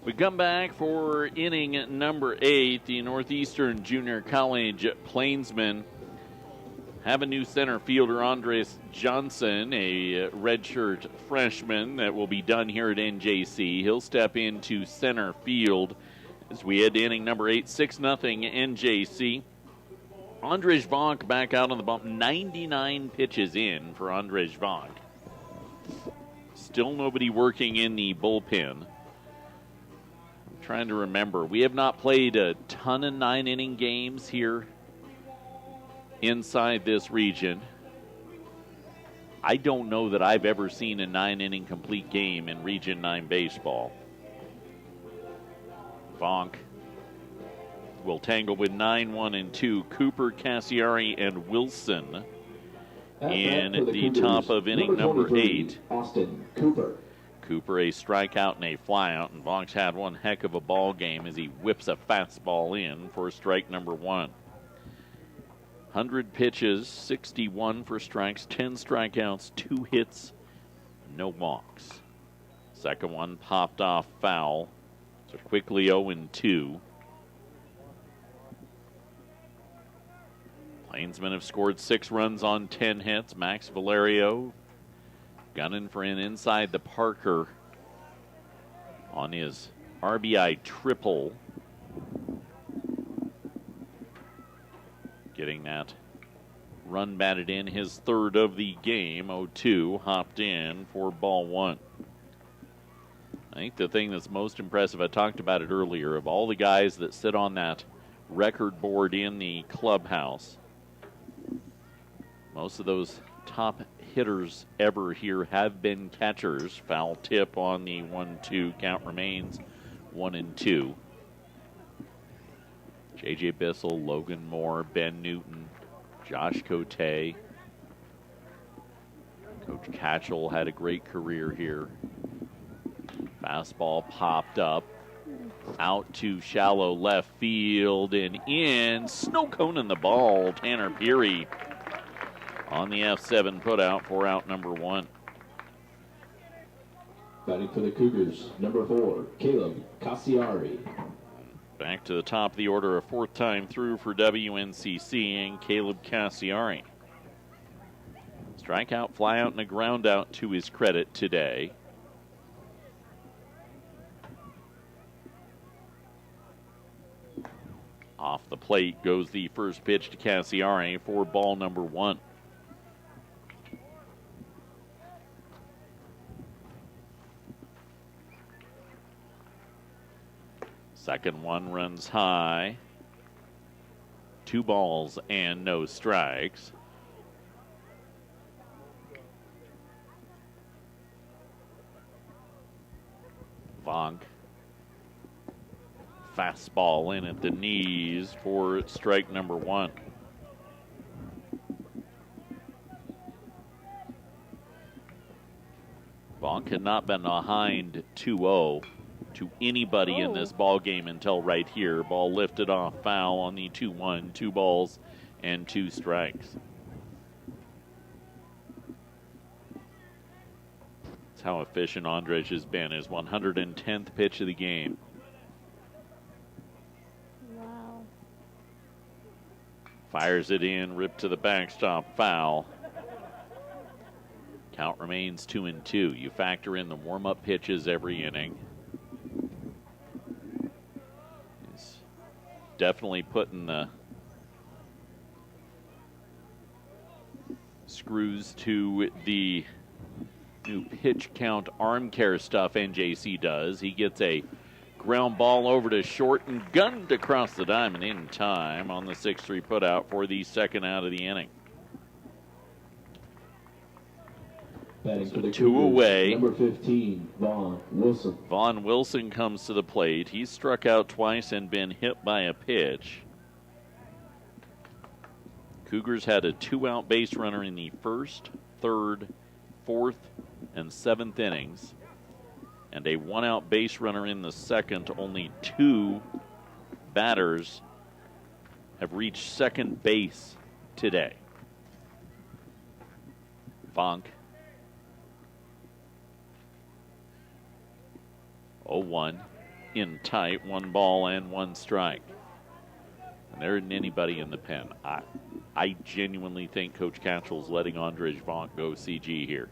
We come back for inning number 8. The Northeastern Junior College Plainsmen have a new center fielder, Andres Johnson, a redshirt freshman that will be done here at NJC. He'll step into center field as we head to inning number 8, 6-0 NJC. Andres Vonk back out on the bump, 99 pitches in for Andres Vonk. Still nobody working in the bullpen. I'm trying to remember. We have not played a ton of 9-inning games here inside this region. I don't know that I've ever seen a 9-inning complete game in Region 9 baseball. Vonk will tangle with 9, 1, and 2. Cooper, Cassiari, and Wilson in the top of inning number 8. Austin Cooper. Cooper, a strikeout and a flyout, and Vonk's had one heck of a ball game as he whips a fastball in for strike number 1. 100 pitches, 61 for strikes, 10 strikeouts, 2 hits, no walks. Second one popped off foul, so quickly 0-2. Plainsmen have scored 6 runs on 10 hits. Max Valerio gunning for an inside the Parker on his RBI triple. Getting that run batted in, his third of the game. 0-2, hopped in for ball 1. I think the thing that's most impressive, I talked about it earlier, of all the guys that sit on that record board in the clubhouse, most of those top hitters ever here have been catchers. Foul tip on the 1-2, count remains 1-2. J.J. Bissell, Logan Moore, Ben Newton, Josh Cote. Coach Catchell had a great career here. Fastball popped up. Out to shallow left field and in. Snow cone in the ball. Tanner Peary on the F7 putout for out number 1. Batting for the Cougars, number 4, Caleb Cassiari. Back to the top of the order, a 4th time through for WNCC and Caleb Cassiari. Strikeout, flyout, and a groundout to his credit today. Off the plate goes the first pitch to Cassiari for ball number 1. Second one runs high. 2 balls and no strikes. Vonk. Fastball in at the knees for strike number 1. Vonk had not been behind 2-0 to anybody in this ball game until right here. Ball lifted off foul on the 2-1, 2 balls and 2 strikes. That's how efficient Andres has been. His 110th pitch of the game. Wow. Fires it in, ripped to the backstop, foul. Count remains 2-2. You factor in the warm-up pitches every inning. Definitely putting the screws to the new pitch count arm care stuff NJC does. He gets a ground ball over to short and gunned across the diamond in time on the 6-3 putout for the second out of the inning. Batting for the 2 Cougars, away. number 15, Vaughn Wilson. Vaughn Wilson comes to the plate. He's struck out twice and been hit by a pitch. Cougars had a 2-out base runner in the 1st, 3rd, 4th, and 7th innings, and a 1-out base runner in the 2nd. Only 2 batters have reached second base today. Vonk. 0-1. in tight, 1 ball and 1 strike. And there isn't anybody in the pen. I genuinely think Coach Catchell's letting Andrej Vonk go CG here.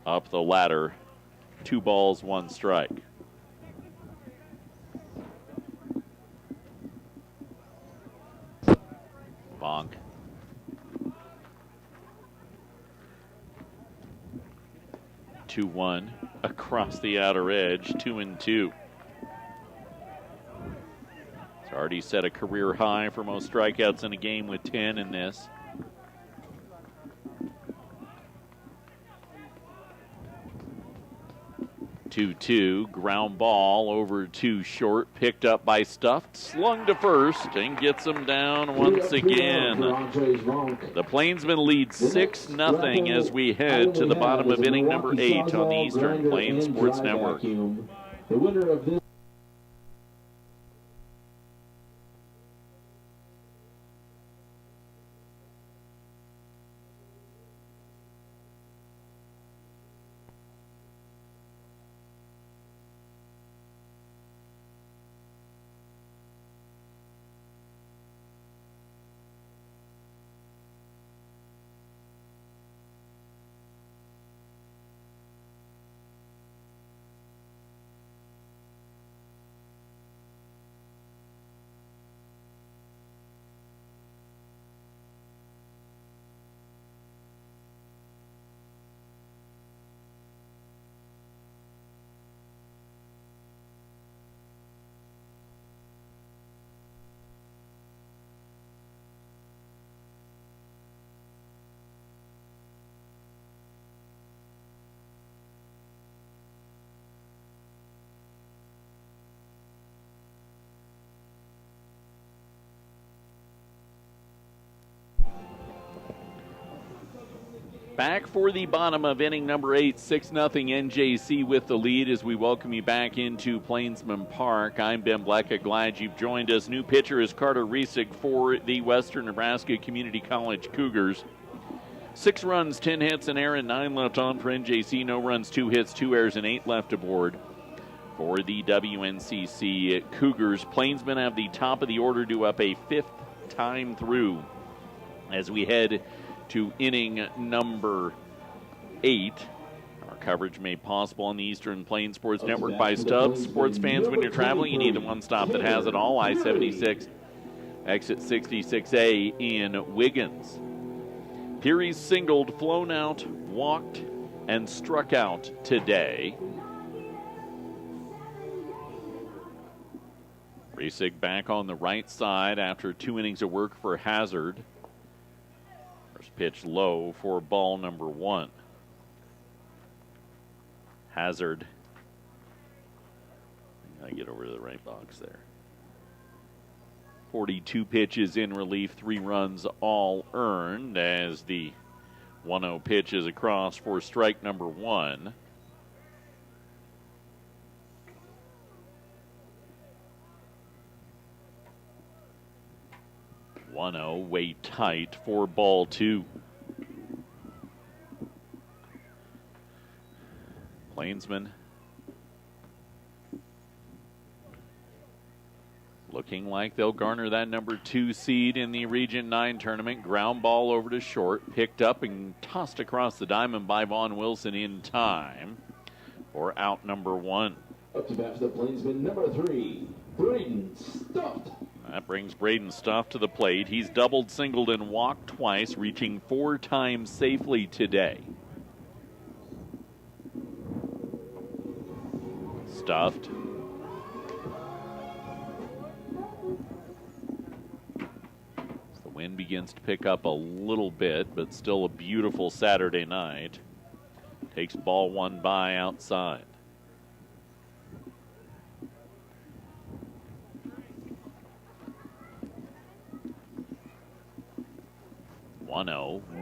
Up the ladder, 2 balls, 1 strike. Vonk. Two one across the outer edge, 2-2. He's already set a career high for most strikeouts in a game with 10 in this. Two, ground ball over to short, picked up by Stuffed, slung to first, and gets him down once again. The Plainsmen lead 6-0 as we head to the bottom of inning number 8 on the Eastern Plains Sports Network. The winner of this Back for the bottom of inning number 8, 6-0 NJC with the lead as we welcome you back into Plainsman Park. I'm Ben Blecka, glad you've joined us. New pitcher is Carter Riesig for the Western Nebraska Community College Cougars. 6 runs, 10 hits, an error, and 9 left on for NJC. No runs, 2 hits, 2 errors, and 8 left aboard for the WNCC Cougars. Plainsmen have the top of the order due up a 5th time through as we head to inning number 8. Our coverage made possible on the Eastern Plains Sports Network by Stubbs. Sports fans, when you're traveling, you need the one stop that has it all. I-76, exit 66A in Wiggins. Peary's singled, flown out, walked, and struck out today. Riesig back on the right side after 2 innings of work for Hazard. First pitch low for ball number 1. Hazard. I get over to the right box there. 42 pitches in relief, 3 runs all earned as the 1-0 pitch is across for strike number 1. Way tight for ball 2. Plainsmen looking like they'll garner that number 2 seed in the Region 9 tournament. Ground ball over to short, picked up and tossed across the diamond by Vaughn Wilson in time for out number 1. up to bat for the Plainsman, number 3, Braden Stuffed. That brings Braden Stuff to the plate. He's doubled, singled, and walked twice, reaching 4 times safely today. Stuffed. The wind begins to pick up a little bit, but still a beautiful Saturday night. Takes ball 1 by outside.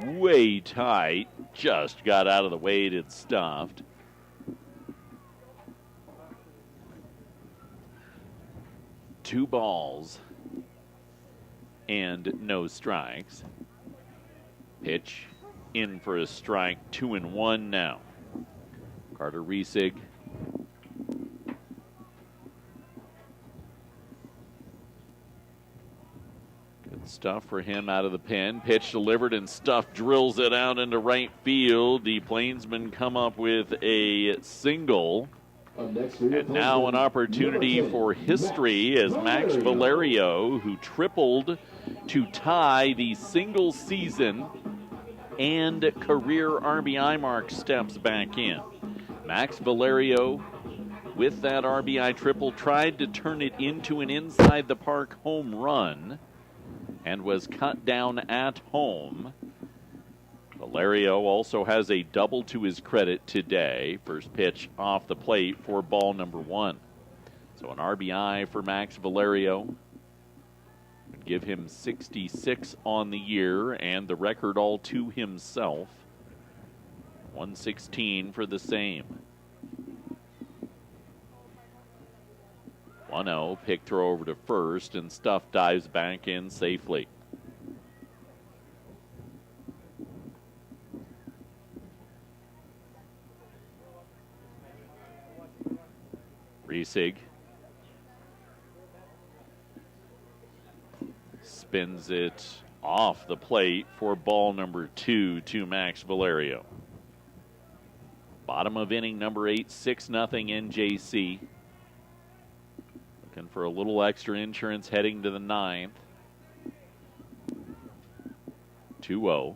Way tight, just got out of the way, it's Stuffed. Two balls and no strikes. Pitch in for a strike, 2-1 now. Carter Riesig Stuff for him out of the pen. Pitch delivered, and Stuff drills it out into right field. The Plainsmen come up with a single. And now an opportunity for history as Max Valerio, who tripled to tie the single season and career RBI mark, steps back in. Max Valerio, with that RBI triple, tried to turn it into an inside the park home run and was cut down at home. Valerio also has a double to his credit today. First pitch off the plate for ball number 1. So an RBI for Max Valerio would give him 66 on the year and the record all to himself. 116 for the same. 1-0, pick throw over to first, and Stuff dives back in safely. Reesig spins it off the plate for ball number 2 to Max Valerio. Bottom of inning number 8, 6-0 NJC. Looking for a little extra insurance heading to the 9th. 2-0.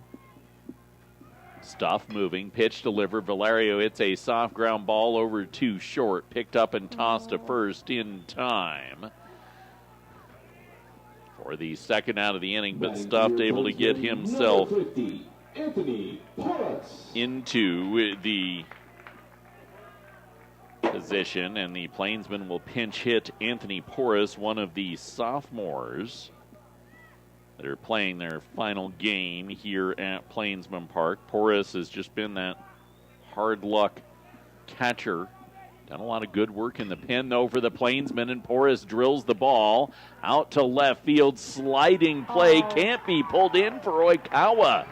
Stuff moving, pitch delivered. Valerio hits a soft ground ball over to short, picked up and tossed to first in time for the second out of the inning, but Stuff able to get himself into the position, and the Plainsmen will pinch hit Anthony Porras, one of the sophomores that are playing their final game here at Plainsman Park. Porras has just been that hard luck catcher. Done a lot of good work in the pen, though, for the Plainsmen, and Porras drills the ball out to left field. Sliding play, can't be pulled in for Oikawa.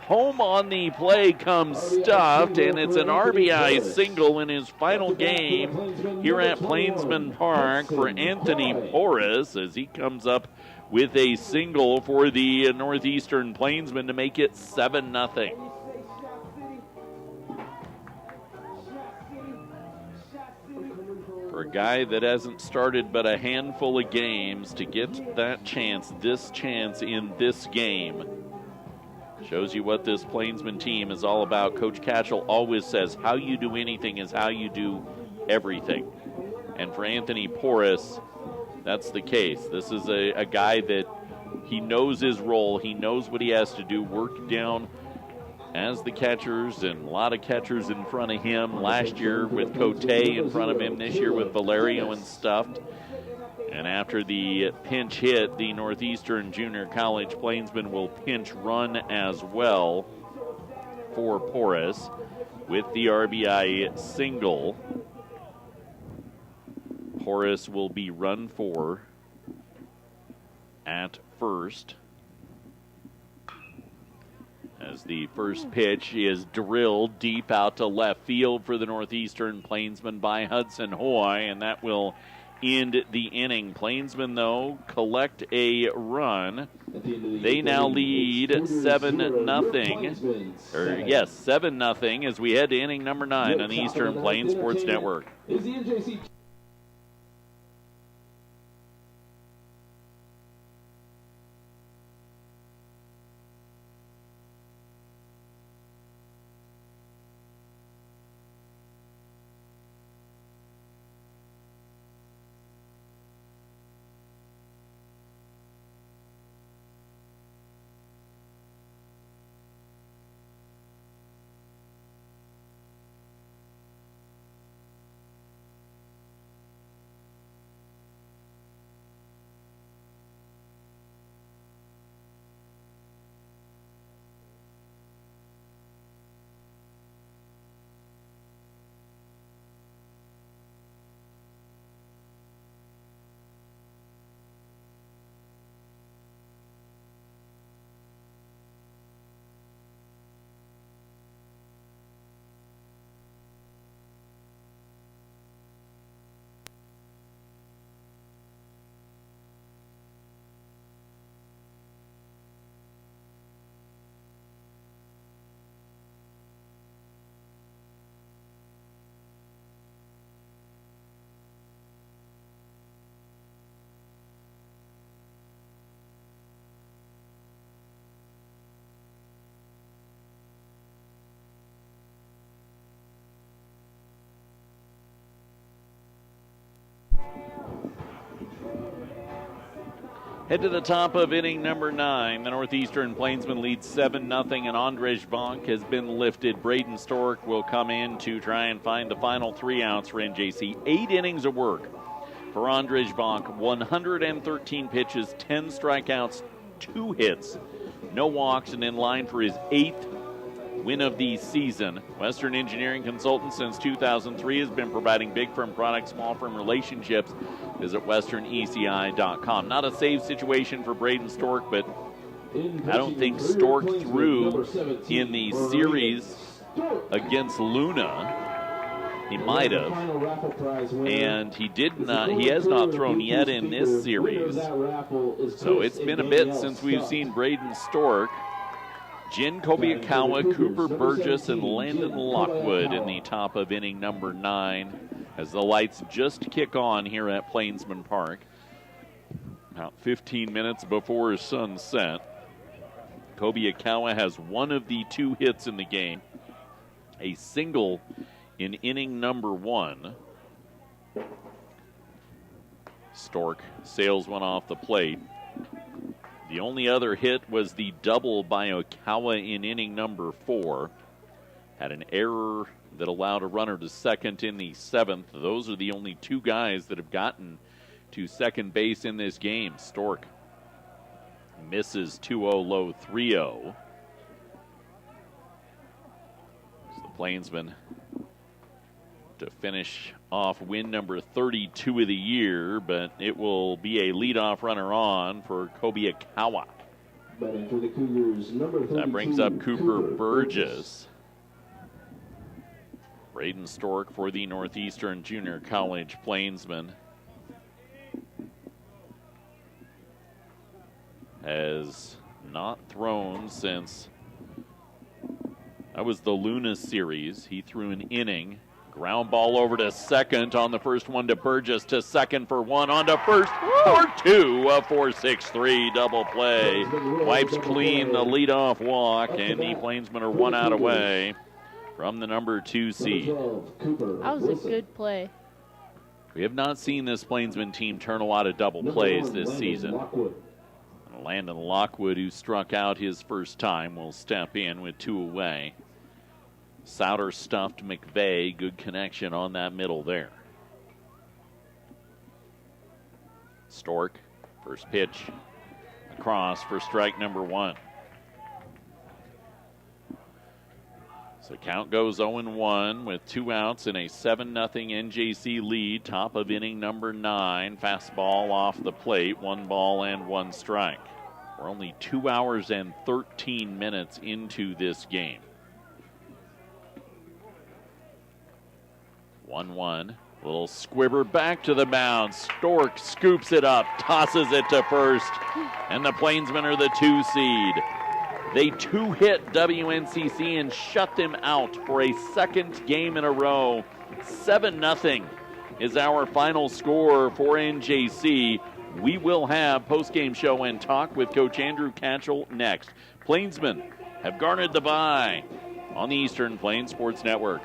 Home on the play comes Stuffed, and it's an RBI single in his final game here at Plainsman Park for Anthony Porras as he comes up with a single for the Northeastern Plainsmen to make it 7-0. For a guy that hasn't started but a handful of games to get that chance, this chance in this game, shows you what this Plainsman team is all about. Coach Catchell always says, how you do anything is how you do everything. And for Anthony Porras, that's the case. This is a guy that he knows his role. He knows what he has to do, work down as the catchers, and a lot of catchers in front of him. Last year with Cote in front of him, this year with Valerio and Stuffed. And after the pinch hit, the Northeastern Junior College Plainsmen will pinch run as well for Porras with the RBI single. Porras will be run for at first as the first pitch is drilled deep out to left field for the Northeastern Plainsmen by Hudson Hoy, and that will end the inning. Plainsmen, though, collect a run. They now lead 7-0. 7-0 as we head to inning number 9 on the Eastern Plains Sports Network. Head to the top of inning number 9. The Northeastern Plainsmen leads 7-0, and Andrej Bonk has been lifted. Braden Stork will come in to try and find the final 3 outs for NJC. 8 innings of work for Andrej Bonk. 113 pitches, 10 strikeouts, 2 hits, no walks, and in line for his 8th win of the season. Western Engineering Consultant since 2003 has been providing big firm products, small firm relationships. Visit westerneci.com. Not a save situation for Braden Stork, but I don't think Stork threw in the series against Luna. He might have, and he did not. He has not thrown yet in this series. So it's been a bit since we've seen Braden Stork. Jin Kobayakawa, Cooper Burgess, and Landon Lockwood in the top of inning number 9 as the lights just kick on here at Plainsman Park. About 15 minutes before sunset. Kobayakawa has one of the 2 hits in the game. A single in inning number 1. Stork sails one off the plate. The only other hit was the double by Okawa in inning number 4. Had an error that allowed a runner to second in the 7th. Those are the only 2 guys that have gotten to second base in this game. Stork misses 2-0 low 3-0. So the Plainsmen to finish off win number 32 of the year, but it will be a leadoff runner on for Kobayakawa. That brings up Cooper Burgess. Braden Stork for the Northeastern Junior College Plainsmen has not thrown since that was the Luna series. He threw an inning. Ground ball over to second on the first one to Burgess, to second for 1, on to first for 2, a 4-6-3 double play. Wipes clean the leadoff walk, and the Plainsmen are 1 out away from the number 2 seed. That was a good play. We have not seen this Plainsman team turn a lot of double plays this season. Landon Lockwood, who struck out his first time, will step in with 2 away. Souter stuffed McVeigh. Good connection on that middle there. Stork, first pitch, across for strike number 1. So count goes 0-1 with 2 outs in a 7-0 NJC lead. Top of inning number 9. Fastball off the plate. 1 ball and 1 strike. We're only 2 hours and 13 minutes into this game. 1-1. Little squibber back to the mound. Stork scoops it up, tosses it to first, and the Plainsmen are the 2 seed. They 2-hit WNCC and shut them out for a 2nd game in a row. 7-0 is our final score for NJC. We will have post-game show and talk with Coach Andrew Catchell next. Plainsmen have garnered the bye on the Eastern Plains Sports Network.